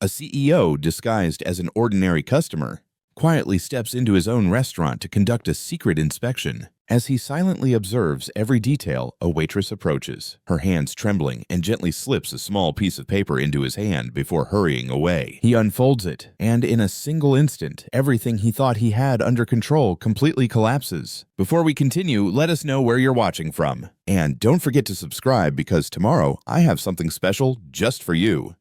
A CEO disguised as an ordinary customer quietly steps into his own restaurant to conduct a secret inspection. As he silently observes every detail, a waitress approaches, her hands trembling, and gently slips a small piece of paper into his hand before hurrying away. He unfolds it, and in a single instant, everything he thought he had under control completely collapses. Before we continue, let us know where you're watching from. And don't forget to subscribe because tomorrow I have something special just for you.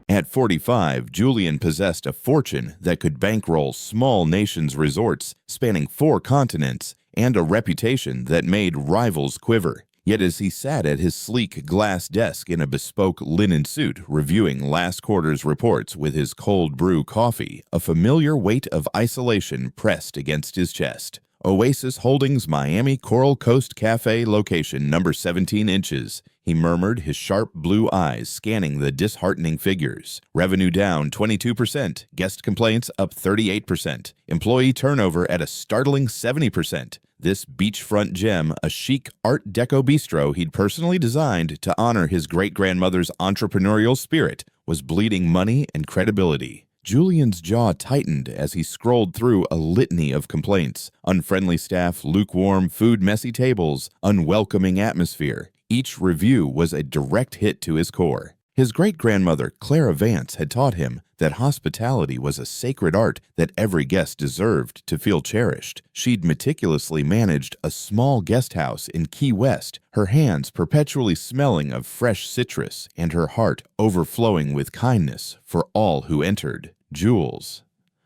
At 45, Julian possessed a fortune that could bankroll small nations' resorts spanning 4 continents and a reputation that made rivals quiver. Yet as he sat at his sleek glass desk in a bespoke linen suit reviewing last quarter's reports with his cold brew coffee, a familiar weight of isolation pressed against his chest. Oasis Holdings Miami Coral Coast Cafe location number 17 inches. He murmured, his sharp blue eyes scanning the disheartening figures. Revenue down 22%, guest complaints up 38%, employee turnover at a startling 70%. This beachfront gem, a chic Art Deco bistro he'd personally designed to honor his great-grandmother's entrepreneurial spirit, was bleeding money and credibility. Julian's jaw tightened as he scrolled through a litany of complaints. Unfriendly staff, lukewarm food, messy tables, unwelcoming atmosphere. Each review was a direct hit to his core. His great-grandmother, Clara Vance, had taught him that hospitality was a sacred art that every guest deserved to feel cherished. She'd meticulously managed a small guest house in Key West, her hands perpetually smelling of fresh citrus and her heart overflowing with kindness for all who entered. Jules.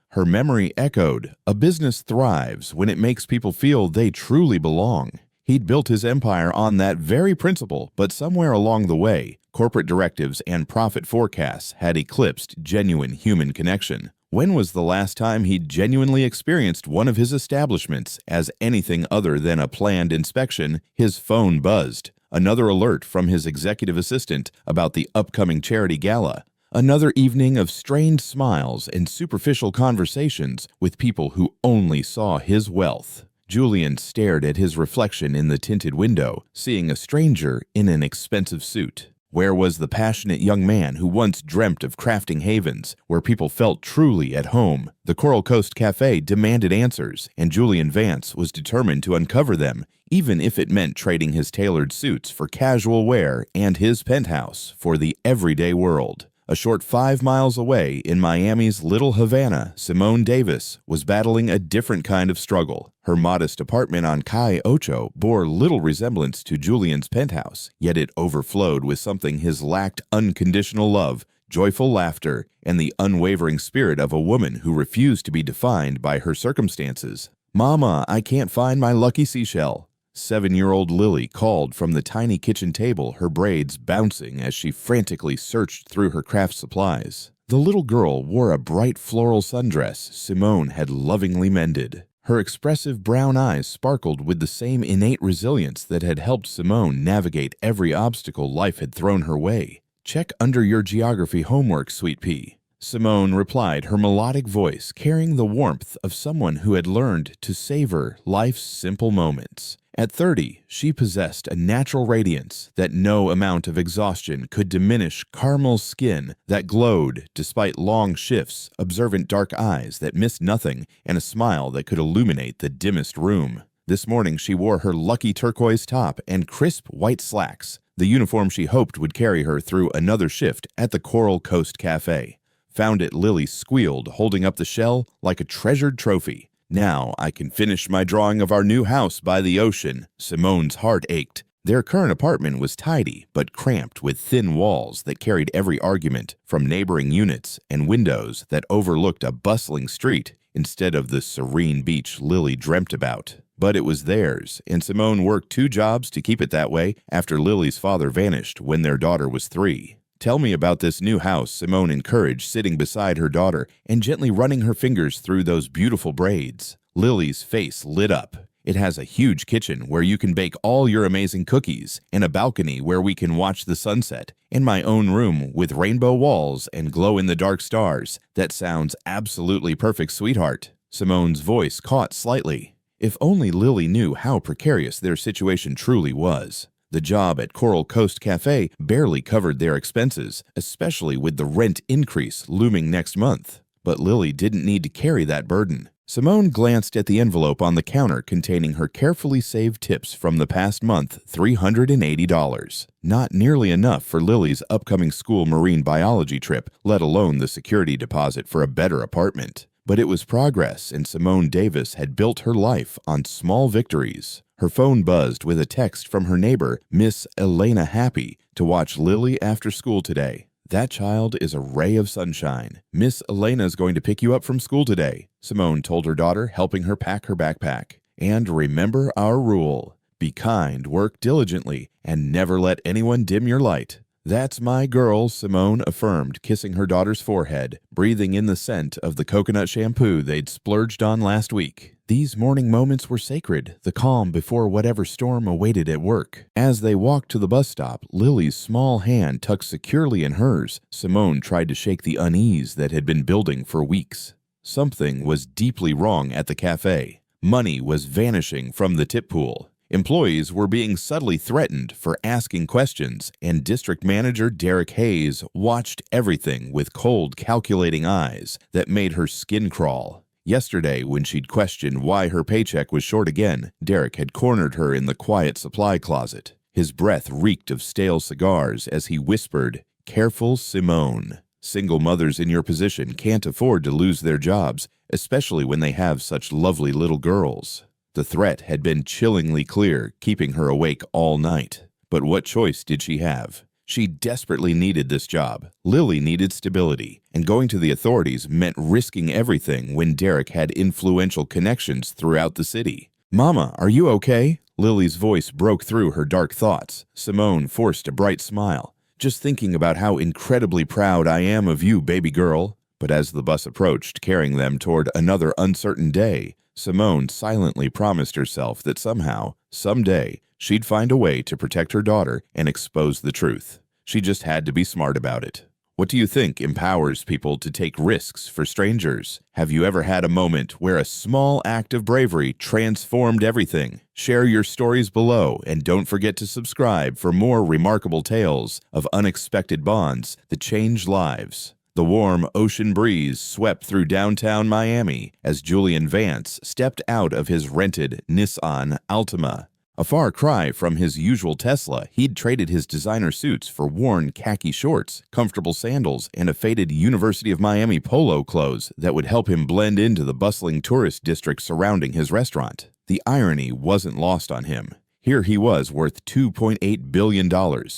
Her memory echoed, a business thrives when it makes people feel they truly belong. He'd built his empire on that very principle, but somewhere along the way, corporate directives and profit forecasts had eclipsed genuine human connection. When was the last time he'd genuinely experienced one of his establishments as anything other than a planned inspection? His phone buzzed. Another alert from his executive assistant about the upcoming charity gala. Another evening of strained smiles and superficial conversations with people who only saw his wealth. Julian stared at his reflection in the tinted window, seeing a stranger in an expensive suit. Where was the passionate young man who once dreamt of crafting havens where people felt truly at home? The Coral Coast Cafe demanded answers, and Julian Vance was determined to uncover them, even if it meant trading his tailored suits for casual wear and his penthouse for the everyday world. A short 5 miles away in Miami's Little Havana, Simone Davis was battling a different kind of struggle. Her modest apartment on Calle Ocho bore little resemblance to Julian's penthouse, yet it overflowed with something his lacked: unconditional love, joyful laughter, and the unwavering spirit of a woman who refused to be defined by her circumstances. "Mama, I can't find my lucky seashell." 7-year-old Lily called from the tiny kitchen table, her braids bouncing as she frantically searched through her craft supplies. The little girl wore a bright floral sundress Simone had lovingly mended. Her expressive brown eyes sparkled with the same innate resilience that had helped Simone navigate every obstacle life had thrown her way. "Check under your geography homework, sweet pea." Simone replied, her melodic voice carrying the warmth of someone who had learned to savor life's simple moments. At 30, she possessed a natural radiance that no amount of exhaustion could diminish, caramel skin that glowed despite long shifts, observant dark eyes that missed nothing, and a smile that could illuminate the dimmest room. This morning she wore her lucky turquoise top and crisp white slacks, the uniform she hoped would carry her through another shift at the Coral Coast Cafe. "Found it," Lily squealed, holding up the shell like a treasured trophy. "Now I can finish my drawing of our new house by the ocean." Simone's heart ached. Their current apartment was tidy, but cramped with thin walls that carried every argument from neighboring units and windows that overlooked a bustling street instead of the serene beach Lily dreamt about. But it was theirs, and Simone worked 2 jobs to keep it that way after Lily's father vanished when their daughter was 3. "Tell me about this new house," Simone encouraged, sitting beside her daughter and gently running her fingers through those beautiful braids. Lily's face lit up. "It has a huge kitchen where you can bake all your amazing cookies, and a balcony where we can watch the sunset, and my own room with rainbow walls and glow-in-the-dark stars. That sounds absolutely perfect, sweetheart." Simone's voice caught slightly. If only Lily knew how precarious their situation truly was. The job at Coral Coast Cafe barely covered their expenses, especially with the rent increase looming next month. But Lily didn't need to carry that burden. Simone glanced at the envelope on the counter containing her carefully saved tips from the past month, $380. Not nearly enough for Lily's upcoming school marine biology trip, let alone the security deposit for a better apartment. But it was progress, and Simone Davis had built her life on small victories. Her phone buzzed with a text from her neighbor, Miss Elena Happy, to watch Lily after school today. That child is a ray of sunshine. Miss Elena's going to pick you up from school today, Simone told her daughter, helping her pack her backpack. And remember our rule. Be kind, work diligently, and never let anyone dim your light. That's my girl, Simone affirmed, kissing her daughter's forehead, breathing in the scent of the coconut shampoo they'd splurged on last week. These morning moments were sacred, the calm before whatever storm awaited at work. As they walked to the bus stop, Lily's small hand tucked securely in hers, Simone tried to shake the unease that had been building for weeks. Something was deeply wrong at the cafe. Money was vanishing from the tip pool. Employees were being subtly threatened for asking questions, and District Manager Derek Hayes watched everything with cold, calculating eyes that made her skin crawl. Yesterday, when she'd questioned why her paycheck was short again, Derek had cornered her in the quiet supply closet. His breath reeked of stale cigars as he whispered, "Careful, Simone. Single mothers in your position can't afford to lose their jobs, especially when they have such lovely little girls." The threat had been chillingly clear, keeping her awake all night. But what choice did she have? She desperately needed this job. Lily needed stability, and going to the authorities meant risking everything when Derek had influential connections throughout the city. "Mama, are you okay?" Lily's voice broke through her dark thoughts. Simone forced a bright smile. "Just thinking about how incredibly proud I am of you, baby girl." But as the bus approached, carrying them toward another uncertain day, Simone silently promised herself that somehow, someday, she'd find a way to protect her daughter and expose the truth. She just had to be smart about it. What do you think empowers people to take risks for strangers? Have you ever had a moment where a small act of bravery transformed everything? Share your stories below, and don't forget to subscribe for more remarkable tales of unexpected bonds that change lives. The warm ocean breeze swept through downtown Miami as Julian Vance stepped out of his rented Nissan Altima. A far cry from his usual Tesla, he'd traded his designer suits for worn khaki shorts, comfortable sandals, and a faded University of Miami polo clothes that would help him blend into the bustling tourist district surrounding his restaurant. The irony wasn't lost on him. Here he was worth $2.8 billion,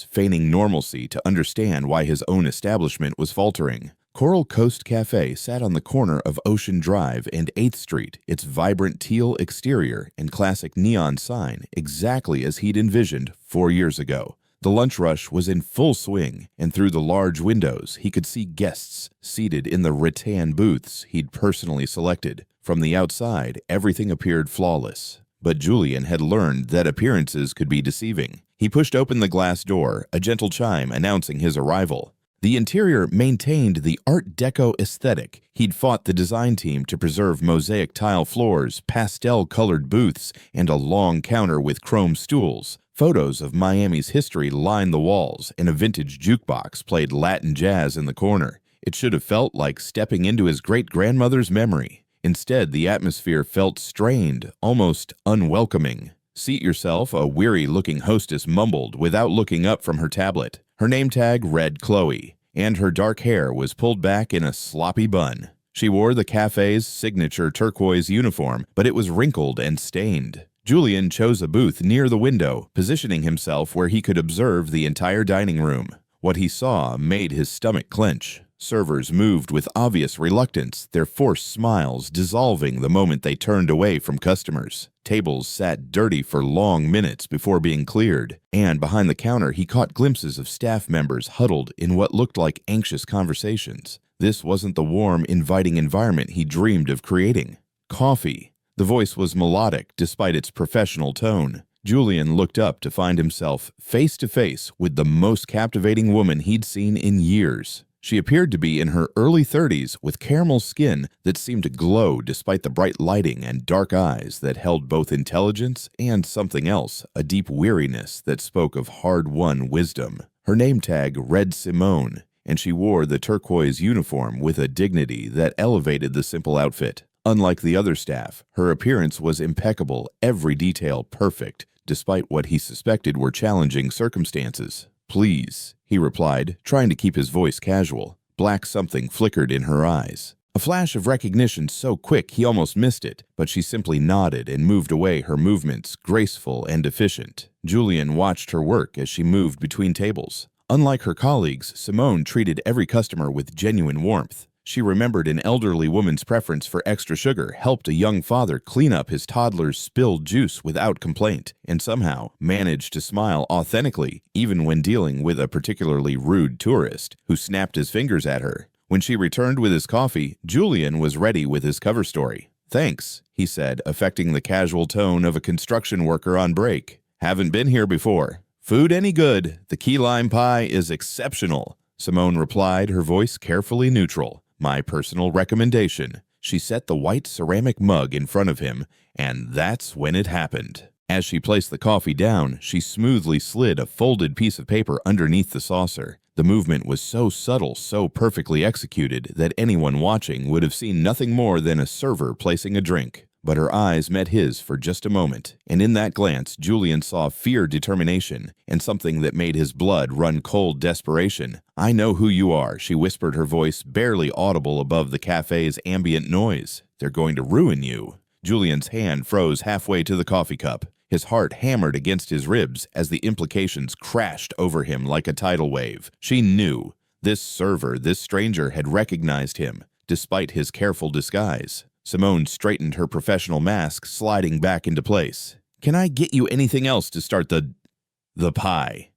feigning normalcy to understand why his own establishment was faltering. Coral Coast Cafe sat on the corner of Ocean Drive and 8th Street, its vibrant teal exterior and classic neon sign exactly as he'd envisioned 4 years ago. The lunch rush was in full swing, and through the large windows he could see guests seated in the rattan booths he'd personally selected. From the outside, everything appeared flawless. But Julian had learned that appearances could be deceiving. He pushed open the glass door, a gentle chime announcing his arrival. The interior maintained the Art Deco aesthetic. He'd fought the design team to preserve mosaic tile floors, pastel-colored booths, and a long counter with chrome stools. Photos of Miami's history lined the walls, and a vintage jukebox played Latin jazz in the corner. It should have felt like stepping into his great-grandmother's memory. Instead, the atmosphere felt strained, almost unwelcoming. "Seat yourself," a weary-looking hostess mumbled without looking up from her tablet. Her name tag read Chloe, and her dark hair was pulled back in a sloppy bun. She wore the cafe's signature turquoise uniform, but it was wrinkled and stained. Julian chose a booth near the window, positioning himself where he could observe the entire dining room. What he saw made his stomach clench. Servers moved with obvious reluctance, their forced smiles dissolving the moment they turned away from customers. Tables sat dirty for long minutes before being cleared, and behind the counter he caught glimpses of staff members huddled in what looked like anxious conversations. This wasn't the warm, inviting environment he dreamed of creating. "Coffee." The voice was melodic despite its professional tone. Julian looked up to find himself face to face with the most captivating woman he'd seen in years. She appeared to be in her early 30s with caramel skin that seemed to glow despite the bright lighting and dark eyes that held both intelligence and something else, a deep weariness that spoke of hard-won wisdom. Her name tag read Simone, and she wore the turquoise uniform with a dignity that elevated the simple outfit. Unlike the other staff, her appearance was impeccable, every detail perfect, despite what he suspected were challenging circumstances. "Please," he replied, trying to keep his voice casual. Black something flickered in her eyes. A flash of recognition so quick he almost missed it, but she simply nodded and moved away, her movements graceful and efficient. Julian watched her work as she moved between tables. Unlike her colleagues, Simone treated every customer with genuine warmth. She remembered an elderly woman's preference for extra sugar, helped a young father clean up his toddler's spilled juice without complaint, and somehow managed to smile authentically, even when dealing with a particularly rude tourist who snapped his fingers at her. When she returned with his coffee, Julian was ready with his cover story. "Thanks," he said, affecting the casual tone of a construction worker on break. "Haven't been here before. Food any good? The key lime pie is exceptional," Simone replied, her voice carefully neutral. "My personal recommendation." She set the white ceramic mug in front of him, and that's when it happened. As she placed the coffee down, she smoothly slid a folded piece of paper underneath the saucer. The movement was so subtle, so perfectly executed, that anyone watching would have seen nothing more than a server placing a drink. But her eyes met his for just a moment, and in that glance Julian saw fear, determination, and something that made his blood run cold, desperation. "I know who you are," she whispered, her voice barely audible above the cafe's ambient noise. "They're going to ruin you." Julian's hand froze halfway to the coffee cup. His heart hammered against his ribs as the implications crashed over him like a tidal wave. She knew. This server, this stranger, had recognized him, despite his careful disguise. Simone straightened her professional mask, sliding back into place. "Can I get you anything else to start the pie?"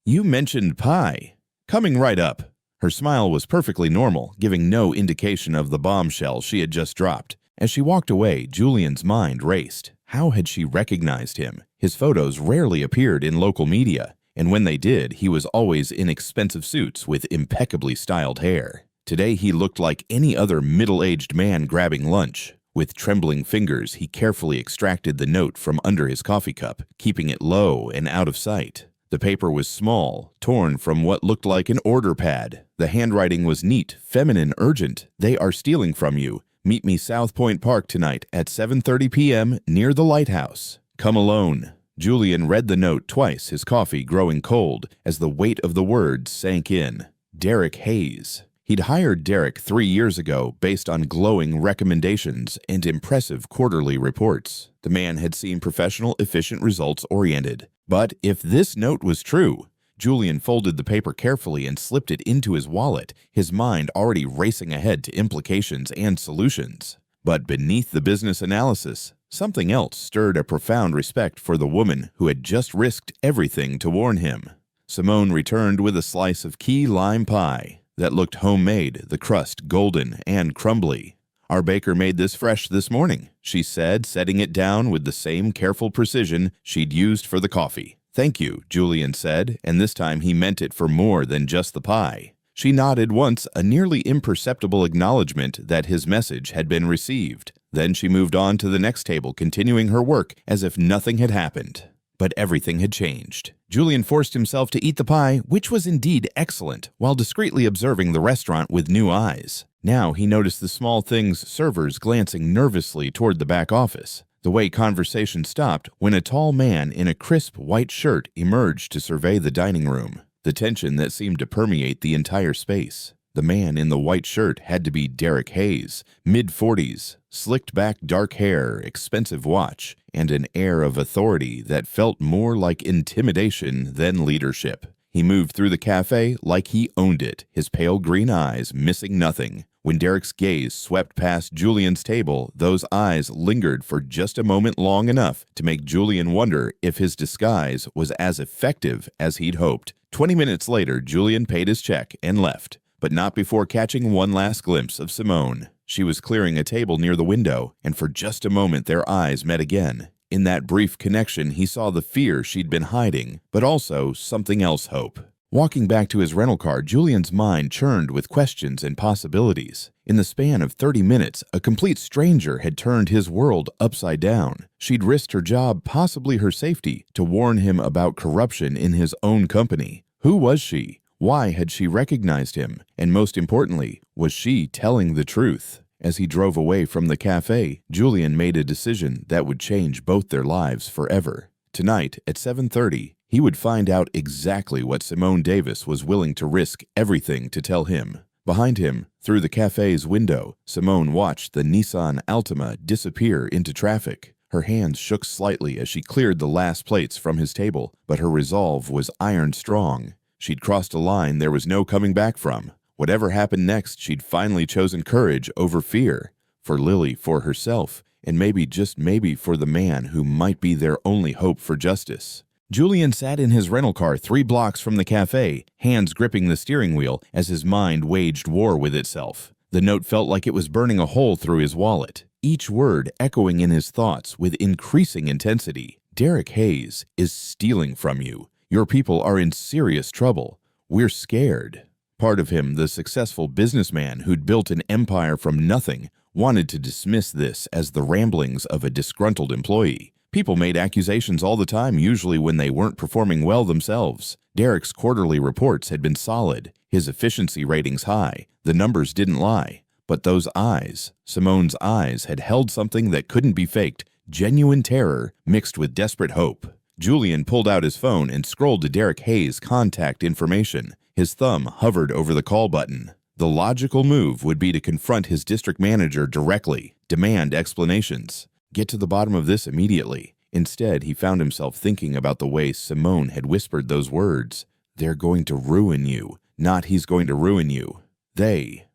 "You mentioned pie." "Coming right up." Her smile was perfectly normal, giving no indication of the bombshell she had just dropped. As she walked away, Julian's mind raced. How had she recognized him? His photos rarely appeared in local media, and when they did, he was always in expensive suits with impeccably styled hair. Today he looked like any other middle-aged man grabbing lunch. With trembling fingers, he carefully extracted the note from under his coffee cup, keeping it low and out of sight. The paper was small, torn from what looked like an order pad. The handwriting was neat, feminine, urgent. "They are stealing from you. Meet me South Point Park tonight at 7:30 p.m. near the lighthouse. Come alone." Julian read the note twice, his coffee growing cold as the weight of the words sank in. Derek Hayes. He'd hired Derek 3 years ago based on glowing recommendations and impressive quarterly reports. The man had seemed professional, efficient, results-oriented. But if this note was true, Julian folded the paper carefully and slipped it into his wallet, his mind already racing ahead to implications and solutions. But beneath the business analysis, something else stirred a profound respect for the woman who had just risked everything to warn him. Simone returned with a slice of key lime pie that looked homemade, the crust golden and crumbly. "Our baker made this fresh this morning," she said, setting it down with the same careful precision she'd used for the coffee. "Thank you," Julian said, and this time he meant it for more than just the pie. She nodded once, a nearly imperceptible acknowledgement that his message had been received. Then she moved on to the next table, continuing her work as if nothing had happened. But everything had changed. Julian forced himself to eat the pie, which was indeed excellent, while discreetly observing the restaurant with new eyes. Now he noticed the small things, servers glancing nervously toward the back office, the way conversation stopped when a tall man in a crisp white shirt emerged to survey the dining room, the tension that seemed to permeate the entire space. The man in the white shirt had to be Derek Hayes, mid-40s, slicked back dark hair, expensive watch, and an air of authority that felt more like intimidation than leadership. He moved through the cafe like he owned it, his pale green eyes missing nothing. When Derek's gaze swept past Julian's table, those eyes lingered for just a moment, long enough to make Julian wonder if his disguise was as effective as he'd hoped. 20 minutes later, Julian paid his check and left, but not before catching one last glimpse of Simone. She was clearing a table near the window, and for just a moment their eyes met again. In that brief connection, he saw the fear she'd been hiding, but also something else, hope. Walking back to his rental car, Julian's mind churned with questions and possibilities. In the span of 30 minutes, a complete stranger had turned his world upside down. She'd risked her job, possibly her safety, to warn him about corruption in his own company. Who was she? Why had she recognized him? And most importantly, was she telling the truth? As he drove away from the cafe, Julian made a decision that would change both their lives forever. Tonight, at 7:30, he would find out exactly what Simone Davis was willing to risk everything to tell him. Behind him, through the cafe's window, Simone watched the Nissan Altima disappear into traffic. Her hands shook slightly as she cleared the last plates from his table, but her resolve was iron strong. She'd crossed a line there was no coming back from. Whatever happened next, she'd finally chosen courage over fear. For Lily, for herself, and maybe, just maybe, for the man who might be their only hope for justice. Julian sat in his rental car 3 blocks from the cafe, hands gripping the steering wheel as his mind waged war with itself. The note felt like it was burning a hole through his wallet, each word echoing in his thoughts with increasing intensity. Derek Hayes is stealing from you. Your people are in serious trouble. We're scared. Part of him, the successful businessman who'd built an empire from nothing, wanted to dismiss this as the ramblings of a disgruntled employee. People made accusations all the time, usually when they weren't performing well themselves. Derek's quarterly reports had been solid, his efficiency ratings high. The numbers didn't lie. But those eyes, Simone's eyes, had held something that couldn't be faked, genuine terror mixed with desperate hope. Julian pulled out his phone and scrolled to Derek Hayes' contact information. His thumb hovered over the call button. The logical move would be to confront his district manager directly, demand explanations. Get to the bottom of this immediately. Instead, he found himself thinking about the way Simone had whispered those words. They're going to ruin you, not he's going to ruin you. They.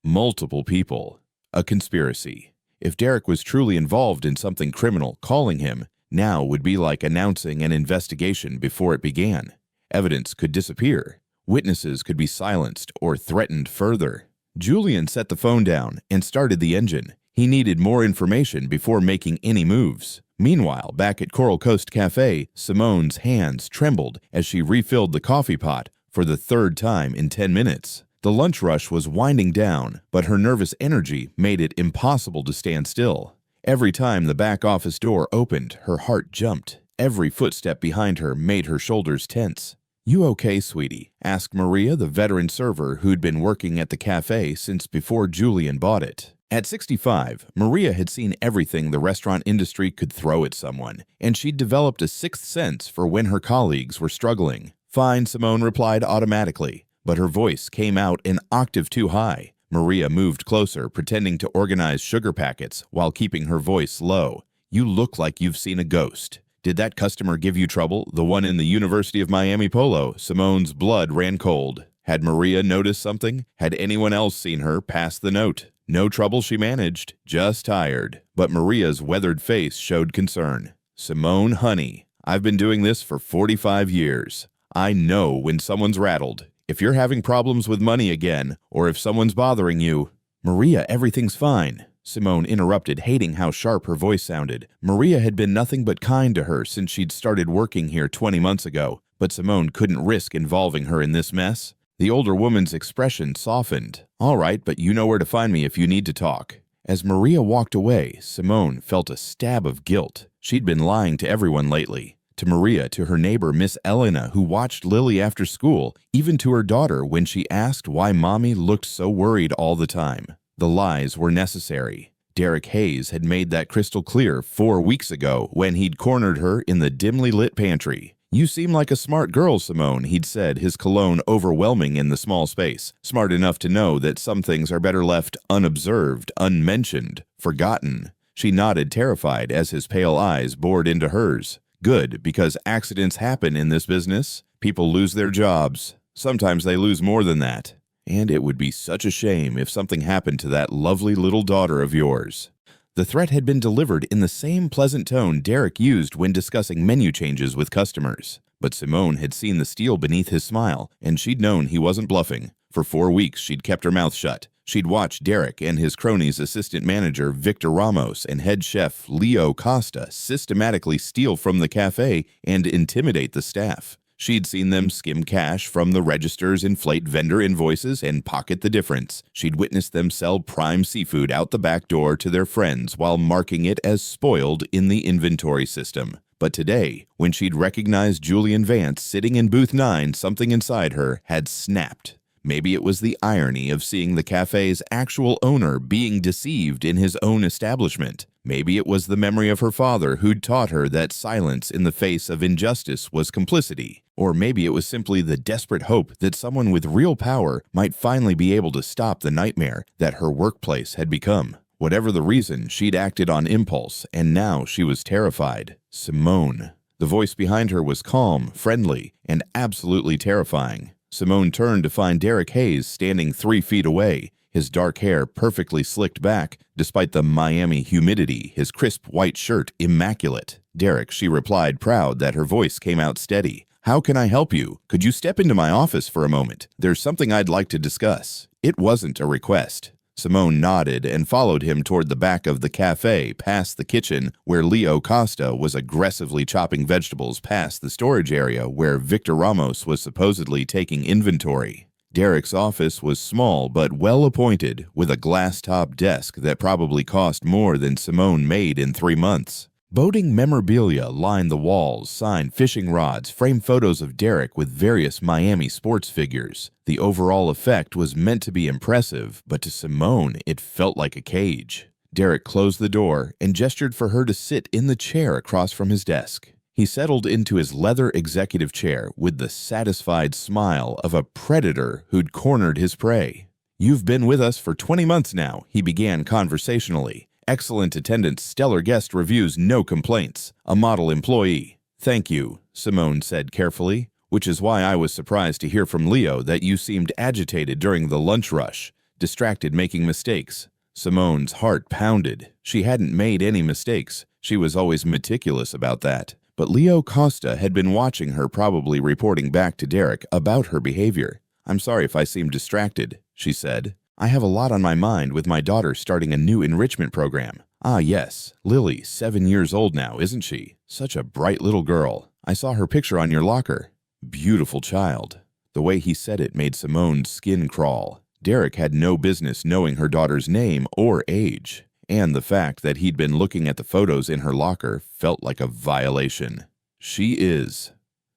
Multiple people. A conspiracy. If Derek was truly involved in something criminal, calling him now would be like announcing an investigation before it began. Evidence could disappear. Witnesses could be silenced or threatened further. Julian set the phone down and started the engine. He needed more information before making any moves. Meanwhile, back at Coral Coast Cafe, Simone's hands trembled as she refilled the coffee pot for the 3rd time in 10 minutes. The lunch rush was winding down, but her nervous energy made it impossible to stand still. Every time the back office door opened, her heart jumped. Every footstep behind her made her shoulders tense. "You okay, sweetie?" asked Maria, the veteran server who'd been working at the cafe since before Julian bought it. At 65, Maria had seen everything the restaurant industry could throw at someone, and she'd developed a 6th sense for when her colleagues were struggling. "Fine," Simone replied automatically, but her voice came out an octave too high. Maria moved closer, pretending to organize sugar packets while keeping her voice low. "You look like you've seen a ghost. Did that customer give you trouble, the one in the University of Miami polo?" Simone's blood ran cold. Had Maria noticed something? Had anyone else seen her pass the note? No trouble, she managed, just tired. But Maria's weathered face showed concern. "Simone, honey, I've been doing this for 45 years. I know when someone's rattled. If you're having problems with money again, or if someone's bothering you—" "Maria, everything's fine," Simone interrupted, hating how sharp her voice sounded. Maria had been nothing but kind to her since she'd started working here 20 months ago, but Simone couldn't risk involving her in this mess. The older woman's expression softened. "All right, but you know where to find me if you need to talk." As Maria walked away, Simone felt a stab of guilt. She'd been lying to everyone lately. To Maria, to her neighbor, Miss Elena, who watched Lily after school, even to her daughter when she asked why Mommy looked so worried all the time. The lies were necessary. Derek Hayes had made that crystal clear 4 weeks ago when he'd cornered her in the dimly lit pantry. "You seem like a smart girl, Simone," he'd said, his cologne overwhelming in the small space. Smart enough to know that some things are better left unobserved, unmentioned, forgotten. She nodded, terrified, as his pale eyes bored into hers. "Good, because accidents happen in this business. People lose their jobs. Sometimes they lose more than that. And it would be such a shame if something happened to that lovely little daughter of yours." The threat had been delivered in the same pleasant tone Derek used when discussing menu changes with customers. But Simone had seen the steel beneath his smile, and she'd known he wasn't bluffing. For 4 weeks, she'd kept her mouth shut. She'd watched Derek and his crony's assistant manager, Victor Ramos, and head chef, Leo Costa, systematically steal from the cafe and intimidate the staff. She'd seen them skim cash from the registers, inflate vendor invoices, and pocket the difference. She'd witnessed them sell prime seafood out the back door to their friends while marking it as spoiled in the inventory system. But today, when she'd recognized Julian Vance sitting in booth 9, something inside her had snapped. Maybe it was the irony of seeing the cafe's actual owner being deceived in his own establishment. Maybe it was the memory of her father who'd taught her that silence in the face of injustice was complicity. Or maybe it was simply the desperate hope that someone with real power might finally be able to stop the nightmare that her workplace had become. Whatever the reason, she'd acted on impulse, and now she was terrified. Simone. The voice behind her was calm, friendly, and absolutely terrifying. Simone turned to find Derek Hayes standing 3 feet away, his dark hair perfectly slicked back, despite the Miami humidity, his crisp white shirt immaculate. "Derek," she replied, proud that her voice came out steady. "How can I help you? Could you step into my office for a moment? There's something I'd like to discuss." It wasn't a request. Simone nodded and followed him toward the back of the cafe, past the kitchen, where Leo Costa was aggressively chopping vegetables, past the storage area where Victor Ramos was supposedly taking inventory. Derek's office was small but well-appointed, with a glass-top desk that probably cost more than Simone made in 3 months. Boating memorabilia lined the walls, signed fishing rods, framed photos of Derek with various Miami sports figures. The overall effect was meant to be impressive, but to Simone, it felt like a cage. Derek closed the door and gestured for her to sit in the chair across from his desk. He settled into his leather executive chair with the satisfied smile of a predator who'd cornered his prey. "You've been with us for 20 months now," he began conversationally. "Excellent attendance, stellar guest reviews, no complaints. A model employee." "Thank you," Simone said carefully, "which is why I was surprised to hear from Leo that you seemed agitated during the lunch rush, distracted making mistakes." Simone's heart pounded. She hadn't made any mistakes. She was always meticulous about that. But Leo Costa had been watching her, probably reporting back to Derek about her behavior. "I'm sorry if I seem distracted," she said. "I have a lot on my mind with my daughter starting a new enrichment program." "Ah, yes. Lily, 7 years old now, isn't she? Such a bright little girl. I saw her picture on your locker." "Beautiful child." The way he said it made Simone's skin crawl. Derek had no business knowing her daughter's name or age, and the fact that he'd been looking at the photos in her locker felt like a violation. "She is,"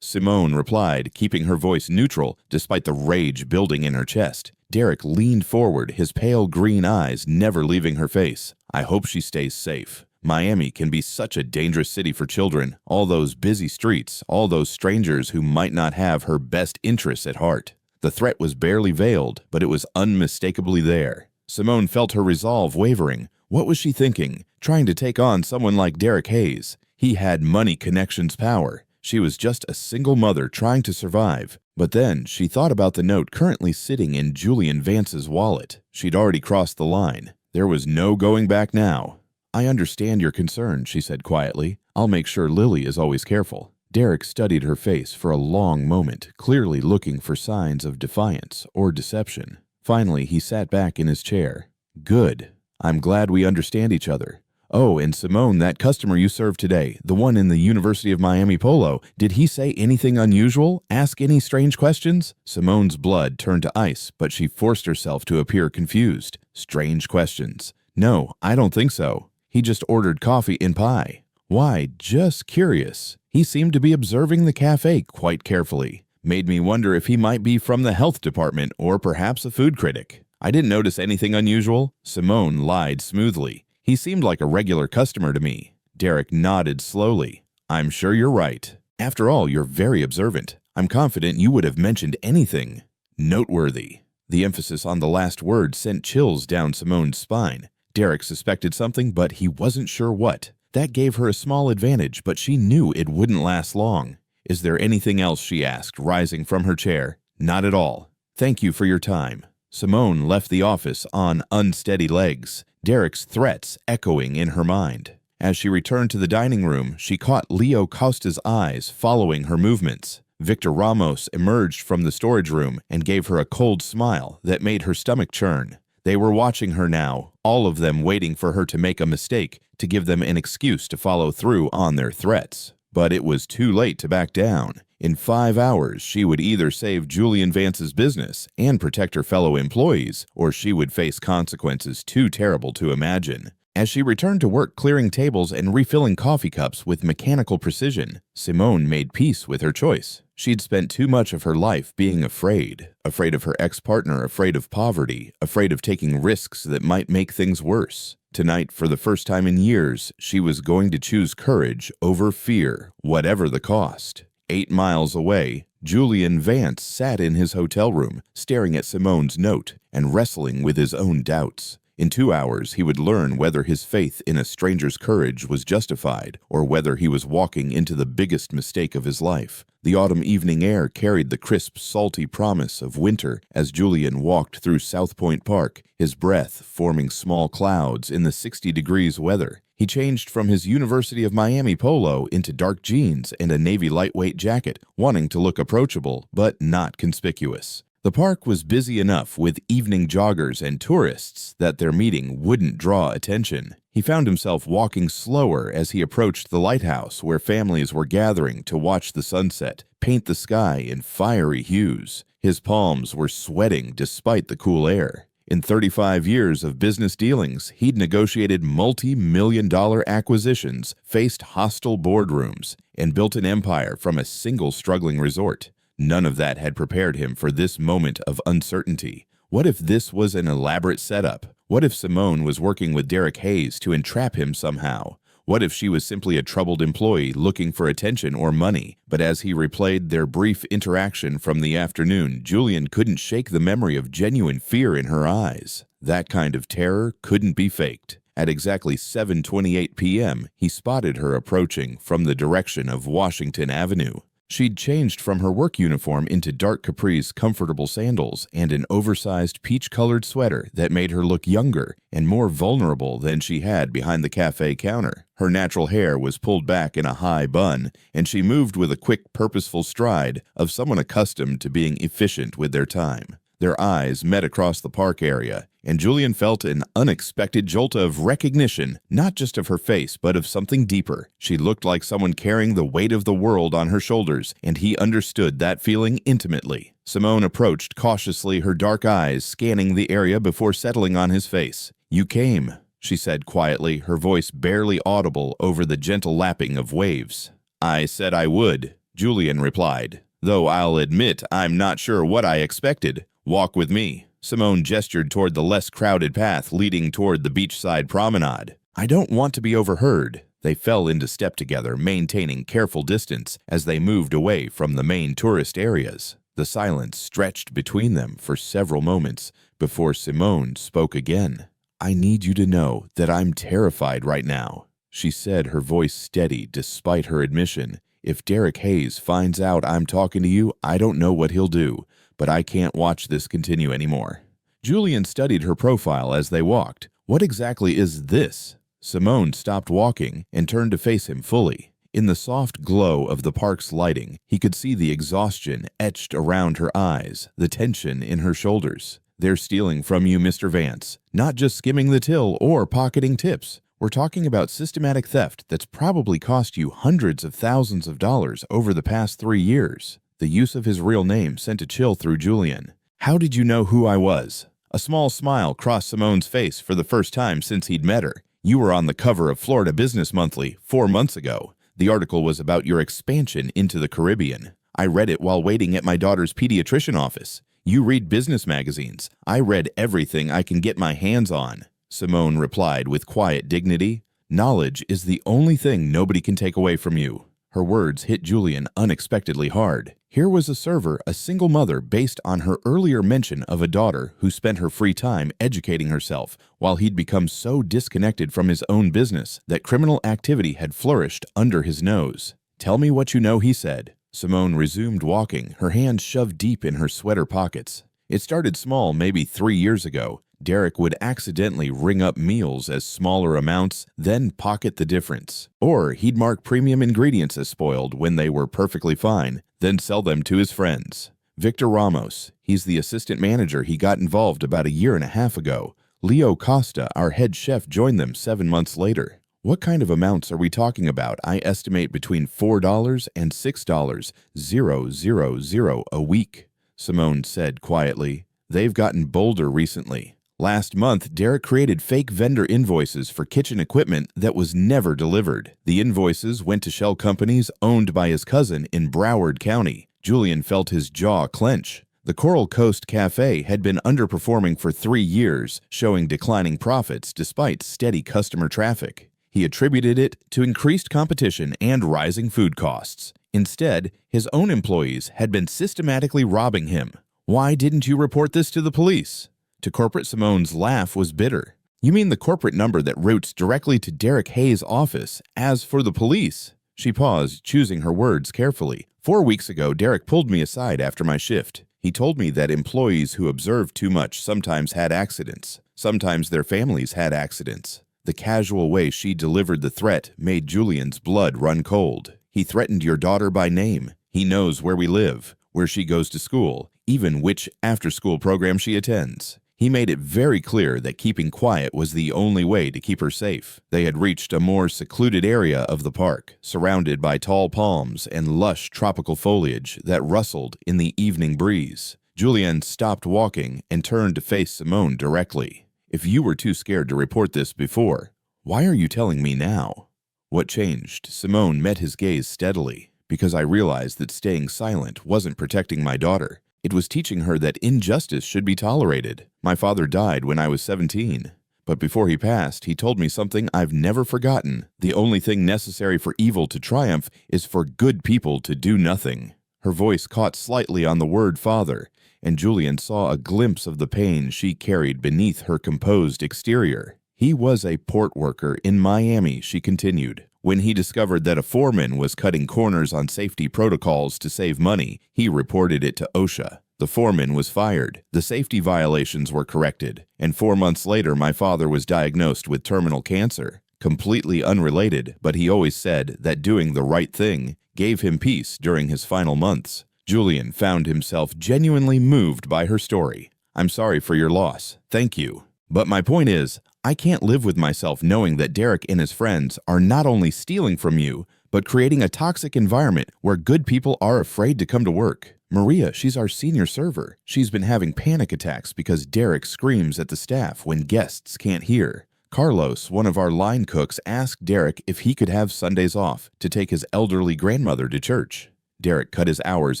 Simone replied, keeping her voice neutral despite the rage building in her chest. Derek leaned forward, his pale green eyes never leaving her face. "I hope she stays safe. Miami can be such a dangerous city for children. All those busy streets, all those strangers who might not have her best interests at heart." The threat was barely veiled, but it was unmistakably there. Simone felt her resolve wavering. What was she thinking? Trying to take on someone like Derek Hayes. He had money connections power. She was just a single mother trying to survive. But then she thought about the note currently sitting in Julian Vance's wallet. She'd already crossed the line. There was no going back now. "I understand your concern," she said quietly. "I'll make sure Lily is always careful." Derek studied her face for a long moment, clearly looking for signs of defiance or deception. Finally, he sat back in his chair. "Good. I'm glad we understand each other. Oh, and Simone, that customer you served today, the one in the University of Miami Polo, did he say anything unusual? Ask any strange questions?" Simone's blood turned to ice, but she forced herself to appear confused. "Strange questions? No, I don't think so. He just ordered coffee and pie." "Why, just curious. He seemed to be observing the cafe quite carefully. Made me wonder if he might be from the health department or perhaps a food critic. I didn't notice anything unusual." Simone lied smoothly. "He seemed like a regular customer to me." Derek nodded slowly. "I'm sure you're right. After all, you're very observant. I'm confident you would have mentioned anything noteworthy." The emphasis on the last word sent chills down Simone's spine. Derek suspected something, but he wasn't sure what. That gave her a small advantage, but she knew it wouldn't last long. "Is there anything else?" she asked, rising from her chair. "Not at all. Thank you for your time." Simone left the office on unsteady legs, Derek's threats echoing in her mind. As she returned to the dining room, she caught Leo Costa's eyes following her movements. Victor Ramos emerged from the storage room and gave her a cold smile that made her stomach churn. They were watching her now, all of them waiting for her to make a mistake, to give them an excuse to follow through on their threats. But it was too late to back down. In 5 hours, she would either save Julian Vance's business and protect her fellow employees, or she would face consequences too terrible to imagine. As she returned to work clearing tables and refilling coffee cups with mechanical precision, Simone made peace with her choice. She'd spent too much of her life being afraid of her ex-partner, afraid of poverty, afraid of taking risks that might make things worse. Tonight, for the first time in years, she was going to choose courage over fear, whatever the cost. 8 miles away, Julian Vance sat in his hotel room, staring at Simone's note and wrestling with his own doubts. In 2 hours, he would learn whether his faith in a stranger's courage was justified or whether he was walking into the biggest mistake of his life. The autumn evening air carried the crisp, salty promise of winter as Julian walked through South Point Park, his breath forming small clouds in the 60 degrees weather. He changed from his University of Miami polo into dark jeans and a navy lightweight jacket, wanting to look approachable but not conspicuous. The park was busy enough with evening joggers and tourists that their meeting wouldn't draw attention. He found himself walking slower as he approached the lighthouse where families were gathering to watch the sunset paint the sky in fiery hues. His palms were sweating despite the cool air. In 35 years of business dealings, he'd negotiated multi-million-dollar acquisitions, faced hostile boardrooms, and built an empire from a single struggling resort. None of that had prepared him for this moment of uncertainty. What if this was an elaborate setup? What if Simone was working with Derek Hayes to entrap him somehow? What if she was simply a troubled employee looking for attention or money? But as he replayed their brief interaction from the afternoon, Julian couldn't shake the memory of genuine fear in her eyes. That kind of terror couldn't be faked. At exactly 7:28 p.m., he spotted her approaching from the direction of Washington Avenue. She'd changed from her work uniform into dark capris, comfortable sandals, and an oversized peach-colored sweater that made her look younger and more vulnerable than she had behind the cafe counter. Her natural hair was pulled back in a high bun, and she moved with a quick, purposeful stride of someone accustomed to being efficient with their time. Their eyes met across the park area, and Julian felt an unexpected jolt of recognition, not just of her face, but of something deeper. She looked like someone carrying the weight of the world on her shoulders, and he understood that feeling intimately. Simone approached cautiously, her dark eyes scanning the area before settling on his face. "You came," she said quietly, her voice barely audible over the gentle lapping of waves. "I said I would," Julian replied, "though I'll admit I'm not sure what I expected. Walk with me." Simone gestured toward the less crowded path leading toward the beachside promenade. "I don't want to be overheard." They fell into step together, maintaining careful distance as they moved away from the main tourist areas. The silence stretched between them for several moments before Simone spoke again. "I need you to know that I'm terrified right now," she said, her voice steady despite her admission. "If Derek Hayes finds out I'm talking to you, I don't know what he'll do. But I can't watch this continue anymore." Julian studied her profile as they walked. What exactly is this? Simone stopped walking and turned to face him fully. In the soft glow of the park's lighting, he could see the exhaustion etched around her eyes, the tension in her shoulders. "They're stealing from you, Mr. Vance. Not just skimming the till or pocketing tips. We're talking about systematic theft that's probably cost you hundreds of thousands of dollars over the past 3 years. The use of his real name sent a chill through Julian. "How did you know who I was?" A small smile crossed Simone's face for the first time since he'd met her. "You were on the cover of Florida Business Monthly 4 months ago. The article was about your expansion into the Caribbean. I read it while waiting at my daughter's pediatrician office. You read business magazines. I read everything I can get my hands on," Simone replied with quiet dignity. "Knowledge is the only thing nobody can take away from you." Her words hit Julian unexpectedly hard. Here was a server, a single mother, based on her earlier mention of a daughter who spent her free time educating herself, while he'd become so disconnected from his own business that criminal activity had flourished under his nose. "Tell me what you know," he said. Simone resumed walking, her hands shoved deep in her sweater pockets. "It started small maybe 3 years ago. Derek would accidentally ring up meals as smaller amounts, then pocket the difference. Or he'd mark premium ingredients as spoiled when they were perfectly fine, then sell them to his friends. Victor Ramos, he's the assistant manager, he got involved about 1.5 years ago. Leo Costa, our head chef, joined them 7 months later. What kind of amounts are we talking about? I estimate between $4 and $6,000 a week, Simone said quietly. They've gotten bolder recently. Last month, Derek created fake vendor invoices for kitchen equipment that was never delivered. The invoices went to shell companies owned by his cousin in Broward County. Julian felt his jaw clench. The Coral Coast Cafe had been underperforming for 3 years, showing declining profits despite steady customer traffic. He attributed it to increased competition and rising food costs. Instead, his own employees had been systematically robbing him. Why didn't you report this to the police? To corporate, Simone's laugh was bitter. You mean the corporate number that routes directly to Derek Hayes' office? As for the police? She paused, choosing her words carefully. 4 weeks ago, Derek pulled me aside after my shift. He told me that employees who observed too much sometimes had accidents. Sometimes their families had accidents. The casual way she delivered the threat made Julian's blood run cold. He threatened your daughter by name. He knows where we live, where she goes to school, even which after-school program she attends. He made it very clear that keeping quiet was the only way to keep her safe. They had reached a more secluded area of the park, surrounded by tall palms and lush tropical foliage that rustled in the evening breeze. Julian stopped walking and turned to face Simone directly. If you were too scared to report this before, why are you telling me now? What changed? Simone met his gaze steadily. Because I realized that staying silent wasn't protecting my daughter. It was teaching her that injustice should be tolerated. My father died when I was 17. But before he passed, he told me something I've never forgotten. The only thing necessary for evil to triumph is for good people to do nothing. Her voice caught slightly on the word father, and Julian saw a glimpse of the pain she carried beneath her composed exterior. He was a port worker in Miami, she continued. When he discovered that a foreman was cutting corners on safety protocols to save money, he reported it to OSHA. The foreman was fired, the safety violations were corrected, and 4 months later my father was diagnosed with terminal cancer. Completely unrelated, but he always said that doing the right thing gave him peace during his final months. Julian found himself genuinely moved by her story. I'm sorry for your loss. Thank you. But my point is, I can't live with myself knowing that Derek and his friends are not only stealing from you, but creating a toxic environment where good people are afraid to come to work. Maria, she's our senior server. She's been having panic attacks because Derek screams at the staff when guests can't hear. Carlos, one of our line cooks, asked Derek if he could have Sundays off to take his elderly grandmother to church. Derek cut his hours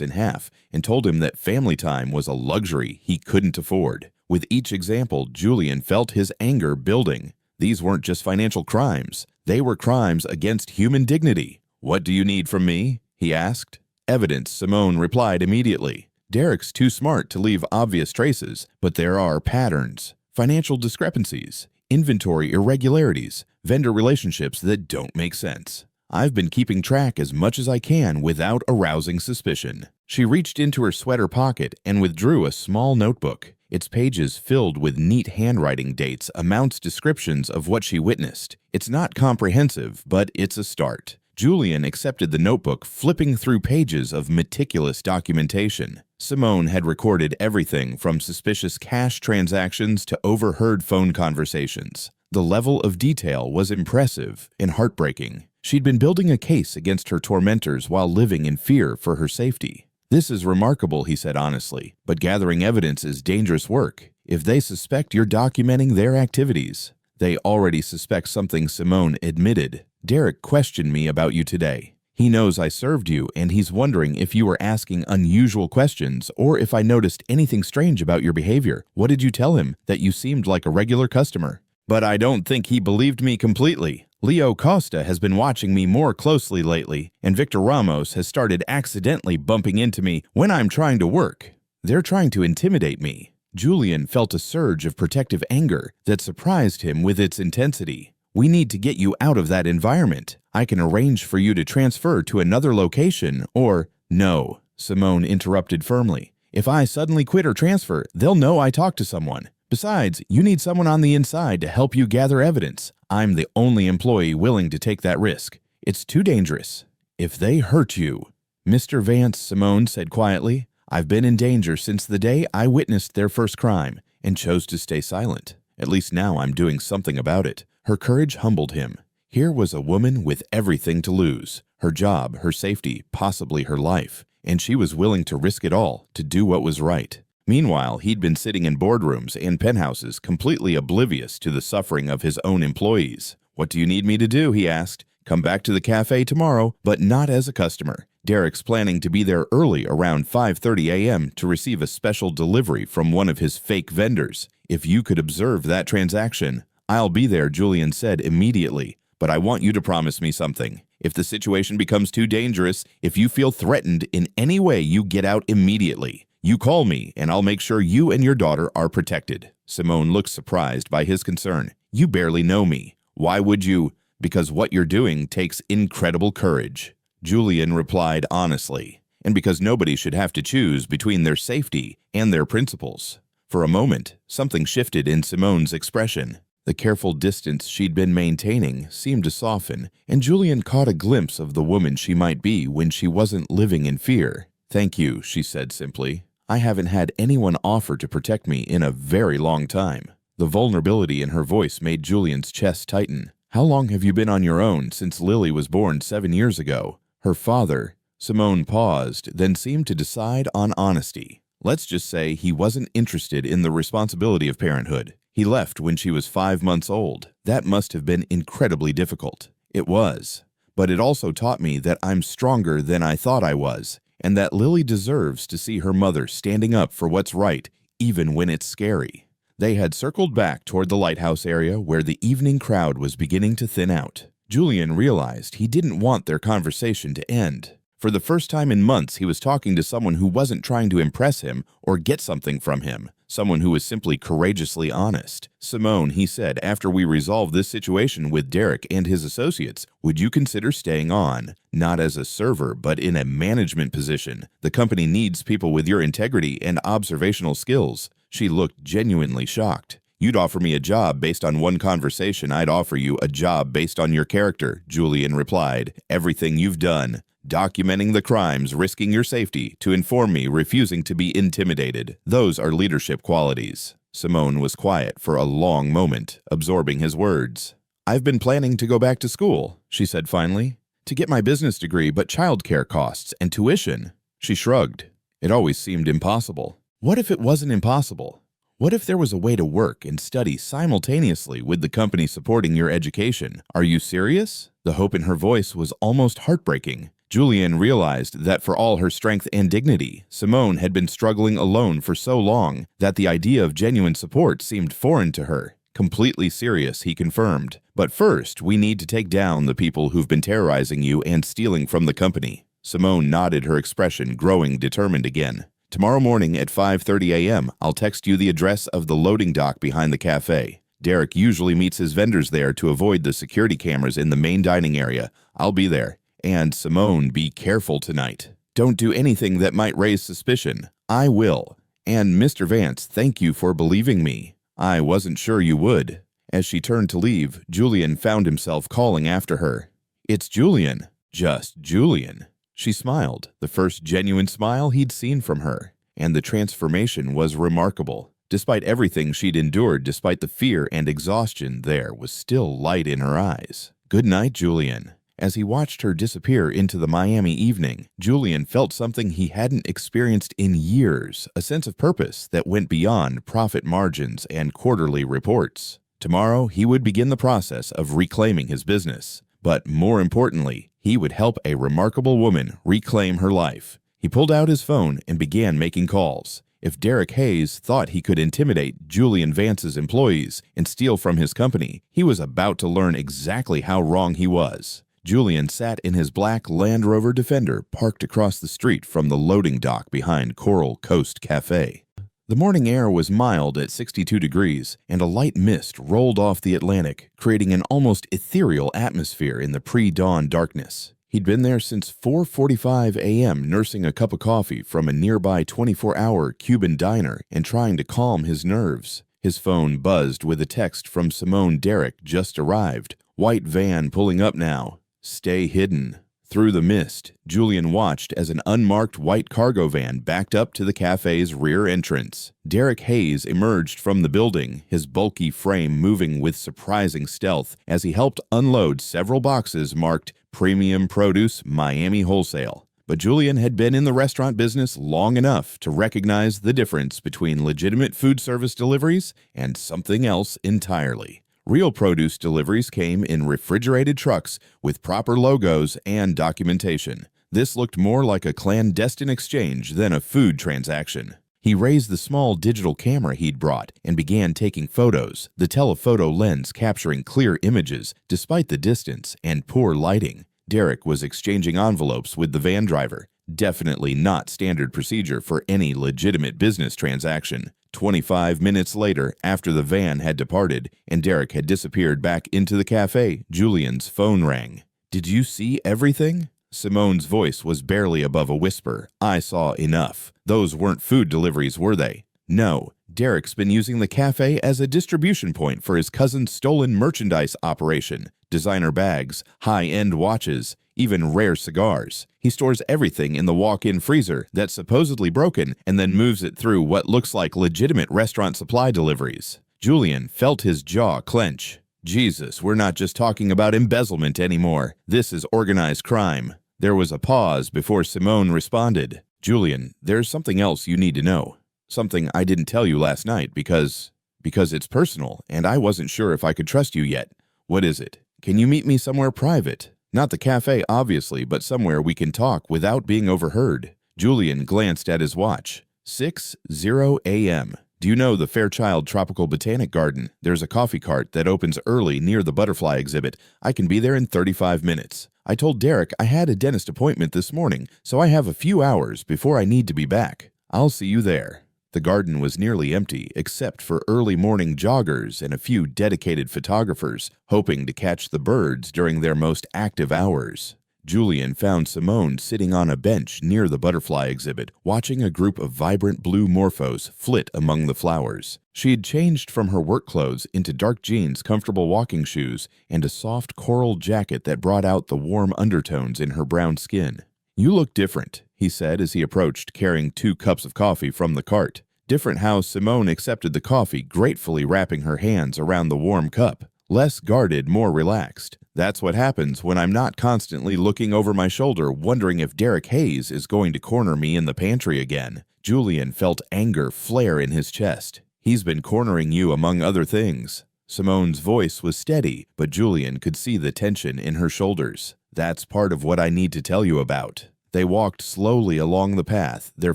in half and told him that family time was a luxury he couldn't afford. With each example, Julian felt his anger building. These weren't just financial crimes. They were crimes against human dignity. What do you need from me? He asked. Evidence, Simone replied immediately. Derek's too smart to leave obvious traces, but there are patterns, financial discrepancies, inventory irregularities, vendor relationships that don't make sense. I've been keeping track as much as I can without arousing suspicion. She reached into her sweater pocket and withdrew a small notebook. Its pages filled with neat handwriting, dates, amounts, descriptions of what she witnessed. It's not comprehensive, but it's a start. Julian accepted the notebook, flipping through pages of meticulous documentation. Simone had recorded everything from suspicious cash transactions to overheard phone conversations. The level of detail was impressive and heartbreaking. She'd been building a case against her tormentors while living in fear for her safety. This is remarkable, he said honestly, but gathering evidence is dangerous work. If they suspect you're documenting their activities, they already suspect something, Simone admitted. Derek questioned me about you today. He knows I served you, and he's wondering if you were asking unusual questions or if I noticed anything strange about your behavior. What did you tell him? That you seemed like a regular customer? But I don't think he believed me completely. Leo Costa has been watching me more closely lately, and Victor Ramos has started accidentally bumping into me when I'm trying to work. They're trying to intimidate me. Julian felt a surge of protective anger that surprised him with its intensity. We need to get you out of that environment. I can arrange for you to transfer to another location or— No, Simone interrupted firmly. If I suddenly quit or transfer, they'll know I talked to someone. Besides, you need someone on the inside to help you gather evidence. I'm the only employee willing to take that risk. It's too dangerous. If they hurt you— Mr. Vance, Simone said quietly, I've been in danger since the day I witnessed their first crime and chose to stay silent. At least now I'm doing something about it. Her courage humbled him. Here was a woman with everything to lose: her job, her safety, possibly her life, and she was willing to risk it all to do what was right. Meanwhile, he'd been sitting in boardrooms and penthouses, completely oblivious to the suffering of his own employees. "What do you need me to do?" he asked. "Come back to the cafe tomorrow, but not as a customer. Derek's planning to be there early around 5:30 a.m. to receive a special delivery from one of his fake vendors. If you could observe that transaction." "I'll be there," Julian said immediately, "but I want you to promise me something. If the situation becomes too dangerous, if you feel threatened in any way, you get out immediately. You call me, and I'll make sure you and your daughter are protected." Simone looked surprised by his concern. "You barely know me. Why would you?" "Because what you're doing takes incredible courage," Julian replied honestly, "and because nobody should have to choose between their safety and their principles." For a moment, something shifted in Simone's expression. The careful distance she'd been maintaining seemed to soften, and Julian caught a glimpse of the woman she might be when she wasn't living in fear. "Thank you," she said simply. "I haven't had anyone offer to protect me in a very long time." The vulnerability in her voice made Julian's chest tighten. "How long have you been on your own?" "Since Lily was born 7 years ago." "Her father—" Simone paused, then seemed to decide on honesty. "Let's just say he wasn't interested in the responsibility of parenthood. He left when she was 5 months old. That must have been incredibly difficult." "It was. But it also taught me that I'm stronger than I thought I was, and that Lily deserves to see her mother standing up for what's right, even when it's scary." They had circled back toward the lighthouse area where the evening crowd was beginning to thin out. Julian realized he didn't want their conversation to end. For the first time in months, he was talking to someone who wasn't trying to impress him or get something from him, someone who was simply courageously honest. "Simone," he said, "after we resolve this situation with Derek and his associates, would you consider staying on? Not as a server, but in a management position. The company needs people with your integrity and observational skills." She looked genuinely shocked. "You'd offer me a job based on one conversation. I'd offer you a job based on your character," Julian replied. "Everything you've done. Documenting the crimes, risking your safety, to inform me, refusing to be intimidated. Those are leadership qualities." Simone was quiet for a long moment, absorbing his words. "I've been planning to go back to school," she said finally, "to get my business degree, but childcare costs and tuition." She shrugged. It always seemed impossible. What if it wasn't impossible? What if there was a way to work and study simultaneously with the company supporting your education? "Are you serious?" The hope in her voice was almost heartbreaking. Julian realized that for all her strength and dignity, Simone had been struggling alone for so long that the idea of genuine support seemed foreign to her. "Completely serious," he confirmed. "But first, we need to take down the people who've been terrorizing you and stealing from the company." Simone nodded, her expression growing determined again. "Tomorrow morning at 5:30 a.m., I'll text you the address of the loading dock behind the cafe. Derek usually meets his vendors there to avoid the security cameras in the main dining area. I'll be there. And Simone, be careful tonight. Don't do anything that might raise suspicion. I will. And Mr. Vance, thank you for believing me. I wasn't sure you would." As she turned to leave, Julian found himself calling after her. "It's Julian." "Just Julian." She smiled, the first genuine smile he'd seen from her, and the transformation was remarkable. Despite everything she'd endured, despite the fear and exhaustion, there was still light in her eyes. "Good night, Julian." As he watched her disappear into the Miami evening, Julian felt something he hadn't experienced in years, a sense of purpose that went beyond profit margins and quarterly reports. Tomorrow, he would begin the process of reclaiming his business. But more importantly, he would help a remarkable woman reclaim her life. He pulled out his phone and began making calls. If Derek Hayes thought he could intimidate Julian Vance's employees and steal from his company, he was about to learn exactly how wrong he was. Julian sat in his black Land Rover Defender parked across the street from the loading dock behind Coral Coast Cafe. The morning air was mild at 62 degrees, and a light mist rolled off the Atlantic, creating an almost ethereal atmosphere in the pre-dawn darkness. He'd been there since 4:45 a.m. nursing a cup of coffee from a nearby 24-hour Cuban diner and trying to calm his nerves. His phone buzzed with a text from Simone. "Derek just arrived. White van pulling up now. Stay hidden." Through the mist, Julian watched as an unmarked white cargo van backed up to the cafe's rear entrance. Derek Hayes emerged from the building, his bulky frame moving with surprising stealth as he helped unload several boxes marked Premium Produce Miami Wholesale. But Julian had been in the restaurant business long enough to recognize the difference between legitimate food service deliveries and something else entirely. Real produce deliveries came in refrigerated trucks with proper logos and documentation. This looked more like a clandestine exchange than a food transaction. He raised the small digital camera he'd brought and began taking photos, the telephoto lens capturing clear images despite the distance and poor lighting. Derek was exchanging envelopes with the van driver, definitely not standard procedure for any legitimate business transaction. 25 minutes later, after the van had departed and Derek had disappeared back into the cafe, Julian's phone rang. "Did you see everything?" Simone's voice was barely above a whisper. "I saw enough. Those weren't food deliveries, were they?" "No. Derek's been using the cafe as a distribution point for his cousin's stolen merchandise operation. Designer bags, high-end watches, even rare cigars. He stores everything in the walk-in freezer that's supposedly broken and then moves it through what looks like legitimate restaurant supply deliveries." Julian felt his jaw clench. Jesus, we're not just talking about embezzlement anymore. This is organized crime. There was a pause before Simone responded. "Julian, there's something else you need to know. Something I didn't tell you last night because it's personal and I wasn't sure if I could trust you yet." "What is it? Can you meet me somewhere private? Not the cafe, obviously, but somewhere we can talk without being overheard." Julian glanced at his watch. 6:00 a.m. "Do you know the Fairchild Tropical Botanic Garden? There's a coffee cart that opens early near the butterfly exhibit. I can be there in 35 minutes. I told Derek I had a dentist appointment this morning, so I have a few hours before I need to be back. I'll see you there." The garden was nearly empty, except for early morning joggers and a few dedicated photographers, hoping to catch the birds during their most active hours. Julian found Simone sitting on a bench near the butterfly exhibit, watching a group of vibrant blue morphos flit among the flowers. She had changed from her work clothes into dark jeans, comfortable walking shoes, and a soft coral jacket that brought out the warm undertones in her brown skin. "You look different," he said as he approached, carrying 2 cups of coffee from the cart. Different how Simone accepted the coffee, gratefully wrapping her hands around the warm cup. Less guarded, more relaxed. "That's what happens when I'm not constantly looking over my shoulder, wondering if Derek Hayes is going to corner me in the pantry again." Julian felt anger flare in his chest. "He's been cornering you among other things." Simone's voice was steady, but Julian could see the tension in her shoulders. "That's part of what I need to tell you about." They walked slowly along the path, their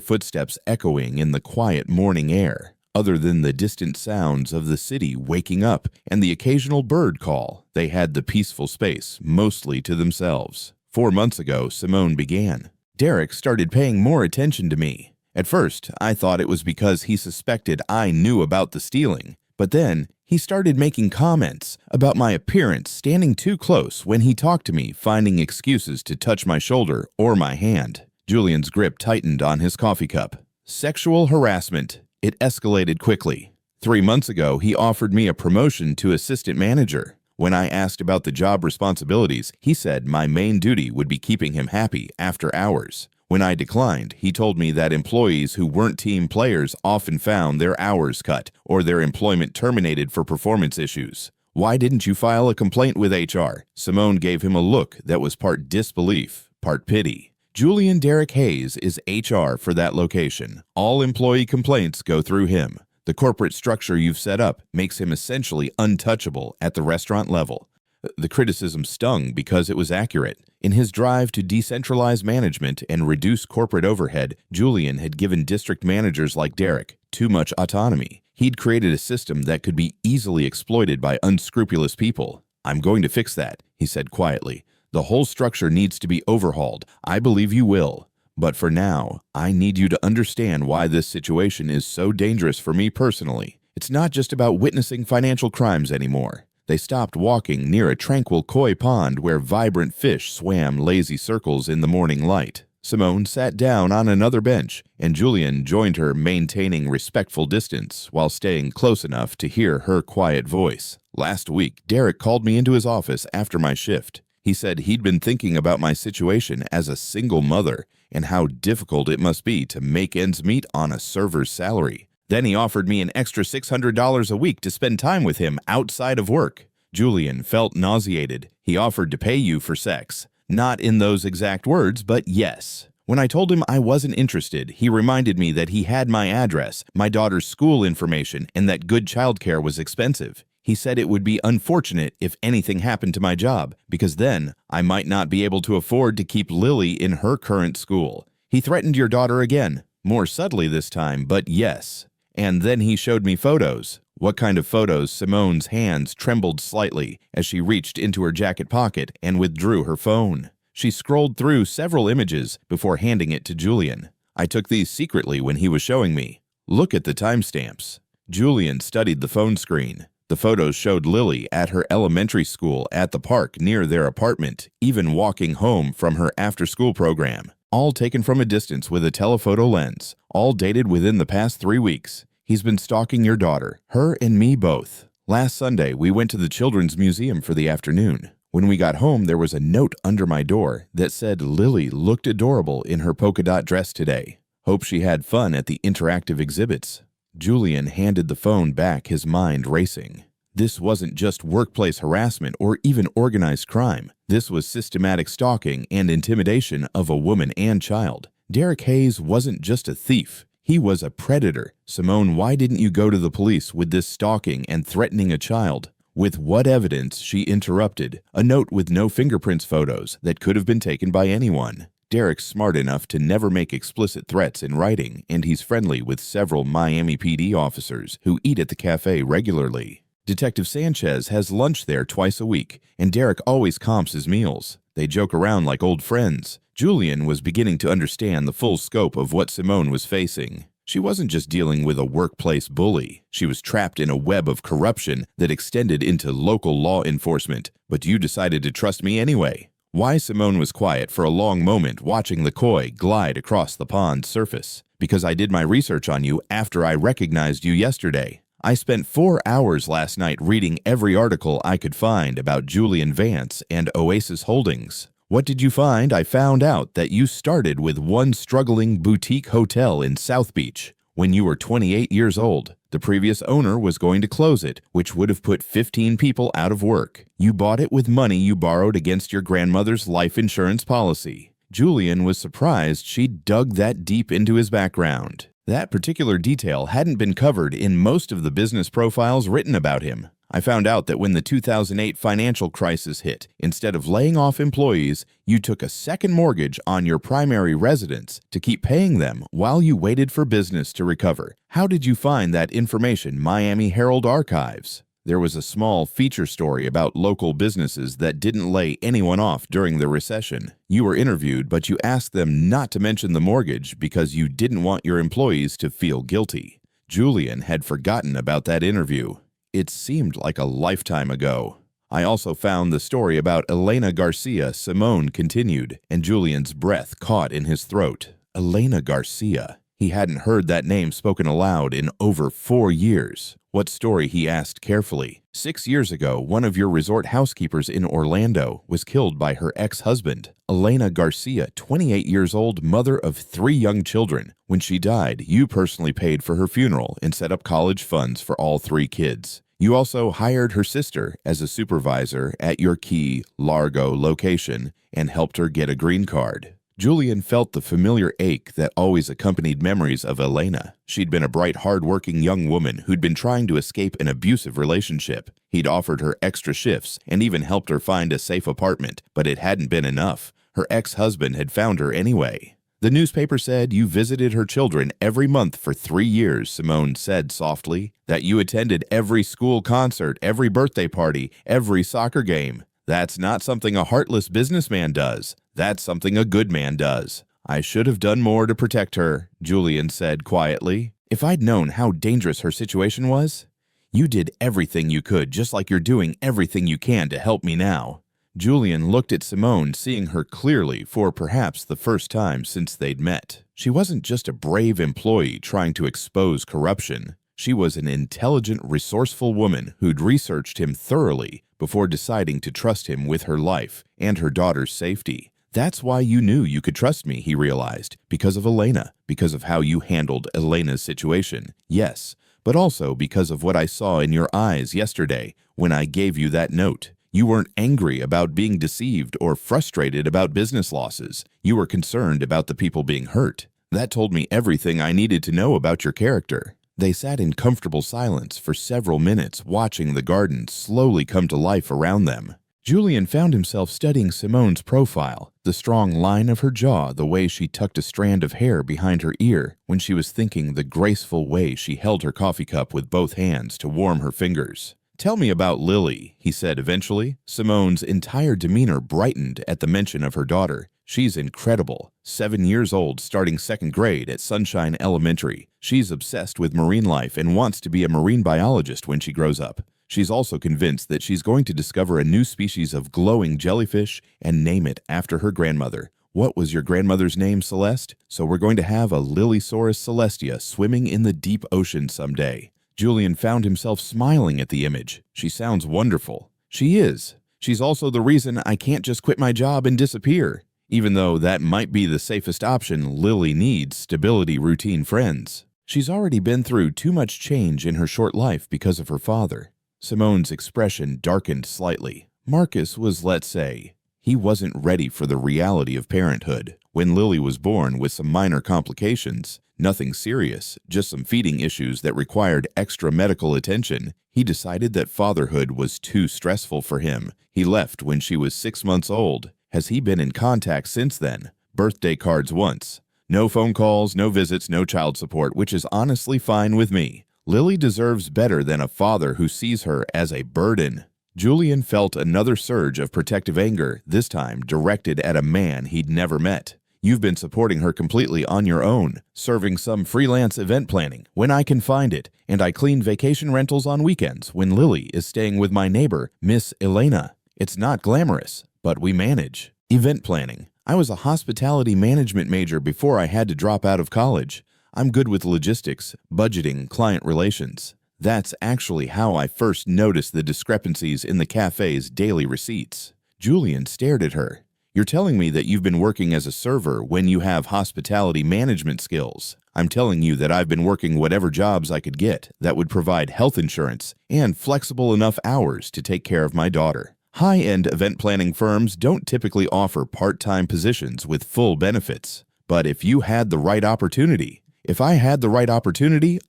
footsteps echoing in the quiet morning air. Other than the distant sounds of the city waking up and the occasional bird call, they had the peaceful space mostly to themselves. 4 months ago, Simone began. "Derek started paying more attention to me. At first, I thought it was because he suspected I knew about the stealing. But then, he started making comments about my appearance, standing too close when he talked to me, finding excuses to touch my shoulder or my hand." Julian's grip tightened on his coffee cup. "Sexual harassment. It escalated quickly. 3 months ago, he offered me a promotion to assistant manager. When I asked about the job responsibilities, he said my main duty would be keeping him happy after hours. When I declined, he told me that employees who weren't team players often found their hours cut or their employment terminated for performance issues. "Why didn't you file a complaint with HR?" Simone gave him a look that was part disbelief, part pity. "Julian Derek Hayes is HR for that location. All employee complaints go through him. The corporate structure you've set up makes him essentially untouchable at the restaurant level." The criticism stung because it was accurate. In his drive to decentralize management and reduce corporate overhead, Julian had given district managers like Derek too much autonomy. He'd created a system that could be easily exploited by unscrupulous people. "I'm going to fix that," he said quietly. "The whole structure needs to be overhauled. I believe you will. But for now, I need you to understand why this situation is so dangerous for me personally. It's not just about witnessing financial crimes anymore." They stopped walking near a tranquil koi pond where vibrant fish swam lazy circles in the morning light. Simone sat down on another bench, and Julian joined her, maintaining respectful distance while staying close enough to hear her quiet voice. "Last week, Derek called me into his office after my shift. He said he'd been thinking about my situation as a single mother and how difficult it must be to make ends meet on a server's salary. Then he offered me an extra $600 a week to spend time with him outside of work. Julian felt nauseated. He offered to pay you for sex. Not in those exact words, but yes. When I told him I wasn't interested, he reminded me that he had my address, my daughter's school information, and that good childcare was expensive. He said it would be unfortunate if anything happened to my job, because then I might not be able to afford to keep Lily in her current school. He threatened your daughter again, more subtly this time, but yes. And then he showed me photos. What kind of photos? Simone's hands trembled slightly as she reached into her jacket pocket and withdrew her phone. She scrolled through several images before handing it to Julian. I took these secretly when he was showing me. Look at the timestamps. Julian studied the phone screen. The photos showed Lily at her elementary school, at the park near their apartment, even walking home from her after-school program. All taken from a distance with a telephoto lens, all dated within the past 3 weeks. He's been stalking your daughter, her and me both. Last Sunday, we went to the Children's Museum for the afternoon. When we got home, there was a note under my door that said Lily looked adorable in her polka dot dress today. Hope she had fun at the interactive exhibits. Julian handed the phone back, his mind racing. This wasn't just workplace harassment or even organized crime. This was systematic stalking and intimidation of a woman and child. Derek Hayes wasn't just a thief. He was a predator. Simone, why didn't you go to the police with this stalking and threatening a child? With what evidence? She interrupted. A note with no fingerprints photos that could have been taken by anyone. Derek's smart enough to never make explicit threats in writing, and he's friendly with several Miami PD officers who eat at the cafe regularly. Detective Sanchez has lunch there twice a week, and Derek always comps his meals. They joke around like old friends. Julian was beginning to understand the full scope of what Simone was facing. She wasn't just dealing with a workplace bully. She was trapped in a web of corruption that extended into local law enforcement. But you decided to trust me anyway. Why? Simone was quiet for a long moment, watching the koi glide across the pond's surface. Because I did my research on you after I recognized you yesterday. I spent 4 hours last night reading every article I could find about Julian Vance and Oasis Holdings. What did you find? I found out that you started with one struggling boutique hotel in South Beach. When you were 28 years old, the previous owner was going to close it, which would have put 15 people out of work. You bought it with money you borrowed against your grandmother's life insurance policy. Julian was surprised she'd dug that deep into his background. That particular detail hadn't been covered in most of the business profiles written about him. I found out that when the 2008 financial crisis hit, instead of laying off employees, you took a second mortgage on your primary residence to keep paying them while you waited for business to recover. How did you find that information? Miami Herald Archives. There was a small feature story about local businesses that didn't lay anyone off during the recession. You were interviewed, but you asked them not to mention the mortgage because you didn't want your employees to feel guilty. Julian had forgotten about that interview. It seemed like a lifetime ago. I also found the story about Elena Garcia, Simone continued, and Julian's breath caught in his throat. Elena Garcia. He hadn't heard that name spoken aloud in over 4 years. What story? He asked carefully. 6 years ago, one of your resort housekeepers in Orlando was killed by her ex-husband. Elena Garcia, 28 years old, mother of 3 young children. When she died, you personally paid for her funeral and set up college funds for all 3 kids. You also hired her sister as a supervisor at your key Largo location and helped her get a green card. Julian felt the familiar ache that always accompanied memories of Elena. She'd been a bright, hard-working young woman who'd been trying to escape an abusive relationship. He'd offered her extra shifts and even helped her find a safe apartment, but it hadn't been enough. Her ex-husband had found her anyway. The newspaper said you visited her children every month for 3 years, Simone said softly. That you attended every school concert, every birthday party, every soccer game. That's not something a heartless businessman does. That's something a good man does. I should have done more to protect her, Julian said quietly. If I'd known how dangerous her situation was. You did everything you could, just like you're doing everything you can to help me now. Julian looked at Simone, seeing her clearly for perhaps the first time since they'd met. She wasn't just a brave employee trying to expose corruption. She was an intelligent, resourceful woman who'd researched him thoroughly before deciding to trust him with her life and her daughter's safety. That's why you knew you could trust me, he realized, because of Elena, because of how you handled Elena's situation. Yes, but also because of what I saw in your eyes yesterday when I gave you that note. You weren't angry about being deceived or frustrated about business losses. You were concerned about the people being hurt. That told me everything I needed to know about your character. They sat in comfortable silence for several minutes, watching the garden slowly come to life around them. Julian found himself studying Simone's profile, the strong line of her jaw, the way she tucked a strand of hair behind her ear when she was thinking, the graceful way she held her coffee cup with both hands to warm her fingers. "Tell me about Lily," he said eventually. Simone's entire demeanor brightened at the mention of her daughter. "She's incredible. 7 years old, starting 2nd grade at Sunshine Elementary. She's obsessed with marine life and wants to be a marine biologist when she grows up. She's also convinced that she's going to discover a new species of glowing jellyfish and name it after her grandmother." "What was your grandmother's name, Celeste? So we're going to have a Lilysaurus celestia swimming in the deep ocean someday." Julian found himself smiling at the image. "She sounds wonderful." "She is. She's also the reason I can't just quit my job and disappear. Even though that might be the safest option, Lily needs stability, routine, friends. She's already been through too much change in her short life because of her father." Simone's expression darkened slightly. Marcus was, let's say, he wasn't ready for the reality of parenthood. When Lily was born with some minor complications, nothing serious, just some feeding issues that required extra medical attention, he decided that fatherhood was too stressful for him. He left when she was 6 months old. Has he been in contact since then? Birthday cards once. No phone calls, no visits, no child support, which is honestly fine with me. Lily deserves better than a father who sees her as a burden. Julian felt another surge of protective anger, this time directed at a man he'd never met. "You've been supporting her completely on your own, serving some freelance event planning when I can find it, and I clean vacation rentals on weekends when Lily is staying with my neighbor, Miss Elena. It's not glamorous, but we manage. Event planning. I was a hospitality management major before I had to drop out of college. I'm good with logistics, budgeting, client relations. That's actually how I first noticed the discrepancies in the cafe's daily receipts." Julian stared at her. "You're telling me that you've been working as a server when you have hospitality management skills. I'm telling you that I've been working whatever jobs I could get that would provide health insurance and flexible enough hours to take care of my daughter. High-end event planning firms don't typically offer part-time positions with full benefits. But if you had the right opportunity,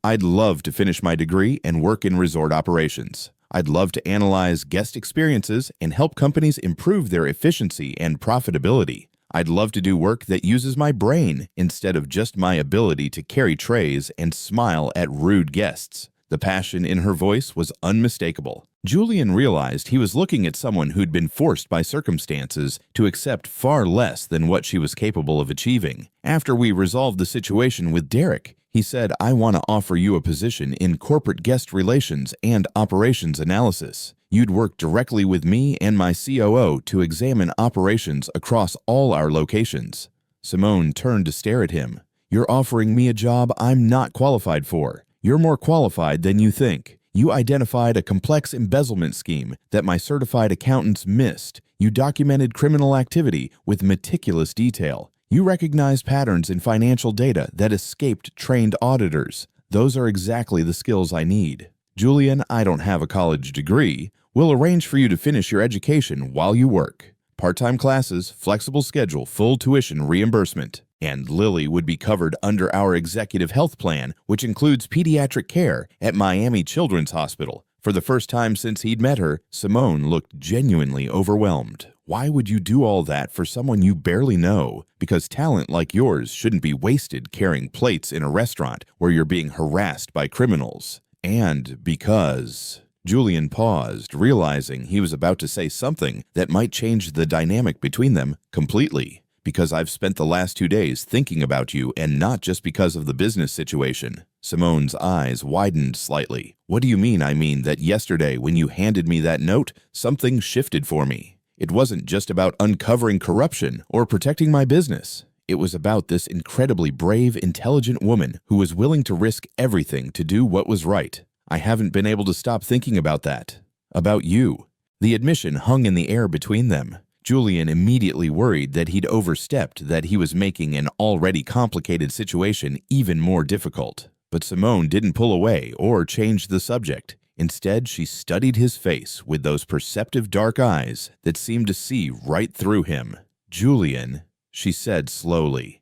I'd love to finish my degree and work in resort operations. I'd love to analyze guest experiences and help companies improve their efficiency and profitability. I'd love to do work that uses my brain instead of just my ability to carry trays and smile at rude guests." The passion in her voice was unmistakable. Julian realized he was looking at someone who'd been forced by circumstances to accept far less than what she was capable of achieving. "After we resolved the situation with Derek, he said, I want to offer you a position in corporate guest relations and operations analysis. You'd work directly with me and my COO to examine operations across all our locations." Simone turned to stare at him. "You're offering me a job I'm not qualified for. You're more qualified than you think. You identified a complex embezzlement scheme that my certified accountants missed. You documented criminal activity with meticulous detail. You recognized patterns in financial data that escaped trained auditors. Those are exactly the skills I need. Julian, I don't have a college degree. We'll arrange for you to finish your education while you work. Part-time classes, flexible schedule, full tuition reimbursement. And Lily would be covered under our executive health plan, which includes pediatric care at Miami Children's Hospital." For the first time since he'd met her, Simone looked genuinely overwhelmed. "Why would you do all that for someone you barely know? Because talent like yours shouldn't be wasted carrying plates in a restaurant where you're being harassed by criminals. And because..." Julian paused, realizing he was about to say something that might change the dynamic between them completely. "Because I've spent the last 2 days thinking about you, and not just because of the business situation." Simone's eyes widened slightly. "What do you mean?" "I mean that yesterday when you handed me that note, something shifted for me. It wasn't just about uncovering corruption or protecting my business. It was about this incredibly brave, intelligent woman who was willing to risk everything to do what was right. I haven't been able to stop thinking about that. About you. The admission hung in the air between them. Julian immediately worried that he'd overstepped, that he was making an already complicated situation even more difficult. But Simone didn't pull away or change the subject. Instead, she studied his face with those perceptive dark eyes that seemed to see right through him. "Julian," she said slowly,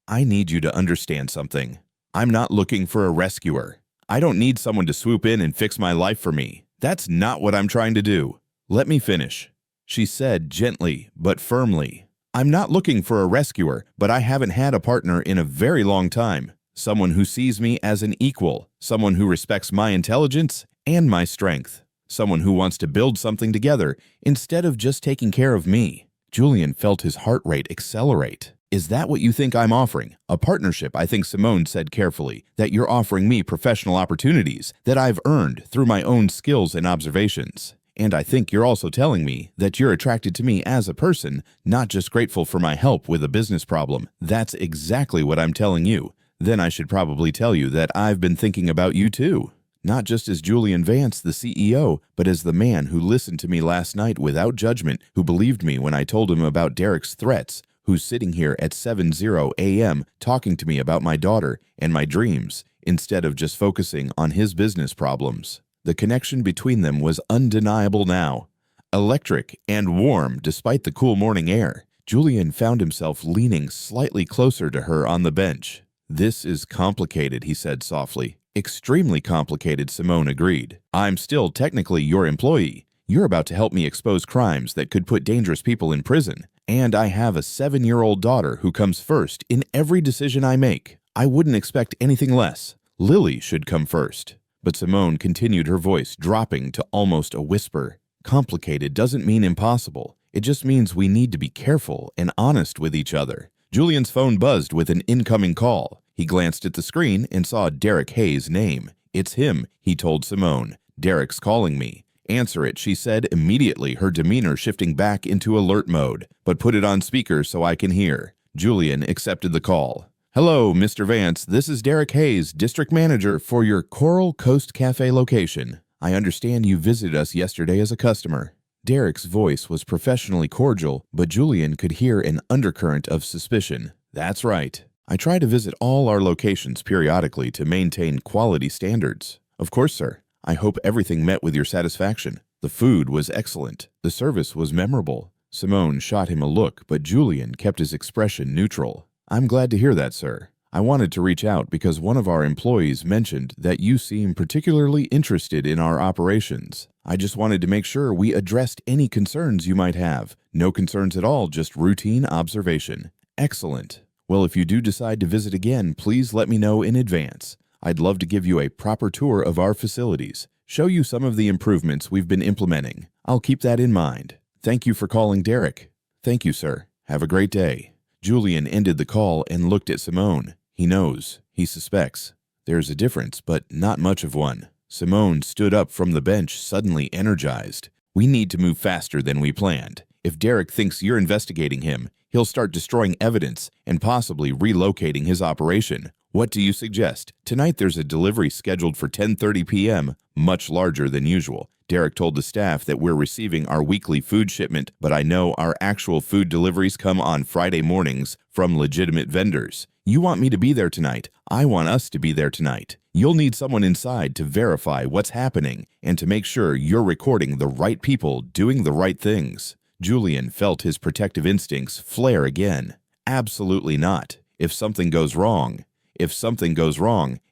"I need you to understand something. I'm not looking for a rescuer. I don't need someone to swoop in and fix my life for me. That's not what I'm trying to do. Let me finish," she said gently but firmly. "I'm not looking for a rescuer, but I haven't had a partner in a very long time. Someone who sees me as an equal, someone who respects my intelligence and my strength, someone who wants to build something together instead of just taking care of me." Julian felt his heart rate accelerate. "Is that what you think I'm offering? A partnership?" I think Simone said carefully, "that you're offering me professional opportunities that I've earned through my own skills and observations. And I think you're also telling me that you're attracted to me as a person, not just grateful for my help with a business problem. That's exactly what I'm telling you. Then I should probably tell you that I've been thinking about you too. Not just as Julian Vance, the CEO, but as the man who listened to me last night without judgment, who believed me when I told him about Derek's threats, who's sitting here at 7:00 a.m. talking to me about my daughter and my dreams, instead of just focusing on his business problems." The connection between them was undeniable now. Electric and warm despite the cool morning air, Julian found himself leaning slightly closer to her on the bench. "This is complicated," he said softly. "Extremely complicated," Simone agreed. "I'm still technically your employee. You're about to help me expose crimes that could put dangerous people in prison. And I have a 7-year-old daughter who comes first in every decision I make. I wouldn't expect anything less. Lily should come first." But Simone continued, her voice dropping to almost a whisper. "Complicated doesn't mean impossible. It just means we need to be careful and honest with each other." Julian's phone buzzed with an incoming call. He glanced at the screen and saw Derek Hayes' name. "It's him," he told Simone. "Derek's calling me." "Answer it," she said immediately, her demeanor shifting back into alert mode. "But put it on speaker so I can hear." Julian accepted the call. "Hello, Mr. Vance. This is Derek Hayes, District Manager for your Coral Coast Cafe location. I understand you visited us yesterday as a customer." Derek's voice was professionally cordial, but Julian could hear an undercurrent of suspicion. "That's right. I try to visit all our locations periodically to maintain quality standards." "Of course, sir. I hope everything met with your satisfaction. The food was excellent. The service was memorable." Simone shot him a look, but Julian kept his expression neutral. "I'm glad to hear that, sir. I wanted to reach out because one of our employees mentioned that you seem particularly interested in our operations. I just wanted to make sure we addressed any concerns you might have. No concerns at all, just routine observation." "Excellent. Well, if you do decide to visit again, please let me know in advance. I'd love to give you a proper tour of our facilities, show you some of the improvements we've been implementing. I'll keep that in mind. Thank you for calling, Derek." "Thank you, sir. Have a great day." Julian ended the call and looked at Simone. He knows. He suspects. There's a difference, but not much of one. Simone stood up from the bench, suddenly energized. "We need to move faster than we planned. If Derek thinks you're investigating him, he'll start destroying evidence and possibly relocating his operation. What do you suggest? Tonight there's a delivery scheduled for 10:30 p.m., much larger than usual. Derek told the staff that we're receiving our weekly food shipment, but I know our actual food deliveries come on Friday mornings from legitimate vendors. You want me to be there tonight. I want us to be there tonight. You'll need someone inside to verify what's happening and to make sure you're recording the right people doing the right things." Julian felt his protective instincts flare again. "Absolutely not. If something goes wrong,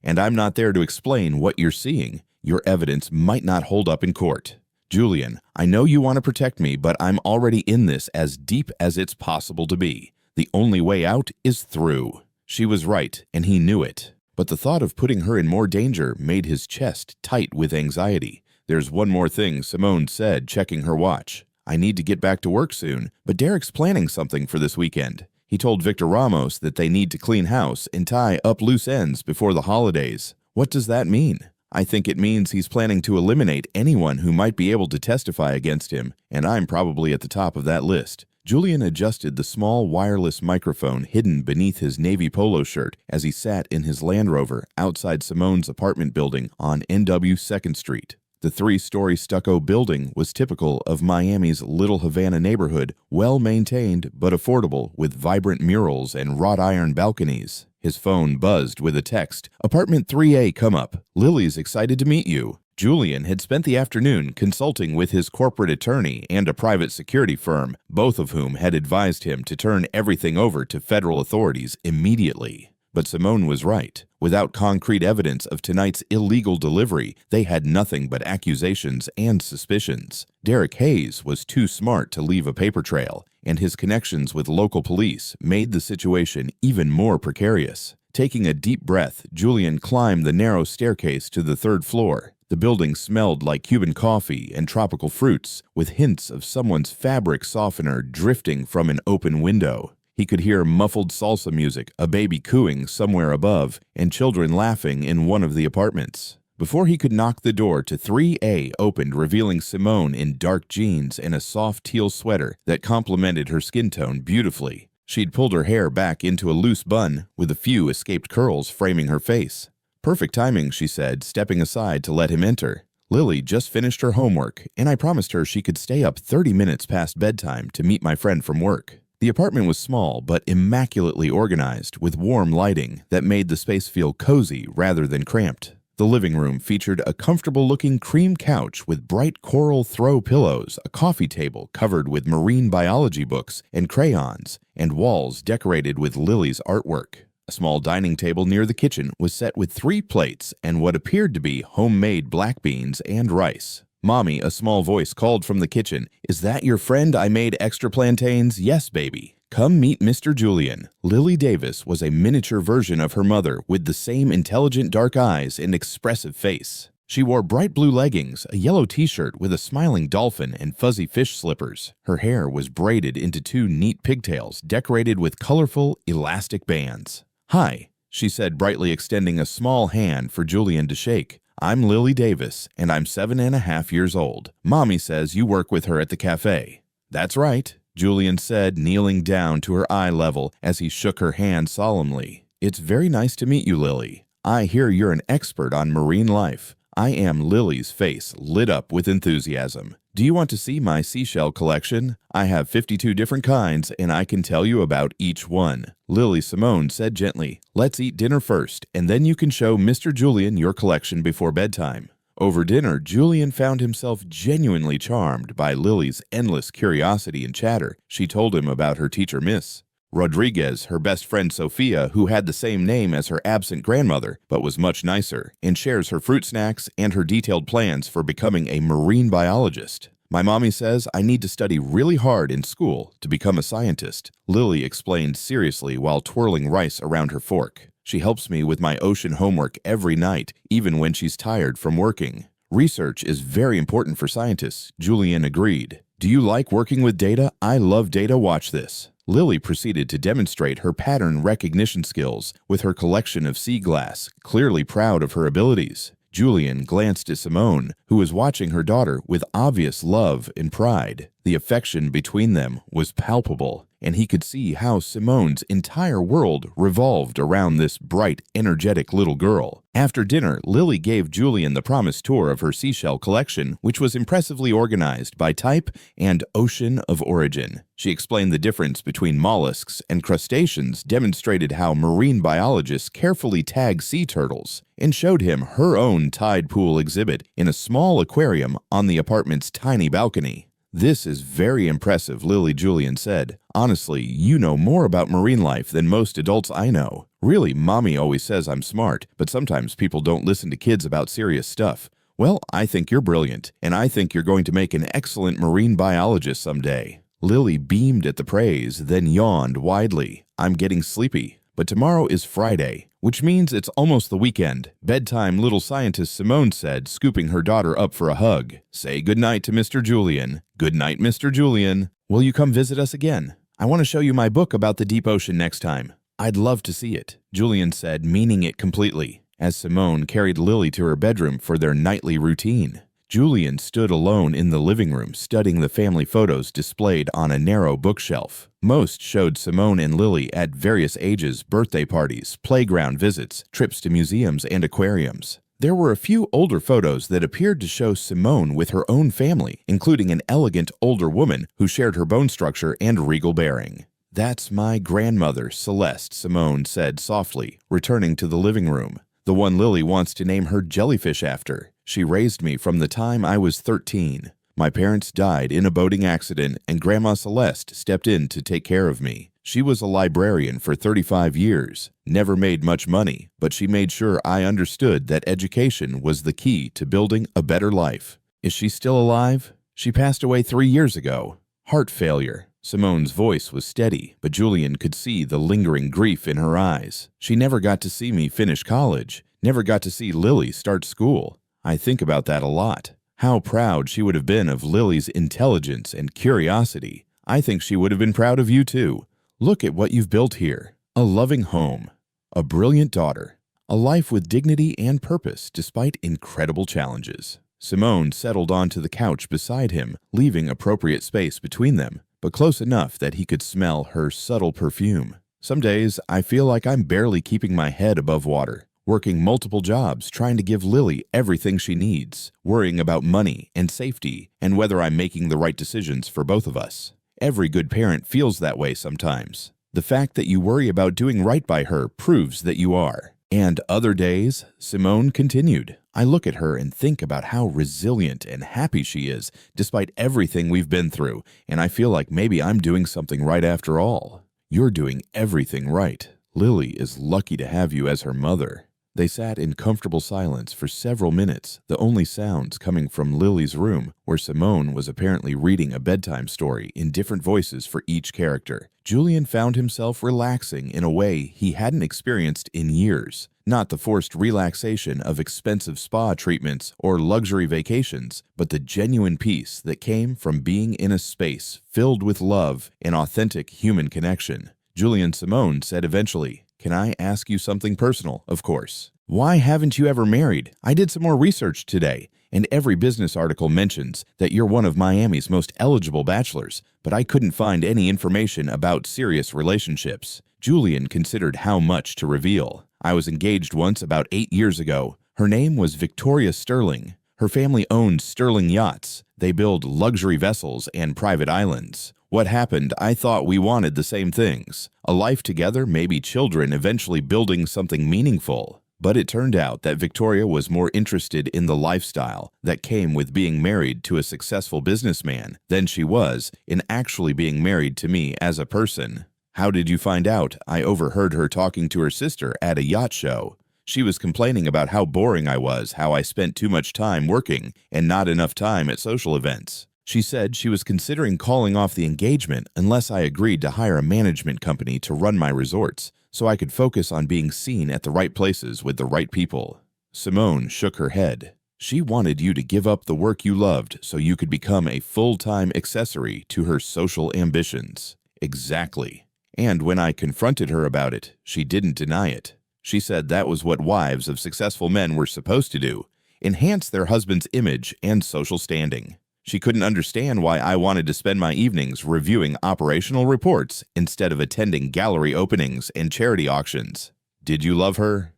and I'm not there to explain what you're seeing, your evidence might not hold up in court. Julian, I know you want to protect me, but I'm already in this as deep as it's possible to be. The only way out is through." She was right, and he knew it. But the thought of putting her in more danger made his chest tight with anxiety. "There's one more thing," Simone said, checking her watch. "I need to get back to work soon, but Derek's planning something for this weekend. He told Victor Ramos that they need to clean house and tie up loose ends before the holidays. What does that mean? I think it means he's planning to eliminate anyone who might be able to testify against him, and I'm probably at the top of that list. Julian adjusted the small wireless microphone hidden beneath his navy polo shirt as he sat in his Land Rover outside Simone's apartment building on NW 2nd Street. The three-story stucco building was typical of Miami's Little Havana neighborhood, well-maintained but affordable, with vibrant murals and wrought iron balconies. His phone buzzed with a text, "Apartment 3A, come up. Lily's excited to meet you." Julian had spent the afternoon consulting with his corporate attorney and a private security firm, both of whom had advised him to turn everything over to federal authorities immediately. But Simone was right. Without concrete evidence of tonight's illegal delivery, they had nothing but accusations and suspicions. Derek Hayes was too smart to leave a paper trail, and his connections with local police made the situation even more precarious. Taking a deep breath, Julian climbed the narrow staircase to the third floor. The building smelled like Cuban coffee and tropical fruits, with hints of someone's fabric softener drifting from an open window. He could hear muffled salsa music, a baby cooing somewhere above, and children laughing in one of the apartments. Before he could knock, the door to 3A opened, revealing Simone in dark jeans and a soft teal sweater that complemented her skin tone beautifully. She'd pulled her hair back into a loose bun, with a few escaped curls framing her face. "Perfect timing," she said, stepping aside to let him enter. "Lily just finished her homework, and I promised her she could stay up 30 minutes past bedtime to meet my friend from work." The apartment was small but immaculately organized, with warm lighting that made the space feel cozy rather than cramped. The living room featured a comfortable-looking cream couch with bright coral throw pillows, a coffee table covered with marine biology books and crayons, and walls decorated with Lily's artwork. A small dining table near the kitchen was set with 3 plates and what appeared to be homemade black beans and rice. "Mommy," a small voice called from the kitchen. "Is that your friend I made extra plantains?" "Yes, baby. Come meet Mr. Julian." Lily Davis was a miniature version of her mother, with the same intelligent dark eyes and expressive face. She wore bright blue leggings, a yellow t-shirt with a smiling dolphin, and fuzzy fish slippers. Her hair was braided into 2 neat pigtails decorated with colorful, elastic bands. "Hi," she said, brightly extending a small hand for Julian to shake. "I'm Lily Davis, and I'm 7.5 years old. Mommy says you work with her at the cafe." "That's right," Julian said, kneeling down to her eye level as he shook her hand solemnly. "It's very nice to meet you, Lily. I hear you're an expert on marine life." I am. Lily's face lit up with enthusiasm. "Do you want to see my seashell collection? I have 52 different kinds, and I can tell you about each one." Lily Simone said gently, "Let's eat dinner first, and then you can show Mr. Julian your collection before bedtime." Over dinner, Julian found himself genuinely charmed by Lily's endless curiosity and chatter. She told him about her teacher, Miss Rodriguez, her best friend Sophia, who had the same name as her absent grandmother, but was much nicer, and shares her fruit snacks and her detailed plans for becoming a marine biologist. "My mommy says I need to study really hard in school to become a scientist," Lily explained seriously while twirling rice around her fork. "She helps me with my ocean homework every night, even when she's tired from working." "Research is very important for scientists," Julian agreed. "Do you like working with data? I love data. Watch this." Lily proceeded to demonstrate her pattern recognition skills with her collection of sea glass, clearly proud of her abilities. Julian glanced at Simone, who was watching her daughter with obvious love and pride. The affection between them was palpable, and he could see how Simone's entire world revolved around this bright, energetic little girl. After dinner, Lily gave Julian the promised tour of her seashell collection, which was impressively organized by type and ocean of origin. She explained the difference between mollusks and crustaceans, demonstrated how marine biologists carefully tag sea turtles, and showed him her own tide pool exhibit in a small aquarium on the apartment's tiny balcony. "This is very impressive," Lily Julian said. "Honestly, you know more about marine life than most adults I know. Really, Mommy always says I'm smart, but sometimes people don't listen to kids about serious stuff. Well, I think you're brilliant, and I think you're going to make an excellent marine biologist someday." Lily beamed at the praise, then yawned widely. "I'm getting sleepy. But tomorrow is Friday, which means it's almost the weekend." "Bedtime, little scientist," Simone said, scooping her daughter up for a hug. "Say goodnight to Mr. Julian." "Good night, Mr. Julian. Will you come visit us again? I want to show you my book about the deep ocean next time." "I'd love to see it," Julian said, meaning it completely, as Simone carried Lily to her bedroom for their nightly routine. Julian stood alone in the living room studying the family photos displayed on a narrow bookshelf. Most showed Simone and Lily at various ages, birthday parties, playground visits, trips to museums and aquariums. There were a few older photos that appeared to show Simone with her own family, including an elegant older woman who shared her bone structure and regal bearing. "That's my grandmother, Celeste," Simone said softly, returning to the living room. "The one Lily wants to name her jellyfish after. She raised me from the time I was 13. My parents died in a boating accident, and Grandma Celeste stepped in to take care of me. She was a librarian for 35 years, never made much money, but she made sure I understood that education was the key to building a better life." "Is she still alive?" "She passed away 3 years ago. Heart failure." Simone's voice was steady, but Julian could see the lingering grief in her eyes. "She never got to see me finish college, never got to see Lily start school. I think about that a lot. How proud she would have been of Lily's intelligence and curiosity. I think she would have been proud of you too. Look at what you've built here. A loving home, a brilliant daughter, a life with dignity and purpose despite incredible challenges." Simone settled onto the couch beside him, leaving appropriate space between them, but close enough that he could smell her subtle perfume. "Some days I feel like I'm barely keeping my head above water. Working multiple jobs, trying to give Lily everything she needs, worrying about money and safety and whether I'm making the right decisions for both of us. Every good parent feels that way sometimes. The fact that you worry about doing right by her proves that you are." "And other days," Simone continued, "I look at her and think about how resilient and happy she is despite everything we've been through, and I feel like maybe I'm doing something right after all." "You're doing everything right. Lily is lucky to have you as her mother." They sat in comfortable silence for several minutes, the only sounds coming from Lily's room, where Simone was apparently reading a bedtime story in different voices for each character. Julian found himself relaxing in a way he hadn't experienced in years. Not the forced relaxation of expensive spa treatments or luxury vacations, but the genuine peace that came from being in a space filled with love and authentic human connection. Julian Simone said eventually, "Can I ask you something personal, of course? Why haven't you ever married? I did some more research today, and every business article mentions that you're one of Miami's most eligible bachelors, but I couldn't find any information about serious relationships." Julian considered how much to reveal. "I was engaged once about 8 years ago. Her name was Victoria Sterling. Her family owns Sterling Yachts. They build luxury vessels and private islands. What happened, I thought we wanted the same things. A life together, maybe children, eventually building something meaningful. But it turned out that Victoria was more interested in the lifestyle that came with being married to a successful businessman than she was in actually being married to me as a person." "How did you find out?" "I overheard her talking to her sister at a yacht show. She was complaining about how boring I was, how I spent too much time working and not enough time at social events. She said she was considering calling off the engagement unless I agreed to hire a management company to run my resorts, so I could focus on being seen at the right places with the right people." Simone shook her head. "She wanted you to give up the work you loved so you could become a full-time accessory to her social ambitions." "Exactly. And when I confronted her about it, she didn't deny it. She said that was what wives of successful men were supposed to do, enhance their husband's image and social standing. She couldn't understand why I wanted to spend my evenings reviewing operational reports instead of attending gallery openings and charity auctions." "Did you love her?"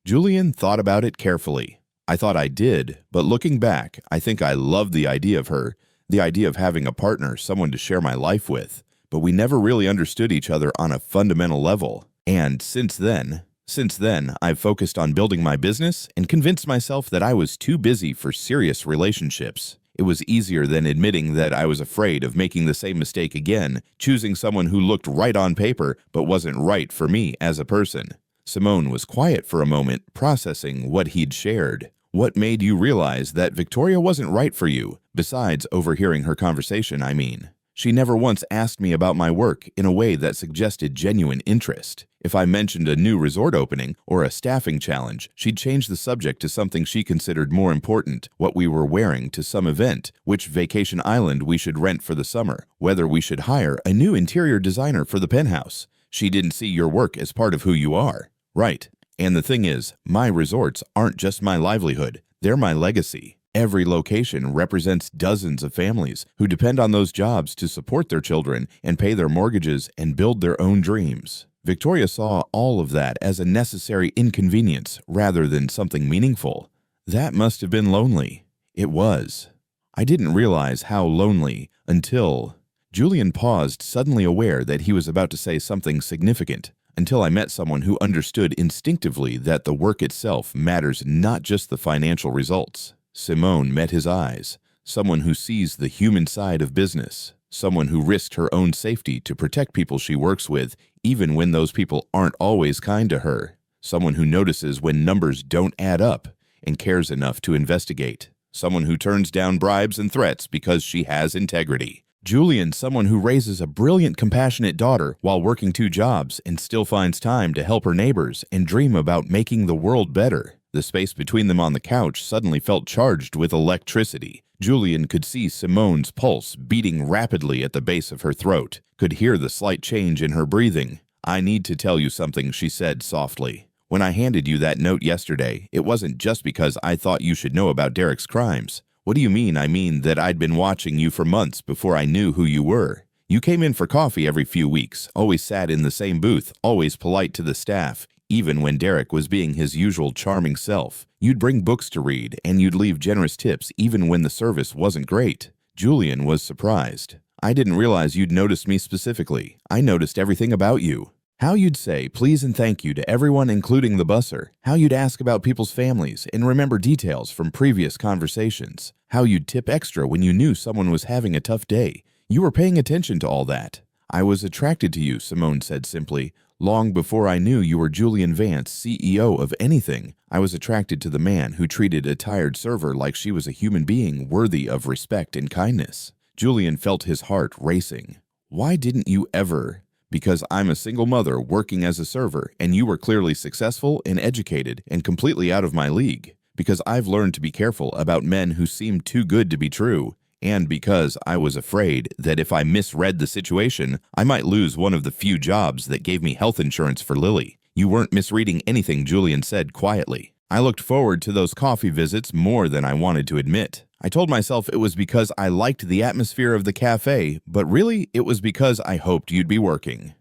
Julian thought about it carefully. "I thought I did, but looking back, I think I loved the idea of her, the idea of having a partner, someone to share my life with. But we never really understood each other on a fundamental level. And since then, I've focused on building my business and convinced myself that I was too busy for serious relationships. It was easier than admitting that I was afraid of making the same mistake again, choosing someone who looked right on paper but wasn't right for me as a person." Simone was quiet for a moment, processing what he'd shared. "What made you realize that Victoria wasn't right for you, besides overhearing her conversation, I mean?" "She never once asked me about my work in a way that suggested genuine interest. If I mentioned a new resort opening or a staffing challenge, she'd change the subject to something she considered more important, what we were wearing to some event, which vacation island we should rent for the summer, whether we should hire a new interior designer for the penthouse. She didn't see your work as part of who you are." "Right. And the thing is, my resorts aren't just my livelihood, they're my legacy. Every location represents dozens of families who depend on those jobs to support their children and pay their mortgages and build their own dreams. Victoria saw all of that as a necessary inconvenience rather than something meaningful. That must have been lonely. It was. I didn't realize how lonely until… Julian paused, suddenly aware that he was about to say something significant. Until I met someone who understood instinctively that the work itself matters, not just the financial results. Simone met his eyes. Someone who sees the human side of business. Someone who risked her own safety to protect people she works with, even when those people aren't always kind to her. Someone who notices when numbers don't add up and cares enough to investigate. Someone who turns down bribes and threats because she has integrity. Julian, someone who raises a brilliant, compassionate daughter while working 2 jobs and still finds time to help her neighbors and dream about making the world better. The space between them on the couch suddenly felt charged with electricity. Julian could see Simone's pulse beating rapidly at the base of her throat, could hear the slight change in her breathing. "I need to tell you something," she said softly. "When I handed you that note yesterday, it wasn't just because I thought you should know about Derek's crimes." "What do you mean?" "I mean that I'd been watching you for months before I knew who you were. You came in for coffee every few weeks, always sat in the same booth, always polite to the staff, even when Derek was being his usual charming self. You'd bring books to read, and you'd leave generous tips even when the service wasn't great." Julian was surprised. "I didn't realize you'd noticed me specifically. I noticed everything about you. How you'd say please and thank you to everyone, including the busser. How you'd ask about people's families and remember details from previous conversations. How you'd tip extra when you knew someone was having a tough day. You were paying attention to all that." "I was attracted to you," Simone said simply. "Long before I knew you were Julian Vance, CEO of anything. I was attracted to the man who treated a tired server like she was a human being worthy of respect and kindness." Julian felt his heart racing. "Why didn't you ever?" "Because I'm a single mother working as a server, and you were clearly successful and educated and completely out of my league. Because I've learned to be careful about men who seem too good to be true. And because I was afraid that if I misread the situation, I might lose one of the few jobs that gave me health insurance for Lily." "You weren't misreading anything," Julian said quietly. "I looked forward to those coffee visits more than I wanted to admit. I told myself it was because I liked the atmosphere of the cafe, but really it was because I hoped you'd be working.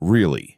Really.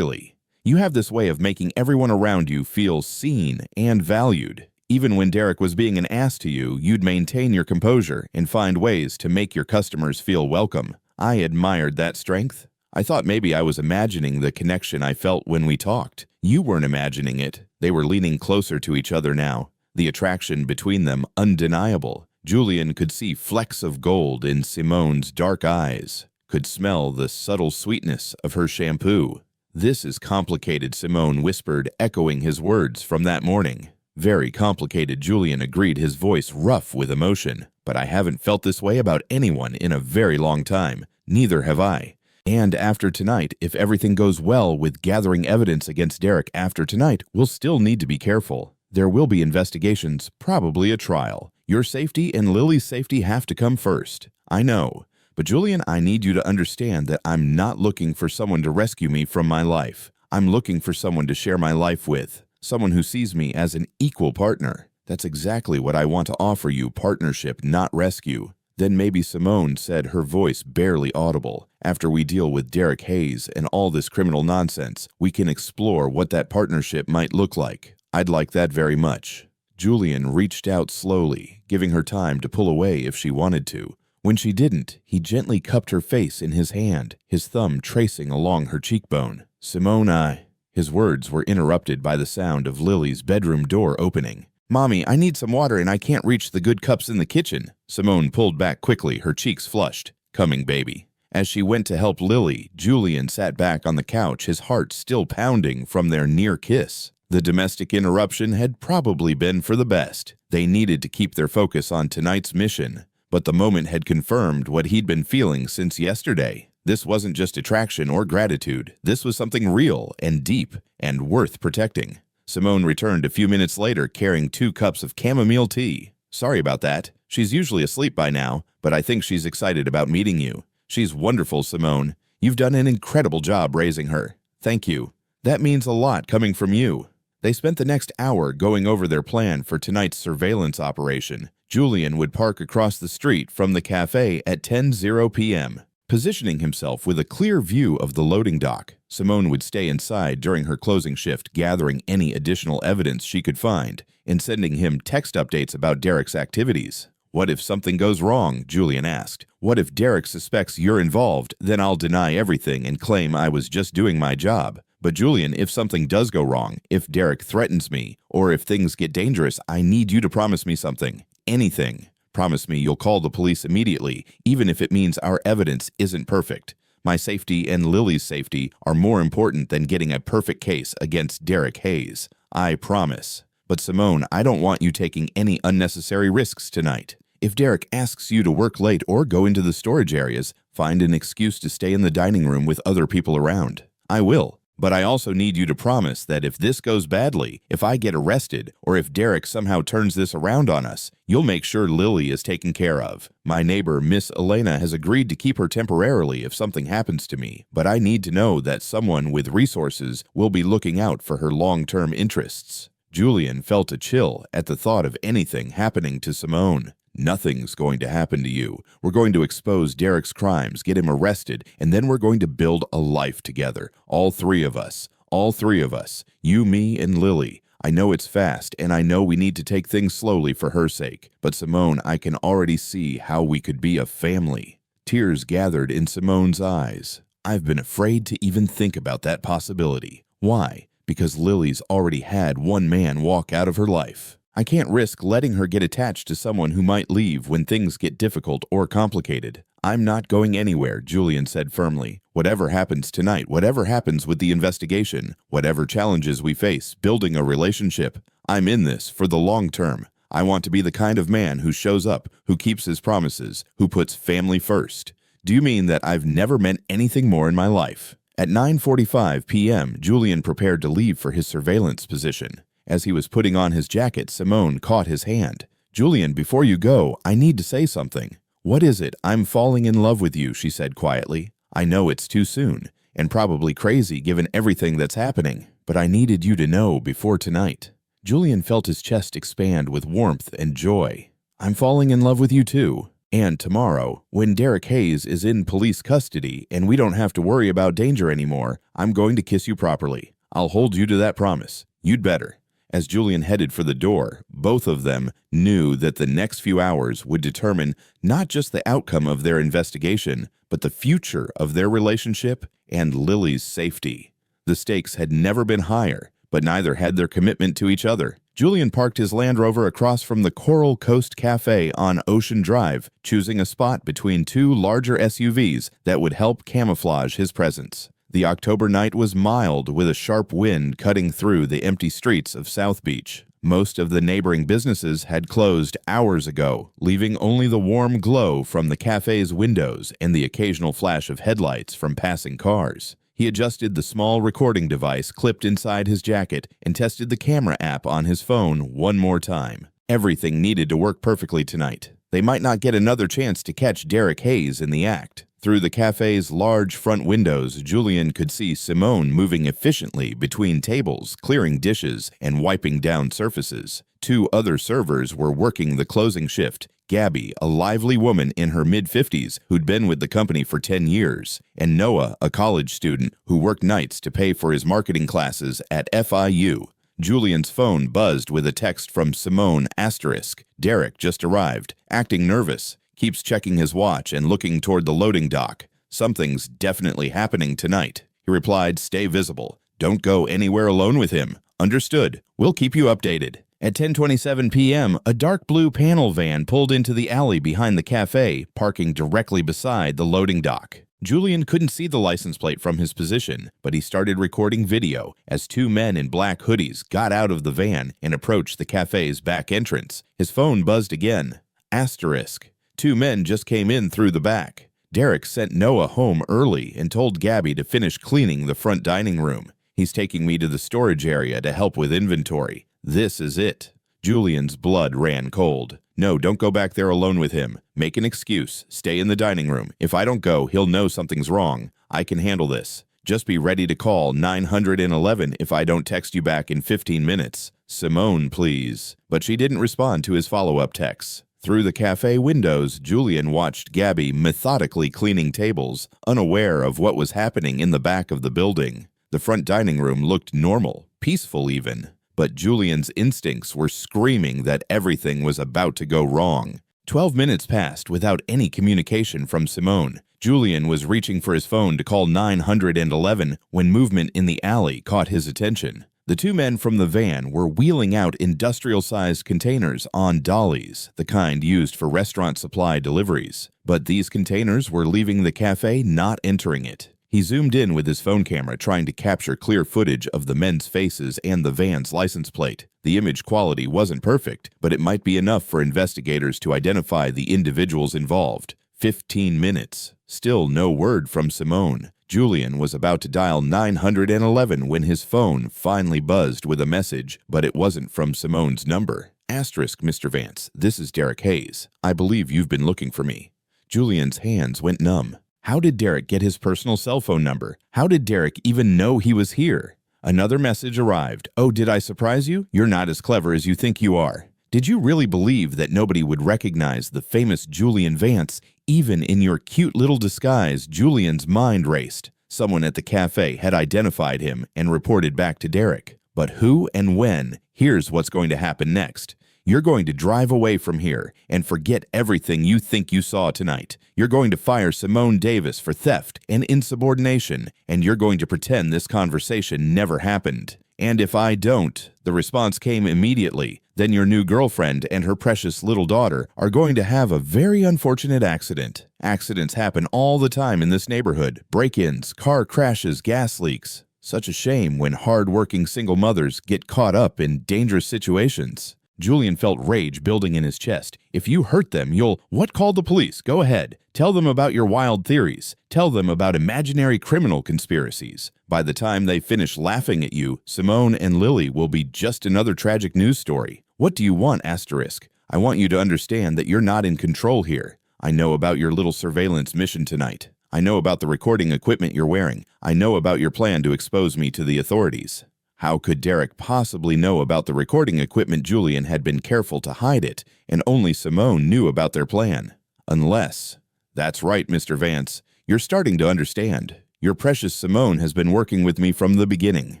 You have this way of making everyone around you feel seen and valued. Even when Derek was being an ass to you, you'd maintain your composure and find ways to make your customers feel welcome. I admired that strength. I thought maybe I was imagining the connection I felt when we talked. You weren't imagining it. They were leaning closer to each other now. The attraction between them undeniable. Julian could see flecks of gold in Simone's dark eyes, could smell the subtle sweetness of her shampoo. "This is complicated," Simone whispered, echoing his words from that morning. "Very complicated," Julian agreed, his voice rough with emotion. "But I haven't felt this way about anyone in a very long time. Neither have I. And after tonight, if everything goes well with gathering evidence against Derek after tonight, we'll still need to be careful. There will be investigations, probably a trial. Your safety and Lily's safety have to come first. I know. But Julian, I need you to understand that I'm not looking for someone to rescue me from my life. I'm looking for someone to share my life with. Someone who sees me as an equal partner. That's exactly what I want to offer you, partnership, not rescue." Then maybe Simone said, her voice barely audible. "After we deal with Derek Hayes and all this criminal nonsense, we can explore what that partnership might look like. I'd like that very much." Julian reached out slowly, giving her time to pull away if she wanted to. When she didn't, he gently cupped her face in his hand, his thumb tracing along her cheekbone. "Simone, His words were interrupted by the sound of Lily's bedroom door opening. "Mommy, I need some water and I can't reach the good cups in the kitchen." Simone pulled back quickly, her cheeks flushed. "Coming, baby." As she went to help Lily, Julian sat back on the couch, his heart still pounding from their near kiss. The domestic interruption had probably been for the best. They needed to keep their focus on tonight's mission. But the moment had confirmed what he'd been feeling since yesterday. This wasn't just attraction or gratitude. This was something real and deep and worth protecting. Simone returned a few minutes later carrying 2 cups of chamomile tea. "Sorry about that. She's usually asleep by now, but I think she's excited about meeting you. She's wonderful, Simone. You've done an incredible job raising her. Thank you. That means a lot coming from you." They spent the next hour going over their plan for tonight's surveillance operation. Julian would park across the street from the cafe at 10:00 p.m. Positioning himself with a clear view of the loading dock, Simone would stay inside during her closing shift, gathering any additional evidence she could find and sending him text updates about Derek's activities. "What if something goes wrong?" Julian asked. "What if Derek suspects you're involved? Then I'll deny everything and claim I was just doing my job. But Julian, if something does go wrong, if Derek threatens me, or if things get dangerous, I need you to promise me something. Anything. Promise me you'll call the police immediately, even if it means our evidence isn't perfect. My safety and Lily's safety are more important than getting a perfect case against Derek Hayes. I promise. But Simone, I don't want you taking any unnecessary risks tonight. If Derek asks you to work late or go into the storage areas, find an excuse to stay in the dining room with other people around. I will. But I also need you to promise that if this goes badly, if I get arrested, or if Derek somehow turns this around on us, you'll make sure Lily is taken care of. My neighbor, Miss Elena, has agreed to keep her temporarily if something happens to me, but I need to know that someone with resources will be looking out for her long-term interests." Julian felt a chill at the thought of anything happening to Simone. "Nothing's going to happen to you. We're going to expose Derek's crimes, get him arrested, and then we're going to build a life together. All three of us. All three of us. You, me, and Lily. I know it's fast, and I know we need to take things slowly for her sake. But Simone, I can already see how we could be a family." Tears gathered in Simone's eyes. "I've been afraid to even think about that possibility. Why? Because Lily's already had one man walk out of her life. I can't risk letting her get attached to someone who might leave when things get difficult or complicated. I'm not going anywhere," Julian said firmly. "Whatever happens tonight, whatever happens with the investigation, whatever challenges we face building a relationship, I'm in this for the long term. I want to be the kind of man who shows up, who keeps his promises, who puts family first." "Do you mean that I've never meant anything more in my life?" At 9:45 p.m., Julian prepared to leave for his surveillance position. As he was putting on his jacket, Simone caught his hand. "Julian, before you go, I need to say something." "What is it?" "I'm falling in love with you," she said quietly. "I know it's too soon, and probably crazy given everything that's happening, but I needed you to know before tonight." Julian felt his chest expand with warmth and joy. "I'm falling in love with you too. And tomorrow, when Derek Hayes is in police custody and we don't have to worry about danger anymore, I'm going to kiss you properly. I'll hold you to that promise. You'd better." As Julian headed for the door, both of them knew that the next few hours would determine not just the outcome of their investigation, but the future of their relationship and Lily's safety. The stakes had never been higher, but neither had their commitment to each other. Julian parked his Land Rover across from the Coral Coast Cafe on Ocean Drive, choosing a spot between two larger SUVs that would help camouflage his presence. The October night was mild, with a sharp wind cutting through the empty streets of South Beach. Most of the neighboring businesses had closed hours ago, leaving only the warm glow from the cafe's windows and the occasional flash of headlights from passing cars. He adjusted the small recording device clipped inside his jacket and tested the camera app on his phone one more time. Everything needed to work perfectly tonight. They might not get another chance to catch Derek Hayes in the act. Through the cafe's large front windows, Julian could see Simone moving efficiently between tables, clearing dishes and wiping down surfaces. Two other servers were working the closing shift. Gabby, a lively woman in her mid-50s who'd been with the company for 10 years, and Noah, a college student who worked nights to pay for his marketing classes at FIU. Julian's phone buzzed with a text from Simone *. Derek just arrived, acting nervous. Keeps checking his watch and looking toward the loading dock. Something's definitely happening tonight. He replied, "Stay visible. Don't go anywhere alone with him. Understood. We'll keep you updated." At 10:27 p.m., a dark blue panel van pulled into the alley behind the cafe, parking directly beside the loading dock. Julian couldn't see the license plate from his position, but he started recording video as two men in black hoodies got out of the van and approached the cafe's back entrance. His phone buzzed again. *. Two men just came in through the back. Derek sent Noah home early and told Gabby to finish cleaning the front dining room. He's taking me to the storage area to help with inventory. This is it. Julian's blood ran cold. "No, don't go back there alone with him. Make an excuse. Stay in the dining room. If I don't go, he'll know something's wrong. I can handle this." Just be ready to call 911 if I don't text you back in 15 minutes. Simone, please." But she didn't respond to his follow-up texts. Through the cafe windows, Julian watched Gabby methodically cleaning tables, unaware of what was happening in the back of the building. The front dining room looked normal, peaceful even, but Julian's instincts were screaming that everything was about to go wrong. 12 minutes passed without any communication from Simone. Julian was reaching for his phone to call 911 when movement in the alley caught his attention. The two men from the van were wheeling out industrial-sized containers on dollies, the kind used for restaurant supply deliveries. But these containers were leaving the cafe, not entering it. He zoomed in with his phone camera, trying to capture clear footage of the men's faces and the van's license plate. The image quality wasn't perfect, but it might be enough for investigators to identify the individuals involved. 15 minutes. Still no word from Simone. Julian was about to dial 911 when his phone finally buzzed with a message, but it wasn't from Simone's number. Asterisk, Mr. Vance, this is Derek Hayes. I believe you've been looking for me. Julian's hands went numb. How did Derek get his personal cell phone number? How did Derek even know he was here? Another message arrived. Oh, did I surprise you? You're not as clever as you think you are. Did you really believe that nobody would recognize the famous Julian Vance? Even in your cute little disguise, Julian's mind raced. Someone at the cafe had identified him and reported back to Derek. But who and when? Here's what's going to happen next. You're going to drive away from here and forget everything you think you saw tonight. You're going to fire Simone Davis for theft and insubordination, and you're going to pretend this conversation never happened. And if I don't, the response came immediately, then your new girlfriend and her precious little daughter are going to have a very unfortunate accident. Accidents happen all the time in this neighborhood. Break-ins, car crashes, gas leaks. Such a shame when hard-working single mothers get caught up in dangerous situations. Julian felt rage building in his chest. If you hurt them, What? Call the police. Go ahead. Tell them about your wild theories. Tell them about imaginary criminal conspiracies. By the time they finish laughing at you, Simone and Lily will be just another tragic news story. What do you want, asterisk? I want you to understand that you're not in control here. I know about your little surveillance mission tonight. I know about the recording equipment you're wearing. I know about your plan to expose me to the authorities. How could Derek possibly know about the recording equipment? Julian had been careful to hide it, and only Simone knew about their plan. Unless... That's right, Mr. Vance. You're starting to understand. Your precious Simone has been working with me from the beginning.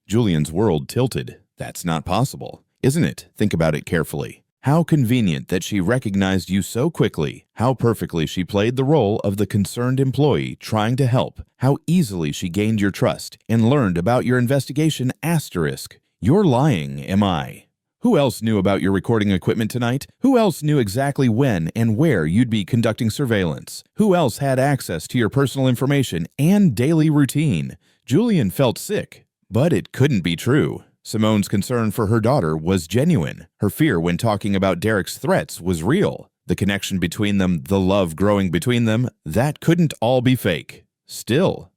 Julian's world tilted. That's not possible, isn't it? Think about it carefully. How convenient that she recognized you so quickly. How perfectly she played the role of the concerned employee trying to help. How easily she gained your trust and learned about your investigation, asterisk. You're lying, am I? Who else knew about your recording equipment tonight? Who else knew exactly when and where you'd be conducting surveillance? Who else had access to your personal information and daily routine? Julian felt sick, but it couldn't be true. Simone's concern for her daughter was genuine. Her fear when talking about Derek's threats was real. The connection between them, the love growing between them, that couldn't all be fake. Still,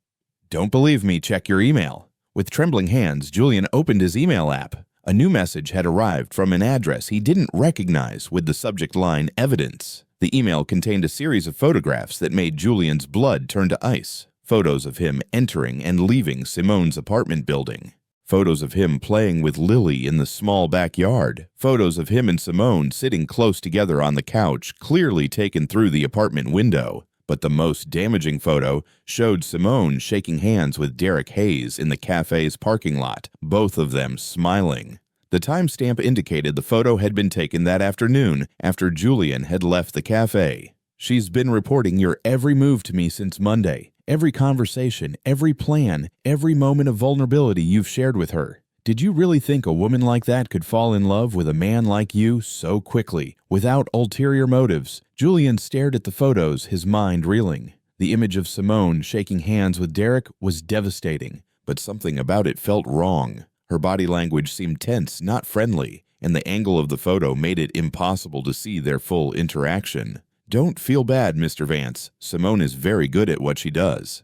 don't believe me, check your email. With trembling hands, Julian opened his email app. A new message had arrived from an address he didn't recognize with the subject line evidence. The email contained a series of photographs that made Julian's blood turn to ice. Photos of him entering and leaving Simone's apartment building. Photos of him playing with Lily in the small backyard. Photos of him and Simone sitting close together on the couch, clearly taken through the apartment window. But the most damaging photo showed Simone shaking hands with Derek Hayes in the cafe's parking lot, both of them smiling. The timestamp indicated the photo had been taken that afternoon after Julian had left the cafe. She's been reporting your every move to me since Monday. Every conversation, every plan, every moment of vulnerability you've shared with her. Did you really think a woman like that could fall in love with a man like you so quickly, without ulterior motives? Julian stared at the photos, his mind reeling. The image of Simone shaking hands with Derek was devastating, but something about it felt wrong. Her body language seemed tense, not friendly, and the angle of the photo made it impossible to see their full interaction. Don't feel bad, Mr. Vance. Simone is very good at what she does.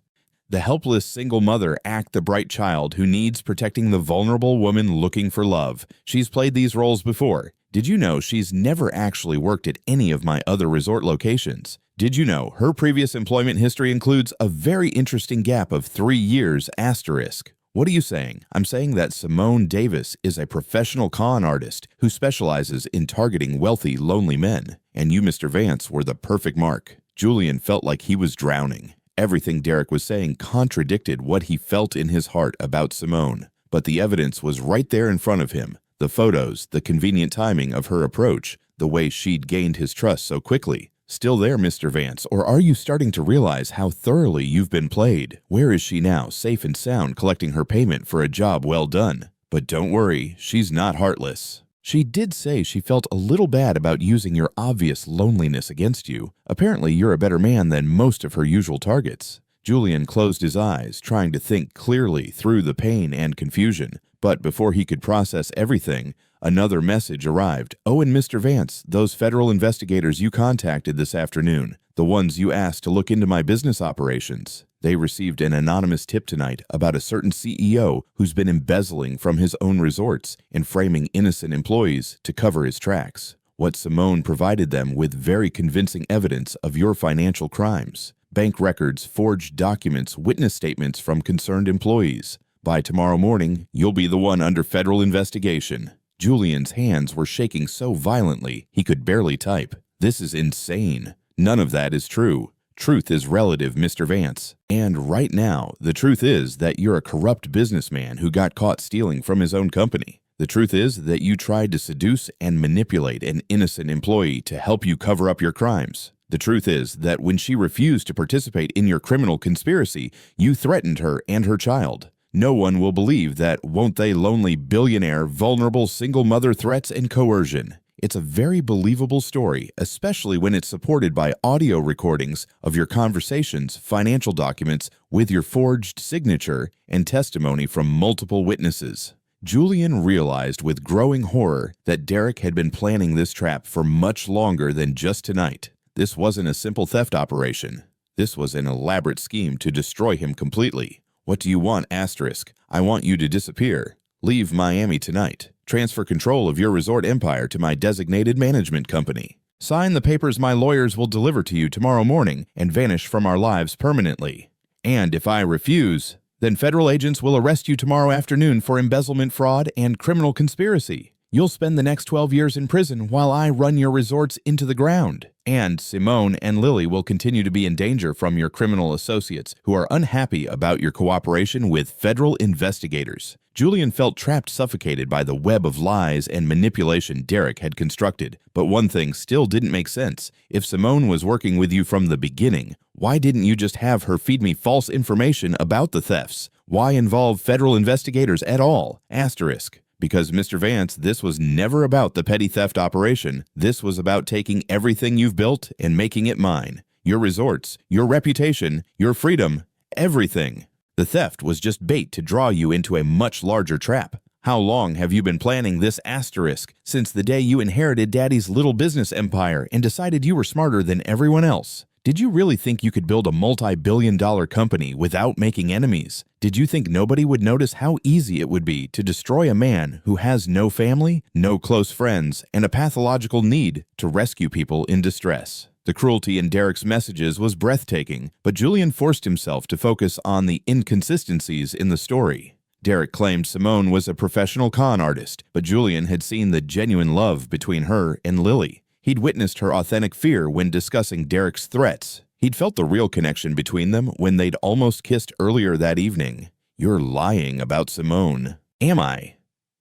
The helpless single mother act the bright child who needs protecting the vulnerable woman looking for love. She's played these roles before. Did you know she's never actually worked at any of my other resort locations? Did you know her previous employment history includes a very interesting gap of 3 years asterisk? What are you saying? I'm saying that Simone Davis is a professional con artist who specializes in targeting wealthy, lonely men. And you, Mr. Vance, were the perfect mark. Julian felt like he was drowning. Everything Derek was saying contradicted what he felt in his heart about Simone. But the evidence was right there in front of him. The photos, the convenient timing of her approach, the way she'd gained his trust so quickly. Still there, Mr. Vance, or are you starting to realize how thoroughly you've been played? Where is she now, safe and sound, collecting her payment for a job well done? But don't worry, she's not heartless. She did say she felt a little bad about using your obvious loneliness against you. Apparently, you're a better man than most of her usual targets. Julian closed his eyes, trying to think clearly through the pain and confusion. But before he could process everything, another message arrived. "Oh, and Mr. Vance, those federal investigators you contacted this afternoon, the ones you asked to look into my business operations, they received an anonymous tip tonight about a certain CEO who's been embezzling from his own resorts and framing innocent employees to cover his tracks. What Simone provided them with very convincing evidence of your financial crimes. Bank records, forged documents, witness statements from concerned employees. By tomorrow morning, you'll be the one under federal investigation." Julian's hands were shaking so violently he could barely type. This is insane. None of that is true. Truth is relative, Mr. Vance. And right now, the truth is that you're a corrupt businessman who got caught stealing from his own company. The truth is that you tried to seduce and manipulate an innocent employee to help you cover up your crimes. The truth is that when she refused to participate in your criminal conspiracy, you threatened her and her child. No one will believe that, won't they, lonely billionaire, vulnerable single mother threats and coercion. It's a very believable story, especially when it's supported by audio recordings of your conversations, financial documents with your forged signature, and testimony from multiple witnesses. Julian realized with growing horror that Derek had been planning this trap for much longer than just tonight. This wasn't a simple theft operation. This was an elaborate scheme to destroy him completely. What do you want, asterisk? I want you to disappear. Leave Miami tonight. Transfer control of your resort empire to my designated management company. Sign the papers my lawyers will deliver to you tomorrow morning and vanish from our lives permanently. And if I refuse, then federal agents will arrest you tomorrow afternoon for embezzlement, fraud, and criminal conspiracy. You'll spend the next 12 years in prison while I run your resorts into the ground. And Simone and Lily will continue to be in danger from your criminal associates who are unhappy about your cooperation with federal investigators. Julian felt trapped, suffocated by the web of lies and manipulation Derek had constructed. But one thing still didn't make sense. If Simone was working with you from the beginning, why didn't you just have her feed me false information about the thefts? Why involve federal investigators at all? Asterisk. Because, Mr. Vance, this was never about the petty theft operation. This was about taking everything you've built and making it mine. Your resorts, your reputation, your freedom, everything. The theft was just bait to draw you into a much larger trap. How long have you been planning this asterisk? Since the day you inherited Daddy's little business empire and decided you were smarter than everyone else. Did you really think you could build a multi-billion-dollar company without making enemies? Did you think nobody would notice how easy it would be to destroy a man who has no family, no close friends, and a pathological need to rescue people in distress? The cruelty in Derek's messages was breathtaking, but Julian forced himself to focus on the inconsistencies in the story. Derek claimed Simone was a professional con artist, but Julian had seen the genuine love between her and Lily. He'd witnessed her authentic fear when discussing Derek's threats. He'd felt the real connection between them when they'd almost kissed earlier that evening. You're lying about Simone. Am I?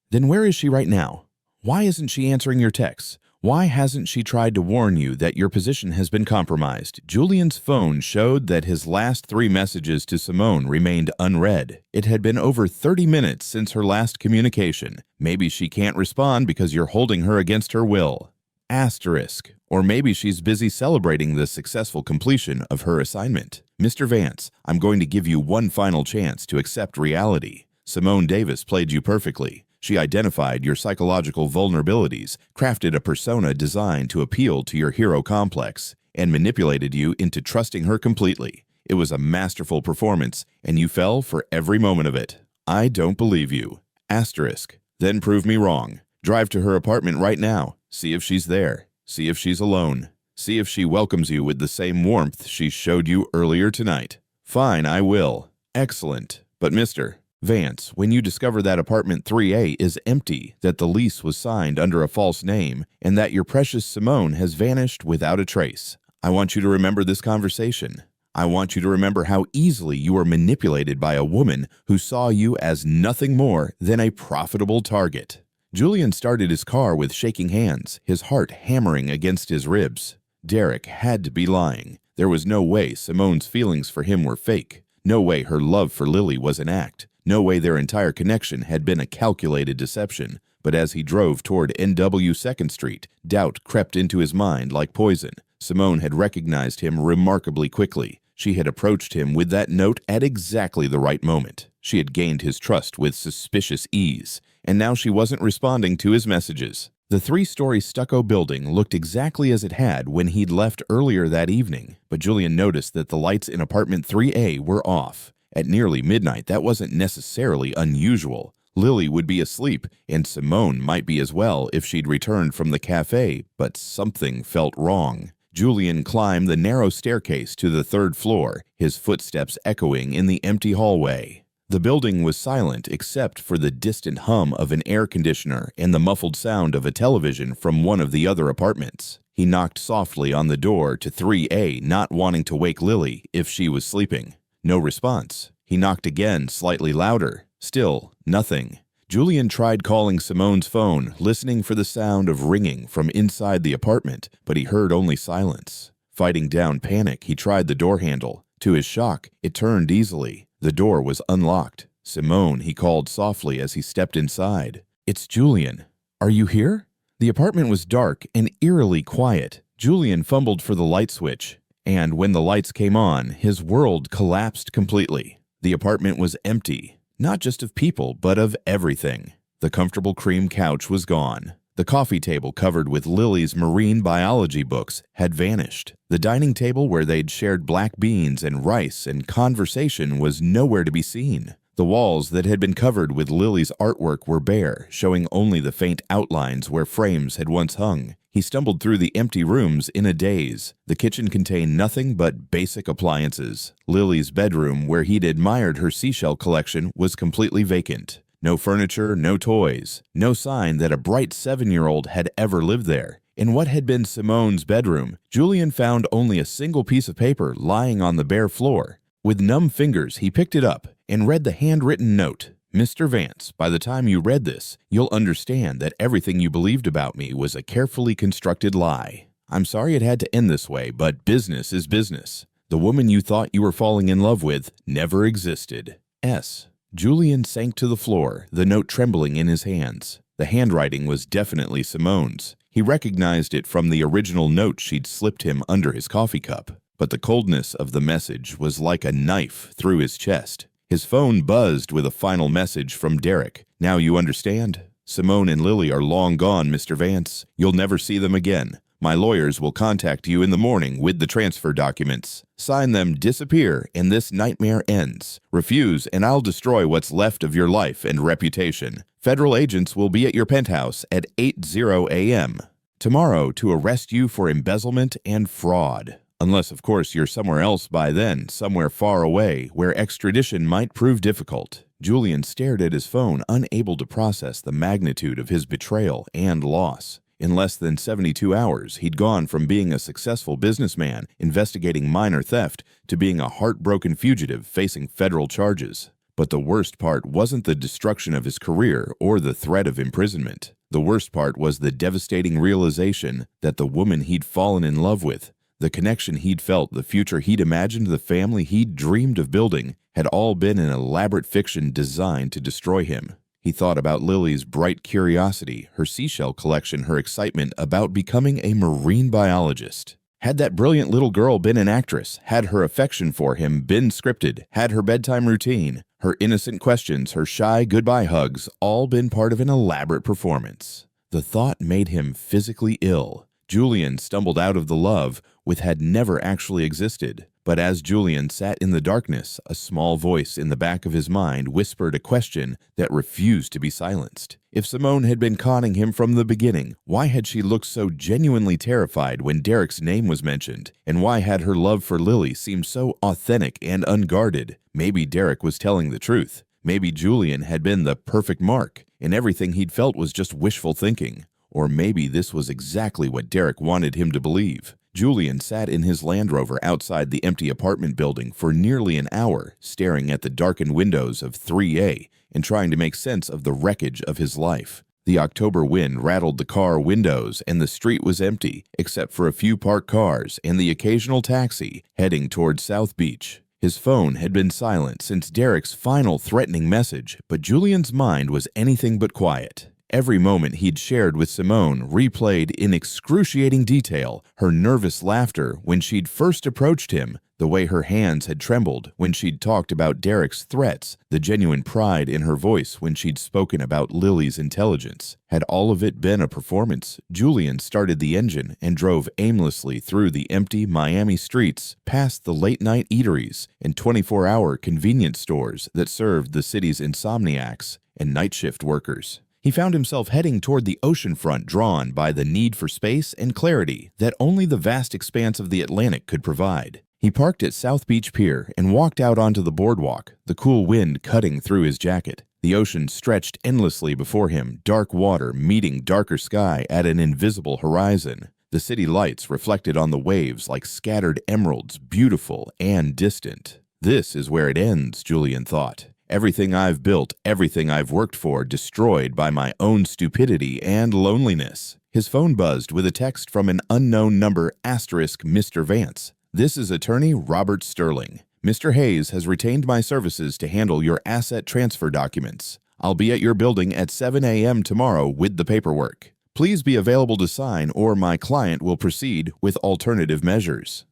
Then where is she right now? Why isn't she answering your texts? Why hasn't she tried to warn you that your position has been compromised? Julian's phone showed that his last 3 messages to Simone remained unread. It had been over 30 minutes since her last communication. Maybe she can't respond because you're holding her against her will. Asterisk. Or maybe she's busy celebrating the successful completion of her assignment. Mr. Vance, I'm going to give you one final chance to accept reality. Simone Davis played you perfectly. She identified your psychological vulnerabilities, crafted a persona designed to appeal to your hero complex, and manipulated you into trusting her completely. It was a masterful performance, and you fell for every moment of it. I don't believe you. Asterisk. Then prove me wrong. Drive to her apartment right now. See if she's there. See if she's alone. See if she welcomes you with the same warmth she showed you earlier tonight." "Fine, I will." "Excellent. But Mr. Vance, when you discover that apartment 3A is empty, that the lease was signed under a false name, and that your precious Simone has vanished without a trace, I want you to remember this conversation. I want you to remember how easily you were manipulated by a woman who saw you as nothing more than a profitable target." Julian started his car with shaking hands, his heart hammering against his ribs. Derek had to be lying. There was no way Simone's feelings for him were fake. No way her love for Lily was an act. No way their entire connection had been a calculated deception. But as he drove toward NW 2nd Street, doubt crept into his mind like poison. Simone had recognized him remarkably quickly. She had approached him with that note at exactly the right moment. She had gained his trust with suspicious ease, and now she wasn't responding to his messages. The three-story stucco building looked exactly as it had when he'd left earlier that evening, but Julian noticed that the lights in apartment 3A were off. At nearly midnight, that wasn't necessarily unusual. Lily would be asleep, and Simone might be as well if she'd returned from the cafe, but something felt wrong. Julian climbed the narrow staircase to the 3rd floor, his footsteps echoing in the empty hallway. The building was silent except for the distant hum of an air conditioner and the muffled sound of a television from one of the other apartments. He knocked softly on the door to 3A, not wanting to wake Lily if she was sleeping. No response. He knocked again, slightly louder. Still, nothing. Julian tried calling Simone's phone, listening for the sound of ringing from inside the apartment, but he heard only silence. Fighting down panic, he tried the door handle. To his shock, it turned easily. The door was unlocked. "Simone," he called softly as he stepped inside. "It's Julian. Are you here?" The apartment was dark and eerily quiet. Julian fumbled for the light switch, and when the lights came on, his world collapsed completely. The apartment was empty. Not just of people, but of everything. The comfortable cream couch was gone. The coffee table covered with Lily's marine biology books had vanished. The dining table where they'd shared black beans and rice and conversation was nowhere to be seen. The walls that had been covered with Lily's artwork were bare, showing only the faint outlines where frames had once hung. He stumbled through the empty rooms in a daze. The kitchen contained nothing but basic appliances. Lily's bedroom, where he'd admired her seashell collection, was completely vacant. No furniture, no toys. No sign that a bright 7-year-old had ever lived there. In what had been Simone's bedroom, Julian found only a single piece of paper lying on the bare floor. With numb fingers, he picked it up and read the handwritten note. "Mr. Vance, by the time you read this, you'll understand that everything you believed about me was a carefully constructed lie. I'm sorry it had to end this way, but business is business. The woman you thought you were falling in love with never existed. S." Julian sank to the floor, the note trembling in his hands. The handwriting was definitely Simone's. He recognized it from the original note she'd slipped him under his coffee cup. But the coldness of the message was like a knife through his chest. His phone buzzed with a final message from Derek. "Now you understand? Simone and Lily are long gone, Mr. Vance. You'll never see them again. My lawyers will contact you in the morning with the transfer documents. Sign them, disappear, and this nightmare ends. Refuse, and I'll destroy what's left of your life and reputation. Federal agents will be at your penthouse at 8:00 a.m. tomorrow to arrest you for embezzlement and fraud. Unless, of course, you're somewhere else by then, somewhere far away, where extradition might prove difficult." Julian stared at his phone, unable to process the magnitude of his betrayal and loss. In less than 72 hours, he'd gone from being a successful businessman investigating minor theft to being a heartbroken fugitive facing federal charges. But the worst part wasn't the destruction of his career or the threat of imprisonment. The worst part was the devastating realization that the woman he'd fallen in love with, the connection he'd felt, the future he'd imagined, the family he'd dreamed of building, had all been an elaborate fiction designed to destroy him. He thought about Lily's bright curiosity, her seashell collection, her excitement about becoming a marine biologist. Had that brilliant little girl been an actress? Had her affection for him been scripted? Had her bedtime routine, her innocent questions, her shy goodbye hugs all been part of an elaborate performance? The thought made him physically ill. Julian stumbled out of the love which had never actually existed, But as Julian sat in the darkness, a small voice in the back of his mind whispered a question that refused to be silenced. If Simone had been conning him from the beginning, why had she looked so genuinely terrified when Derek's name was mentioned? And why had her love for Lily seemed so authentic and unguarded? Maybe Derek was telling the truth. Maybe Julian had been the perfect mark, and everything he'd felt was just wishful thinking. Or maybe this was exactly what Derek wanted him to believe. Julian sat in his Land Rover outside the empty apartment building for nearly an hour, staring at the darkened windows of 3A and trying to make sense of the wreckage of his life. The October wind rattled the car windows and the street was empty, except for a few parked cars and the occasional taxi heading toward South Beach. His phone had been silent since Derek's final threatening message, but Julian's mind was anything but quiet. Every moment he'd shared with Simone replayed in excruciating detail: her nervous laughter when she'd first approached him, the way her hands had trembled when she'd talked about Derek's threats, the genuine pride in her voice when she'd spoken about Lily's intelligence. Had all of it been a performance, Julian started the engine and drove aimlessly through the empty Miami streets, past the late-night eateries and 24-hour convenience stores that served the city's insomniacs and night shift workers. He found himself heading toward the oceanfront, drawn by the need for space and clarity that only the vast expanse of the Atlantic could provide. He parked at South Beach Pier and walked out onto the boardwalk, the cool wind cutting through his jacket. The ocean stretched endlessly before him, dark water meeting darker sky at an invisible horizon. The city lights reflected on the waves like scattered emeralds, beautiful and distant. This is where it ends, Julian thought. Everything I've built, everything I've worked for, destroyed by my own stupidity and loneliness. His phone buzzed with a text from an unknown number * Mr. Vance. This is attorney Robert Sterling. Mr. Hayes has retained my services to handle your asset transfer documents. I'll be at your building at 7 a.m. tomorrow with the paperwork. Please be available to sign or my client will proceed with alternative measures.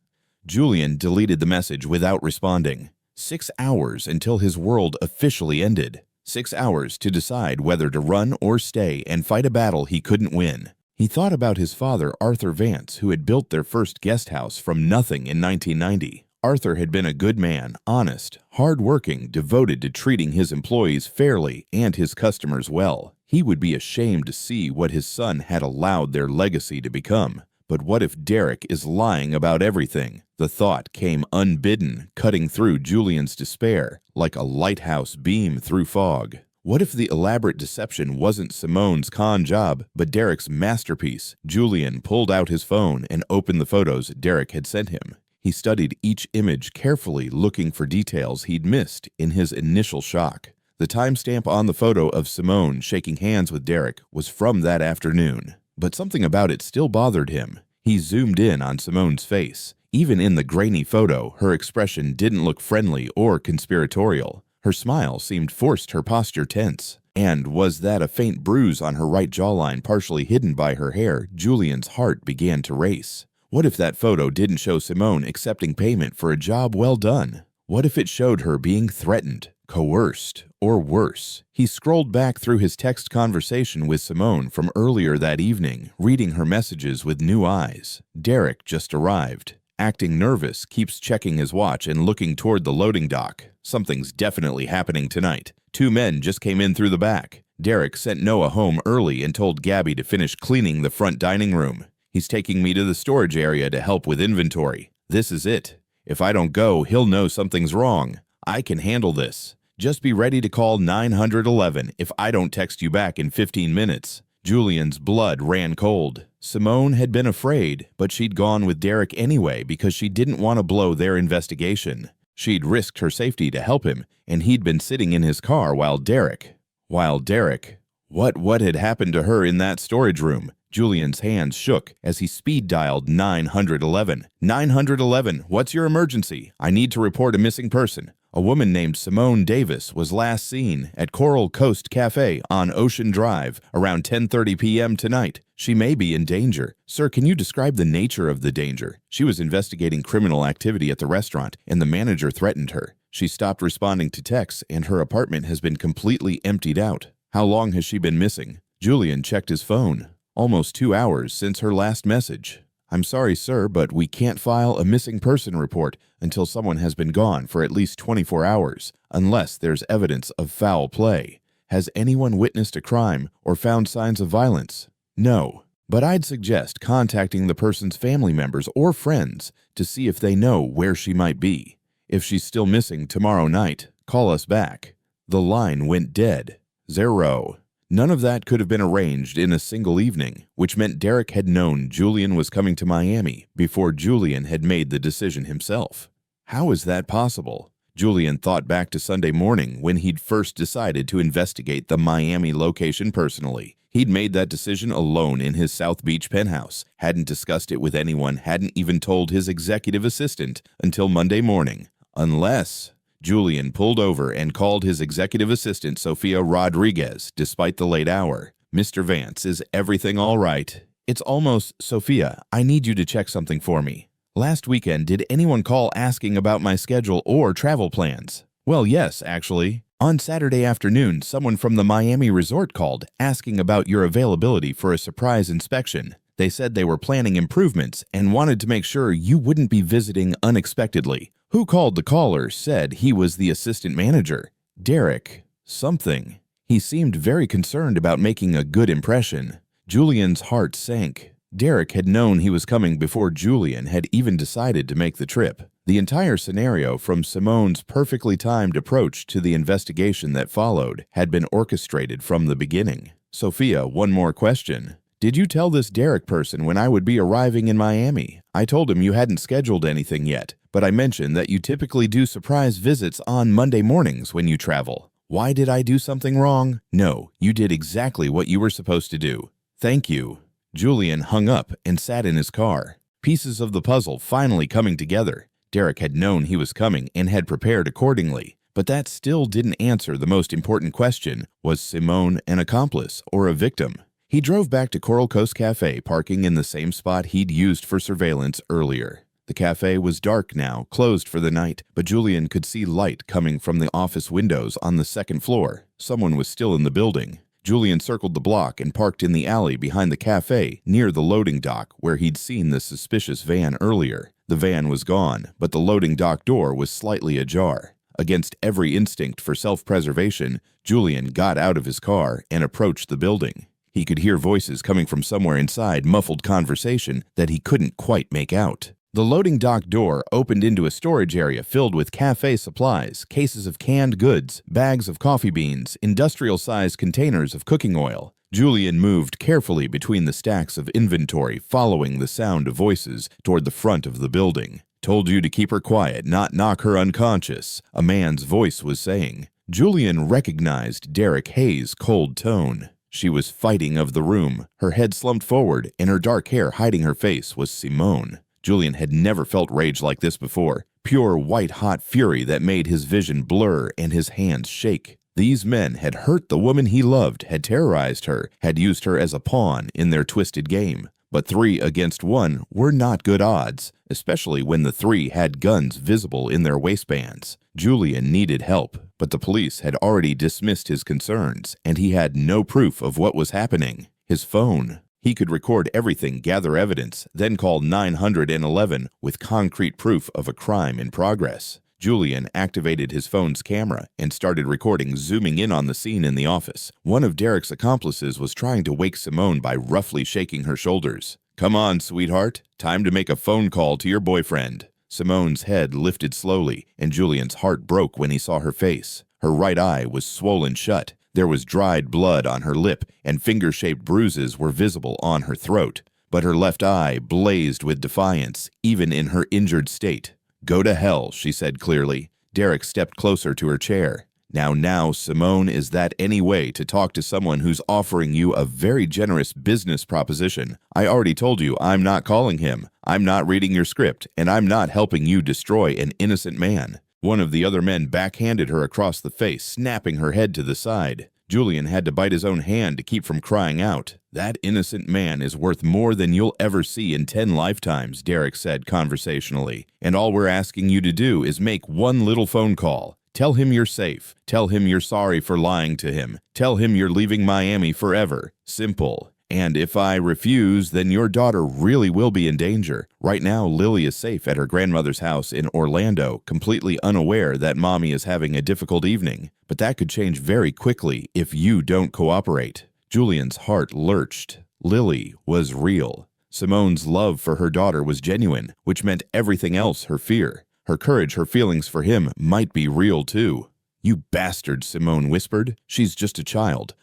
Julian deleted the message without responding. 6 hours until his world officially ended. 6 hours to decide whether to run or stay and fight a battle he couldn't win. He thought about his father, Arthur Vance, who had built their first guest house from nothing in 1990. Arthur had been a good man, honest, hard-working, devoted to treating his employees fairly and his customers well. He would be ashamed to see what his son had allowed their legacy to become. But what if Derek is lying about everything? The thought came unbidden, cutting through Julian's despair like a lighthouse beam through fog. What if the elaborate deception wasn't Simone's con job, but Derek's masterpiece? Julian pulled out his phone and opened the photos Derek had sent him. He studied each image carefully, looking for details he'd missed in his initial shock. The timestamp on the photo of Simone shaking hands with Derek was from that afternoon. But something about it still bothered him. He zoomed in on Simone's face. Even in the grainy photo, her expression didn't look friendly or conspiratorial. Her smile seemed forced, her posture tense. And was that a faint bruise on her right jawline partially hidden by her hair? Julian's heart began to race. What if that photo didn't show Simone accepting payment for a job well done? What if it showed her being threatened, coerced, or worse? He scrolled back through his text conversation with Simone from earlier that evening, reading her messages with new eyes. Derek just arrived. Acting nervous, keeps checking his watch and looking toward the loading dock. Something's definitely happening tonight. 2 men just came in through the back. Derek sent Noah home early and told Gabby to finish cleaning the front dining room. He's taking me to the storage area to help with inventory. This is it. If I don't go, he'll know something's wrong. I can handle this. Just be ready to call 911 if I don't text you back in 15 minutes. Julian's blood ran cold. Simone had been afraid, but she'd gone with Derek anyway because she didn't want to blow their investigation. She'd risked her safety to help him, and he'd been sitting in his car while Derek... What had happened to her in that storage room? Julian's hands shook as he speed-dialed 911. 911, what's your emergency? I need to report a missing person. A woman named Simone Davis was last seen at Coral Coast Cafe on Ocean Drive around 10:30 p.m. tonight. She may be in danger. Sir, can you describe the nature of the danger? She was investigating criminal activity at the restaurant, and the manager threatened her. She stopped responding to texts, and her apartment has been completely emptied out. How long has she been missing? Julian checked his phone. Almost 2 hours since her last message. "I'm sorry, sir, but we can't file a missing person report until someone has been gone for at least 24 hours, unless there's evidence of foul play. Has anyone witnessed a crime or found signs of violence?" "No. But I'd suggest contacting the person's family members or friends to see if they know where she might be. If she's still missing tomorrow night, call us back." The line went dead. 0. None of that could have been arranged in a single evening, which meant Derek had known Julian was coming to Miami before Julian had made the decision himself. How is that possible? Julian thought back to Sunday morning when he'd first decided to investigate the Miami location personally. He'd made that decision alone in his South Beach penthouse, hadn't discussed it with anyone, hadn't even told his executive assistant until Monday morning. Unless Julian pulled over and called his executive assistant, Sophia Rodriguez, despite the late hour. "Mr. Vance, is everything all right?" "It's almost, Sophia, I need you to check something for me. Last weekend, did anyone call asking about my schedule or travel plans?" "Well, yes, actually. On Saturday afternoon, someone from the Miami resort called asking about your availability for a surprise inspection. They said they were planning improvements and wanted to make sure you wouldn't be visiting unexpectedly." Who called? The caller said he was the assistant manager. Derek something. He seemed very concerned about making a good impression. Julian's heart sank. Derek had known he was coming before Julian had even decided to make the trip. The entire scenario, from Simone's perfectly timed approach to the investigation that followed, had been orchestrated from the beginning. "Sophia, one more question. Did you tell this Derek person when I would be arriving in Miami? I told him you hadn't scheduled anything yet, but I mentioned that you typically do surprise visits on Monday mornings when you travel. Why did I do something wrong?" "No, you did exactly what you were supposed to do." "Thank you." Julian hung up and sat in his car. Pieces of the puzzle finally coming together. Derek had known he was coming and had prepared accordingly. But that still didn't answer the most important question: was Simone an accomplice or a victim? He drove back to Coral Coast Cafe, parking in the same spot he'd used for surveillance earlier. The cafe was dark now, closed for the night, but Julian could see light coming from the office windows on the second floor. Someone was still in the building. Julian circled the block and parked in the alley behind the cafe near the loading dock where he'd seen the suspicious van earlier. The van was gone, but the loading dock door was slightly ajar. Against every instinct for self-preservation, Julian got out of his car and approached the building. He could hear voices coming from somewhere inside, muffled conversation that he couldn't quite make out. The loading dock door opened into a storage area filled with cafe supplies, cases of canned goods, bags of coffee beans, industrial-sized containers of cooking oil. Julian moved carefully between the stacks of inventory, following the sound of voices toward the front of the building. "Told you to keep her quiet, not knock her unconscious," a man's voice was saying. Julian recognized Derek Hayes' cold tone. She was fighting of the room. Her head slumped forward, and her dark hair hiding her face was Simone. Julian had never felt rage like this before. Pure white-hot fury that made his vision blur and his hands shake. These men had hurt the woman he loved, had terrorized her, had used her as a pawn in their twisted game. But 3 against 1 were not good odds, especially when the 3 had guns visible in their waistbands. Julian needed help, but the police had already dismissed his concerns, and he had no proof of what was happening. His phone. He could record everything, gather evidence, then call 911 with concrete proof of a crime in progress. Julian activated his phone's camera and started recording, zooming in on the scene in the office. One of Derek's accomplices was trying to wake Simone by roughly shaking her shoulders. "Come on, sweetheart. Time to make a phone call to your boyfriend." Simone's head lifted slowly, and Julian's heart broke when he saw her face. Her right eye was swollen shut. There was dried blood on her lip, and finger-shaped bruises were visible on her throat. But her left eye blazed with defiance, even in her injured state. "Go to hell," she said clearly. Derek stepped closer to her chair. Now, Simone, is that any way to talk to someone who's offering you a very generous business proposition? I already told you I'm not calling him. I'm not reading your script, and I'm not helping you destroy an innocent man." One of the other men backhanded her across the face, snapping her head to the side. Julian had to bite his own hand to keep from crying out. "That innocent man is worth more than you'll ever see in 10 lifetimes, Derek said conversationally. "And all we're asking you to do is make one little phone call. Tell him you're safe. Tell him you're sorry for lying to him. Tell him you're leaving Miami forever. Simple. And if I refuse, then your daughter really will be in danger. Right now, Lily is safe at her grandmother's house in Orlando, completely unaware that mommy is having a difficult evening. But that could change very quickly if you don't cooperate. Julian's heart lurched. Lily was real. Simone's love for her daughter was genuine, which meant everything else, her fear, her courage, her feelings for him, might be real too. "You bastard," Simone whispered. "She's just a child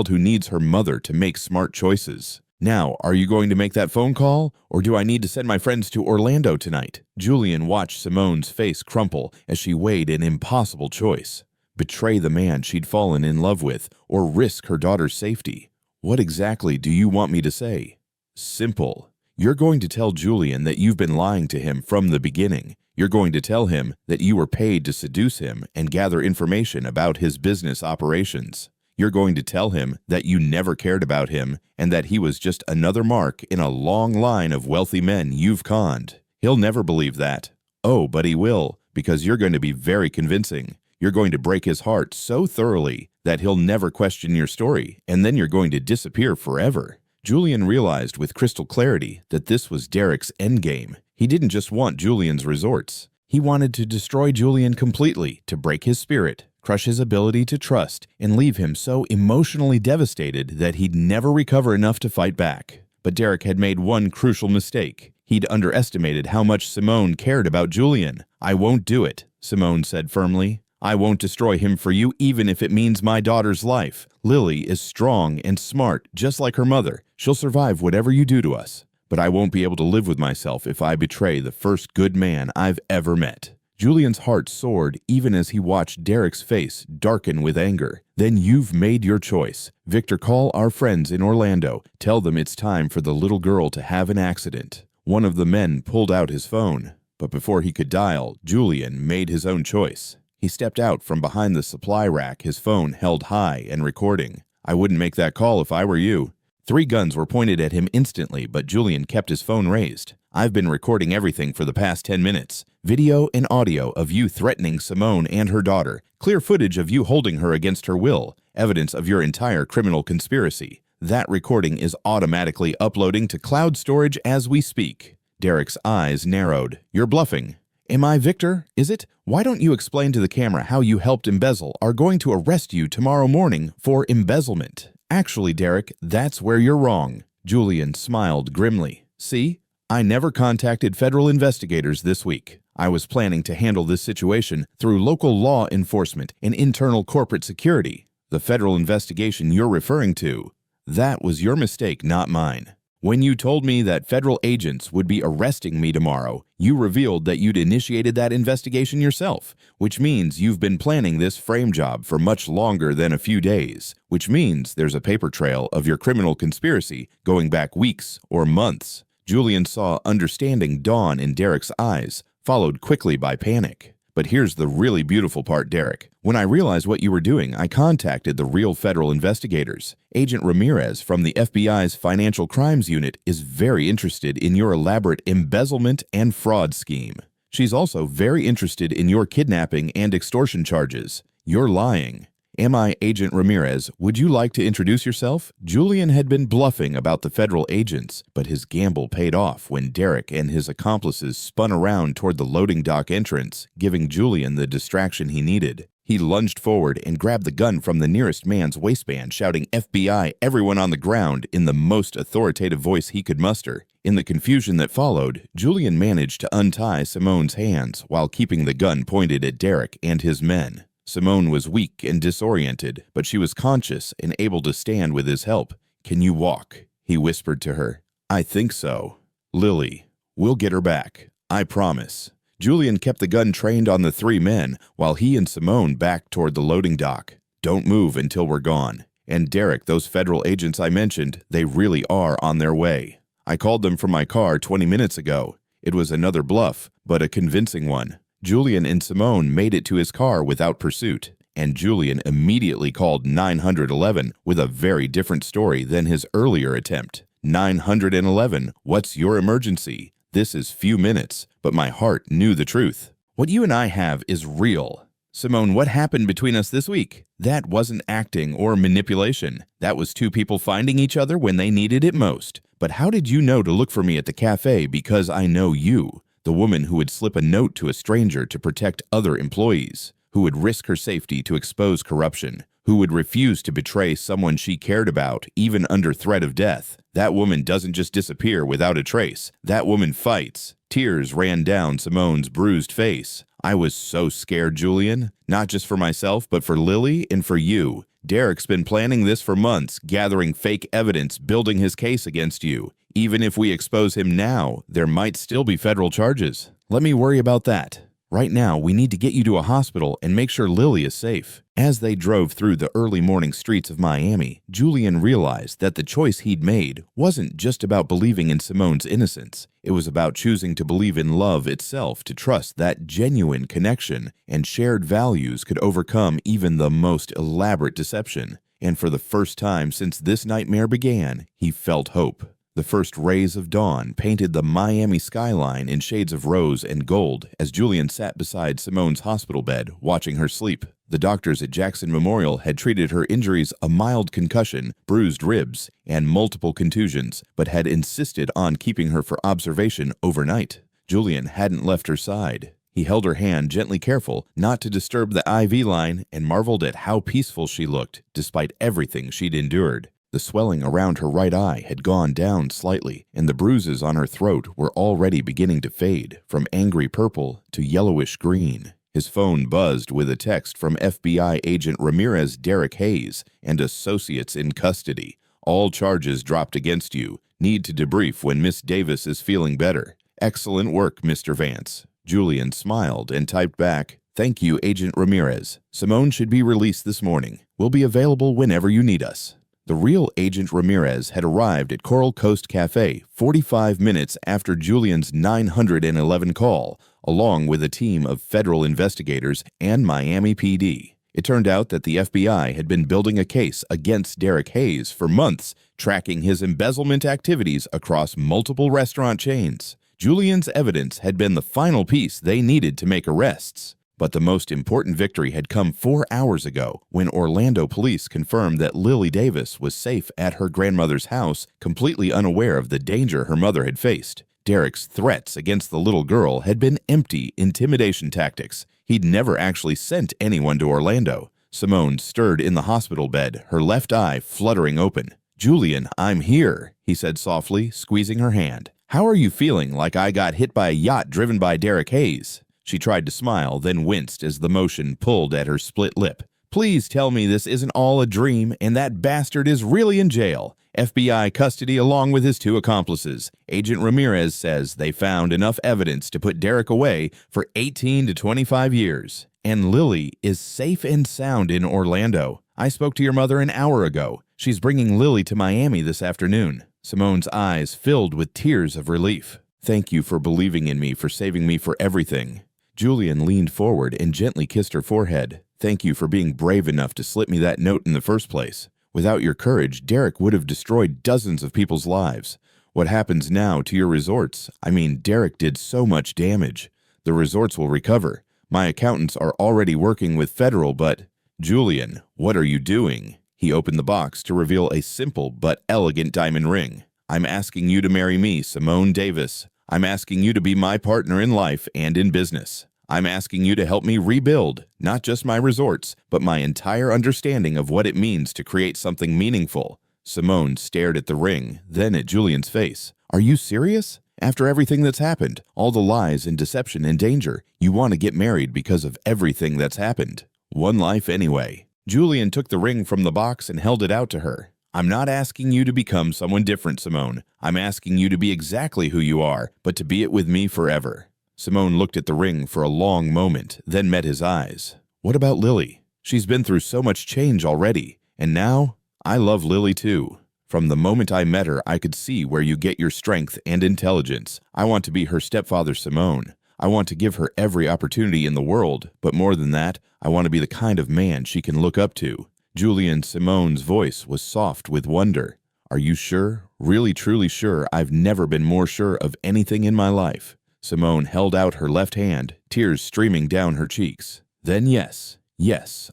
who needs her mother to make smart choices. Now, are you going to make that phone call, or do I need to send my friends to Orlando tonight?" Julian watched Simone's face crumple as she weighed an impossible choice. Betray the man she'd fallen in love with, or risk her daughter's safety. "What exactly do you want me to say?" "Simple. You're going to tell Julian that you've been lying to him from the beginning. You're going to tell him that you were paid to seduce him and gather information about his business operations. You're going to tell him that you never cared about him and that he was just another mark in a long line of wealthy men you've conned. He'll never believe that. Oh, but he will, because you're going to be very convincing. You're going to break his heart so thoroughly that he'll never question your story, and then you're going to disappear forever." Julian realized with crystal clarity that this was Derek's endgame. He didn't just want Julian's resorts. He wanted to destroy Julian completely, to break his spirit, crush his ability to trust, and leave him so emotionally devastated that he'd never recover enough to fight back. But Derek had made one crucial mistake. He'd underestimated how much Simone cared about Julian. "I won't do it," Simone said firmly. "I won't destroy him for you, even if it means my daughter's life. Lily is strong and smart, just like her mother. She'll survive whatever you do to us. But I won't be able to live with myself if I betray the first good man I've ever met." Julian's heart soared even as he watched Derek's face darken with anger. "Then you've made your choice. Victor, call our friends in Orlando. Tell them it's time for the little girl to have an accident." One of the men pulled out his phone. But before he could dial, Julian made his own choice. He stepped out from behind the supply rack, his phone held high and recording. "I wouldn't make that call if I were you." 3 guns were pointed at him instantly, but Julian kept his phone raised. "I've been recording everything for the past 10 minutes. Video and audio of you threatening Simone and her daughter. Clear footage of you holding her against her will. Evidence of your entire criminal conspiracy. That recording is automatically uploading to cloud storage as we speak." Derek's eyes narrowed. "You're bluffing." "Am I Victor? Is it? Why don't you explain to the camera how you helped embezzle? Are going to arrest you tomorrow morning for embezzlement." "Actually, Derek, that's where you're wrong." Julian smiled grimly. "See? I never contacted federal investigators this week. I was planning to handle this situation through local law enforcement and internal corporate security. The federal investigation you're referring to, that was your mistake, not mine. When you told me that federal agents would be arresting me tomorrow, you revealed that you'd initiated that investigation yourself, which means you've been planning this frame job for much longer than a few days, which means there's a paper trail of your criminal conspiracy going back weeks or months." Julian saw understanding dawn in Derek's eyes, followed quickly by panic. "But here's the really beautiful part, Derek. When I realized what you were doing, I contacted the real federal investigators. Agent Ramirez from the FBI's Financial Crimes Unit is very interested in your elaborate embezzlement and fraud scheme. She's also very interested in your kidnapping and extortion charges. You're lying. Am I Agent Ramirez? Would you like to introduce yourself?" Julian had been bluffing about the federal agents, but his gamble paid off when Derek and his accomplices spun around toward the loading dock entrance, giving Julian the distraction he needed. He lunged forward and grabbed the gun from the nearest man's waistband, shouting "FBI, everyone on the ground" in the most authoritative voice he could muster. In the confusion that followed, Julian managed to untie Simone's hands while keeping the gun pointed at Derek and his men. Simone was weak and disoriented, but she was conscious and able to stand with his help. "Can you walk?" he whispered to her. "I think so. Lily, we'll get her back. I promise." Julian kept the gun trained on the 3 men while he and Simone backed toward the loading dock. "Don't move until we're gone. And Derek, those federal agents I mentioned, they really are on their way. I called them from my car 20 minutes ago. It was another bluff, but a convincing one." Julian and Simone made it to his car without pursuit, and Julian immediately called 911 with a very different story than his earlier attempt. 911, what's your emergency? This is few minutes, but my heart knew the truth. "What you and I have is real." Simone, what happened between us this week? That wasn't acting or manipulation. That was two people finding each other when they needed it most. But how did you know to look for me at the cafe? Because I know you, the woman who would slip a note to a stranger to protect other employees, who would risk her safety to expose corruption, who would refuse to betray someone she cared about, even under threat of death. That woman doesn't just disappear without a trace. That woman fights. Tears ran down Simone's bruised face. I was so scared, Julian. Not just for myself, but for Lily and for you. Derek's been planning this for months, gathering fake evidence, building his case against you. Even if we expose him now, there might still be federal charges. Let me worry about that. Right now, we need to get you to a hospital and make sure Lily is safe. As they drove through the early morning streets of Miami, Julian realized that the choice he'd made wasn't just about believing in Simone's innocence. It was about choosing to believe in love itself, to trust that genuine connection and shared values could overcome even the most elaborate deception. And for the first time since this nightmare began, he felt hope. The first rays of dawn painted the Miami skyline in shades of rose and gold as Julian sat beside Simone's hospital bed, watching her sleep. The doctors at Jackson Memorial had treated her injuries a mild concussion, bruised ribs, and multiple contusions, but had insisted on keeping her for observation overnight. Julian hadn't left her side. He held her hand, gently careful not to disturb the IV line, and marveled at how peaceful she looked, despite everything she'd endured. The swelling around her right eye had gone down slightly, and the bruises on her throat were already beginning to fade, from angry purple to yellowish green. His phone buzzed with a text from FBI agent Ramirez Derek Hayes and associates in custody. All charges dropped against you. Need to debrief when Miss Davis is feeling better. Excellent work, Mr. Vance. Julian smiled and typed back, "Thank you, Agent Ramirez. Simone should be released this morning. We'll be available whenever you need us." The real Agent Ramirez had arrived at Coral Coast Cafe 45 minutes after Julian's 911 call, along with a team of federal investigators and Miami PD. It turned out that the FBI had been building a case against Derek Hayes for months, tracking his embezzlement activities across multiple restaurant chains. Julian's evidence had been the final piece they needed to make arrests. But the most important victory had come 4 hours ago when Orlando police confirmed that Lily Davis was safe at her grandmother's house, completely unaware of the danger her mother had faced. Derek's threats against the little girl had been empty intimidation tactics. He'd never actually sent anyone to Orlando. Simone stirred in the hospital bed, her left eye fluttering open. "Julian, I'm here," he said softly, squeezing her hand. "How are you feeling? Like I got hit by a yacht driven by Derek Hayes?" She tried to smile, then winced as the motion pulled at her split lip. "Please tell me this isn't all a dream and that bastard is really in jail. FBI custody along with his 2 accomplices. Agent Ramirez says they found enough evidence to put Derek away for 18 to 25 years. And Lily is safe and sound in Orlando. I spoke to your mother an hour ago. She's bringing Lily to Miami this afternoon." Simone's eyes filled with tears of relief. "Thank you for believing in me, for saving me, for everything." Julian leaned forward and gently kissed her forehead. "Thank you for being brave enough to slip me that note in the first place. Without your courage, Derek would have destroyed dozens of people's lives. What happens now to your resorts? I mean, Derek did so much damage. The resorts will recover. My accountants are already working with federal, but—" "Julian, what are you doing?" He opened the box to reveal a simple but elegant diamond ring. "I'm asking you to marry me, Simone Davis. I'm asking you to be my partner in life and in business. I'm asking you to help me rebuild, not just my resorts, but my entire understanding of what it means to create something meaningful." Simone stared at the ring, then at Julian's face. "Are you serious? After everything that's happened, all the lies and deception and danger, you want to get married because of everything that's happened? One life anyway." Julian took the ring from the box and held it out to her. "I'm not asking you to become someone different, Simone. I'm asking you to be exactly who you are, but to be it with me forever." Simone looked at the ring for a long moment, then met his eyes. "What about Lily? She's been through so much change already. And now, I love Lily too. From the moment I met her, I could see where you get your strength and intelligence. I want to be her stepfather, Simone. I want to give her every opportunity in the world, but more than that, I want to be the kind of man she can look up to." Julian Simone's voice was soft with wonder. "Are you sure? Really truly sure? I've never been more sure of anything in my life." Simone held out her left hand, tears streaming down her cheeks. Then yes,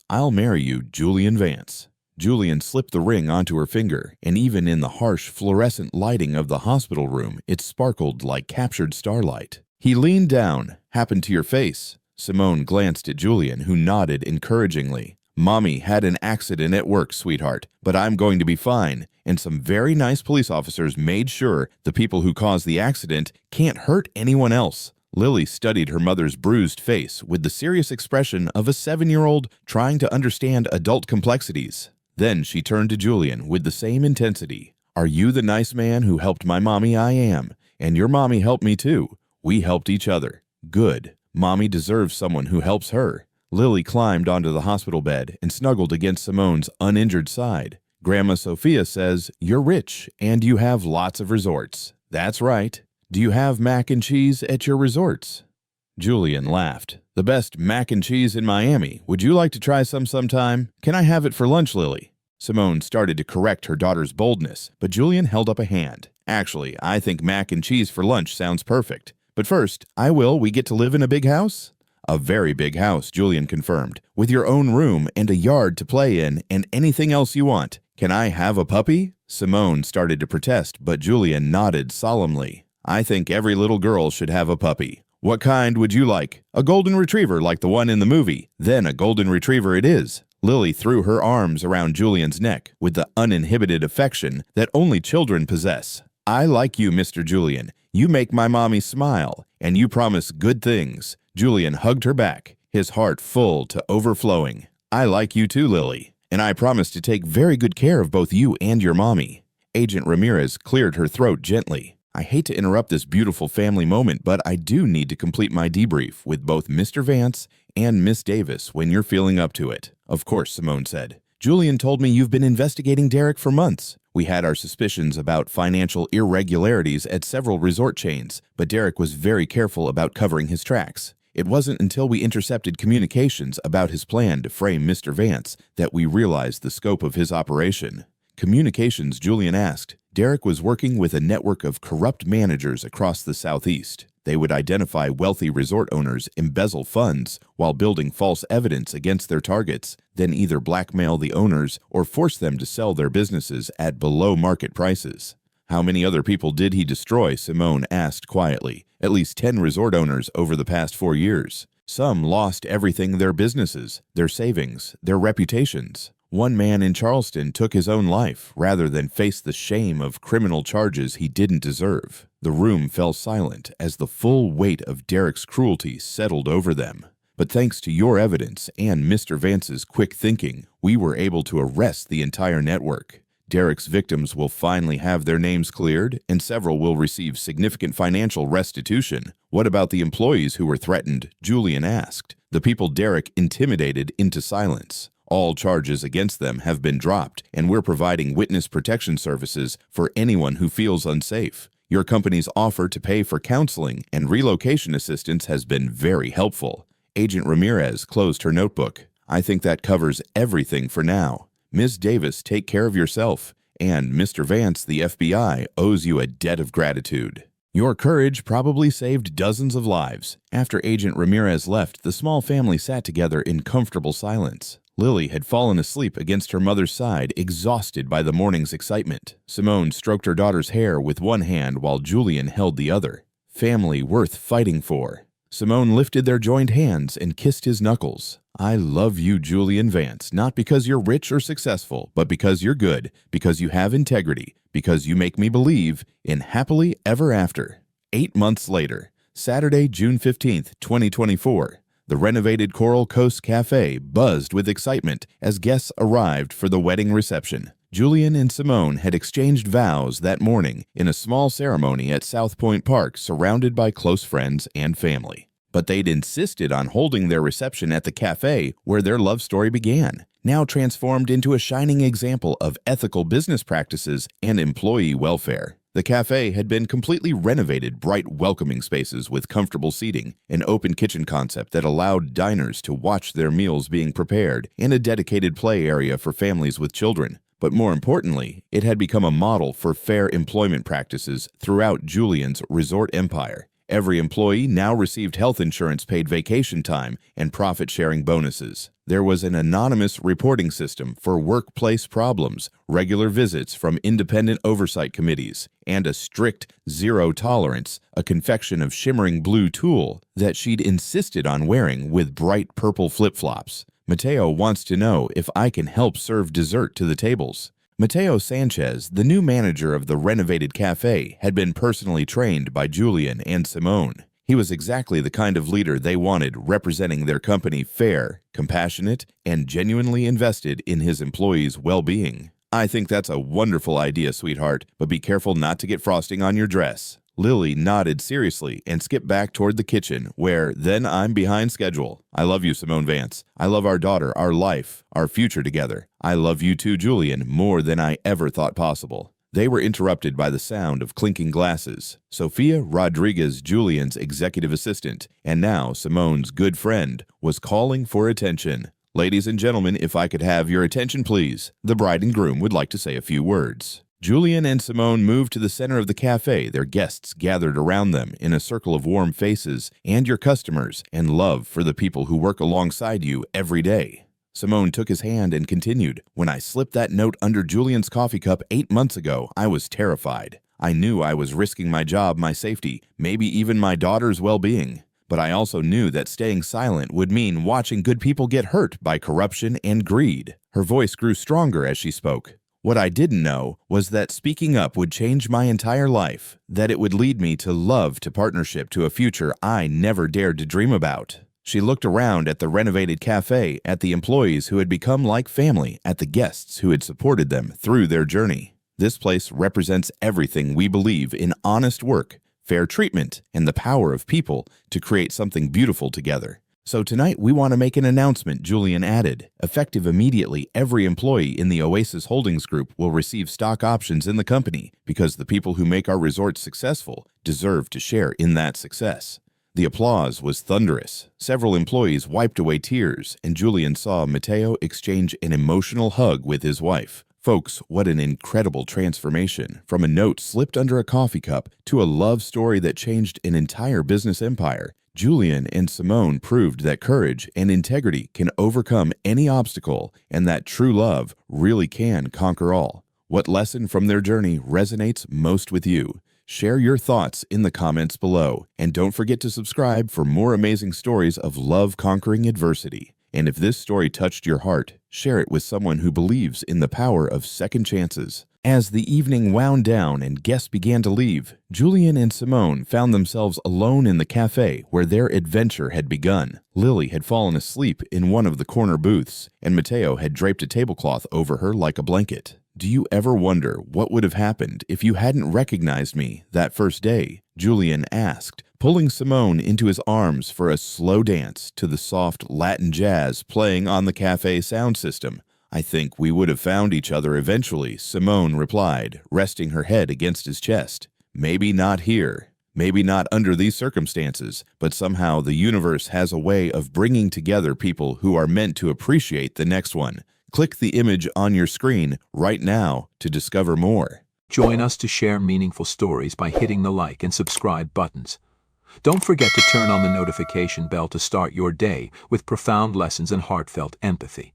I'll marry you, Julian Vance." Julian slipped the ring onto her finger, and even in the harsh fluorescent lighting of the hospital room, it sparkled like captured starlight. He leaned down. "Happened to your face?" Simone glanced at Julian, who nodded encouragingly. "Mommy had an accident at work, sweetheart, but I'm going to be fine, and some very nice police officers made sure the people who caused the accident can't hurt anyone else." Lily studied her mother's bruised face with the serious expression of a 7-year-old trying to understand adult complexities. Then she turned to Julian with the same intensity. "Are you the nice man who helped my mommy?" "I am. And your mommy helped me too. We helped each other." "Good. Mommy deserves someone who helps her." Lily climbed onto the hospital bed and snuggled against Simone's uninjured side. "Grandma Sophia says you're rich and you have lots of resorts." "That's right. Do you have mac and cheese at your resorts?" Julian laughed. "The best mac and cheese in Miami. Would you like to try some sometime? Can I have it for lunch, Lily?" Simone started to correct her daughter's boldness, but Julian held up a hand. "Actually, I think mac and cheese for lunch sounds perfect. But first, we get to live in a big house?" "A very big house," Julian confirmed, "with your own room and a yard to play in and anything else you want. Can I have a puppy?" Simone started to protest, but Julian nodded solemnly. "I think every little girl should have a puppy." "What kind would you like?" "A golden retriever like the one in the movie." "Then a golden retriever it is." Lily threw her arms around Julian's neck with the uninhibited affection that only children possess. "I like you, Mr. Julian. You make my mommy smile, and you promise good things." Julian hugged her back, his heart full to overflowing. "I like you too, Lily, and I promise to take very good care of both you and your mommy." Agent Ramirez cleared her throat gently. "I hate to interrupt this beautiful family moment, but I do need to complete my debrief with both Mr. Vance and Miss Davis when you're feeling up to it." "Of course," Simone said. "Julian told me you've been investigating Derek for months. We had our suspicions about financial irregularities at several resort chains, but Derek was very careful about covering his tracks. It wasn't until we intercepted communications about his plan to frame Mr. Vance that we realized the scope of his operation." "Communications?" Julian asked. Derek was working with a network of corrupt managers across the Southeast. They would identify wealthy resort owners, embezzle funds while building false evidence against their targets, then either blackmail the owners or force them to sell their businesses at below-market prices. "How many other people did he destroy?" Simone asked quietly. "At least 10 resort owners over the past 4 years. Some lost everything: their businesses, their savings, their reputations. One man in Charleston took his own life rather than face the shame of criminal charges he didn't deserve." The room fell silent as the full weight of Derek's cruelty settled over them. "But thanks to your evidence and Mr. Vance's quick thinking, we were able to arrest the entire network. Derek's victims will finally have their names cleared, and several will receive significant financial restitution." "What about the employees who were threatened?" Julian asked. "The people Derek intimidated into silence. All charges against them have been dropped, and we're providing witness protection services for anyone who feels unsafe. Your company's offer to pay for counseling and relocation assistance has been very helpful." Agent Ramirez closed her notebook. "I think that covers everything for now. Ms. Davis, take care of yourself, and Mr. Vance, the FBI, owes you a debt of gratitude. Your courage probably saved dozens of lives." After Agent Ramirez left, the small family sat together in comfortable silence. Lily had fallen asleep against her mother's side, exhausted by the morning's excitement. Simone stroked her daughter's hair with one hand while Julian held the other. "Family worth fighting for." Simone lifted their joined hands and kissed his knuckles. "I love you, Julian Vance, not because you're rich or successful, but because you're good, because you have integrity, because you make me believe in happily ever after." 8 months later, Saturday, June 15th, 2024. The renovated Coral Coast Cafe buzzed with excitement as guests arrived for the wedding reception. Julian and Simone had exchanged vows that morning in a small ceremony at South Point Park, surrounded by close friends and family. But they'd insisted on holding their reception at the cafe where their love story began, now transformed into a shining example of ethical business practices and employee welfare. The cafe had been completely renovated, bright, welcoming spaces with comfortable seating, an open kitchen concept that allowed diners to watch their meals being prepared, and a dedicated play area for families with children. But more importantly, it had become a model for fair employment practices throughout Julian's resort empire. Every employee now received health insurance, paid vacation time, and profit-sharing bonuses. There was an anonymous reporting system for workplace problems, regular visits from independent oversight committees, and a strict zero tolerance, a confection of shimmering blue tulle that she'd insisted on wearing with bright purple flip-flops. Mateo wants to know if I can help serve dessert to the tables. Mateo Sanchez, the new manager of the renovated cafe, had been personally trained by Julian and Simone. He was exactly the kind of leader they wanted, representing their company fair, compassionate, and genuinely invested in his employees' well-being. I think that's a wonderful idea, sweetheart, but be careful not to get frosting on your dress. Lily nodded seriously and skipped back toward the kitchen, where, then I'm behind schedule. I love you, Simone Vance. I love our daughter, our life, our future together. I love you too, Julian, more than I ever thought possible. They were interrupted by the sound of clinking glasses. Sophia Rodriguez, Julian's executive assistant, and now Simone's good friend, was calling for attention. Ladies and gentlemen, if I could have your attention, please. The bride and groom would like to say a few words. Julian and Simone moved to the center of the cafe, their guests gathered around them in a circle of warm faces, and your customers, and love for the people who work alongside you every day. Simone took his hand and continued, "When I slipped that note under Julian's coffee cup 8 months ago, I was terrified. I knew I was risking my job, my safety, maybe even my daughter's well-being. But I also knew that staying silent would mean watching good people get hurt by corruption and greed." Her voice grew stronger as she spoke. "What I didn't know was that speaking up would change my entire life, that it would lead me to love, to partnership, to a future I never dared to dream about." She looked around at the renovated cafe, at the employees who had become like family, at the guests who had supported them through their journey. This place represents everything we believe in: honest work, fair treatment, and the power of people to create something beautiful together. "So tonight we want to make an announcement," Julian added. "Effective immediately, every employee in the Oasis Holdings Group will receive stock options in the company, because the people who make our resort successful deserve to share in that success." The applause was thunderous. Several employees wiped away tears, and Julian saw Mateo exchange an emotional hug with his wife. Folks, what an incredible transformation, from a note slipped under a coffee cup to a love story that changed an entire business empire. Julian and Simone proved that courage and integrity can overcome any obstacle, and that true love really can conquer all. What lesson from their journey resonates most with you? Share your thoughts in the comments below, and don't forget to subscribe for more amazing stories of love conquering adversity. And if this story touched your heart, share it with someone who believes in the power of second chances. As the evening wound down and guests began to leave, Julian and Simone found themselves alone in the cafe where their adventure had begun. Lily had fallen asleep in one of the corner booths, and Mateo had draped a tablecloth over her like a blanket. "Do you ever wonder what would have happened if you hadn't recognized me that first day?" Julian asked, pulling Simone into his arms for a slow dance to the soft Latin jazz playing on the cafe sound system. "I think we would have found each other eventually," Simone replied, resting her head against his chest. "Maybe not here, maybe not under these circumstances, but somehow the universe has a way of bringing together people who are meant to appreciate the next one." Click the image on your screen right now to discover more. Join us to share meaningful stories by hitting the like and subscribe buttons. Don't forget to turn on the notification bell to start your day with profound lessons and heartfelt empathy.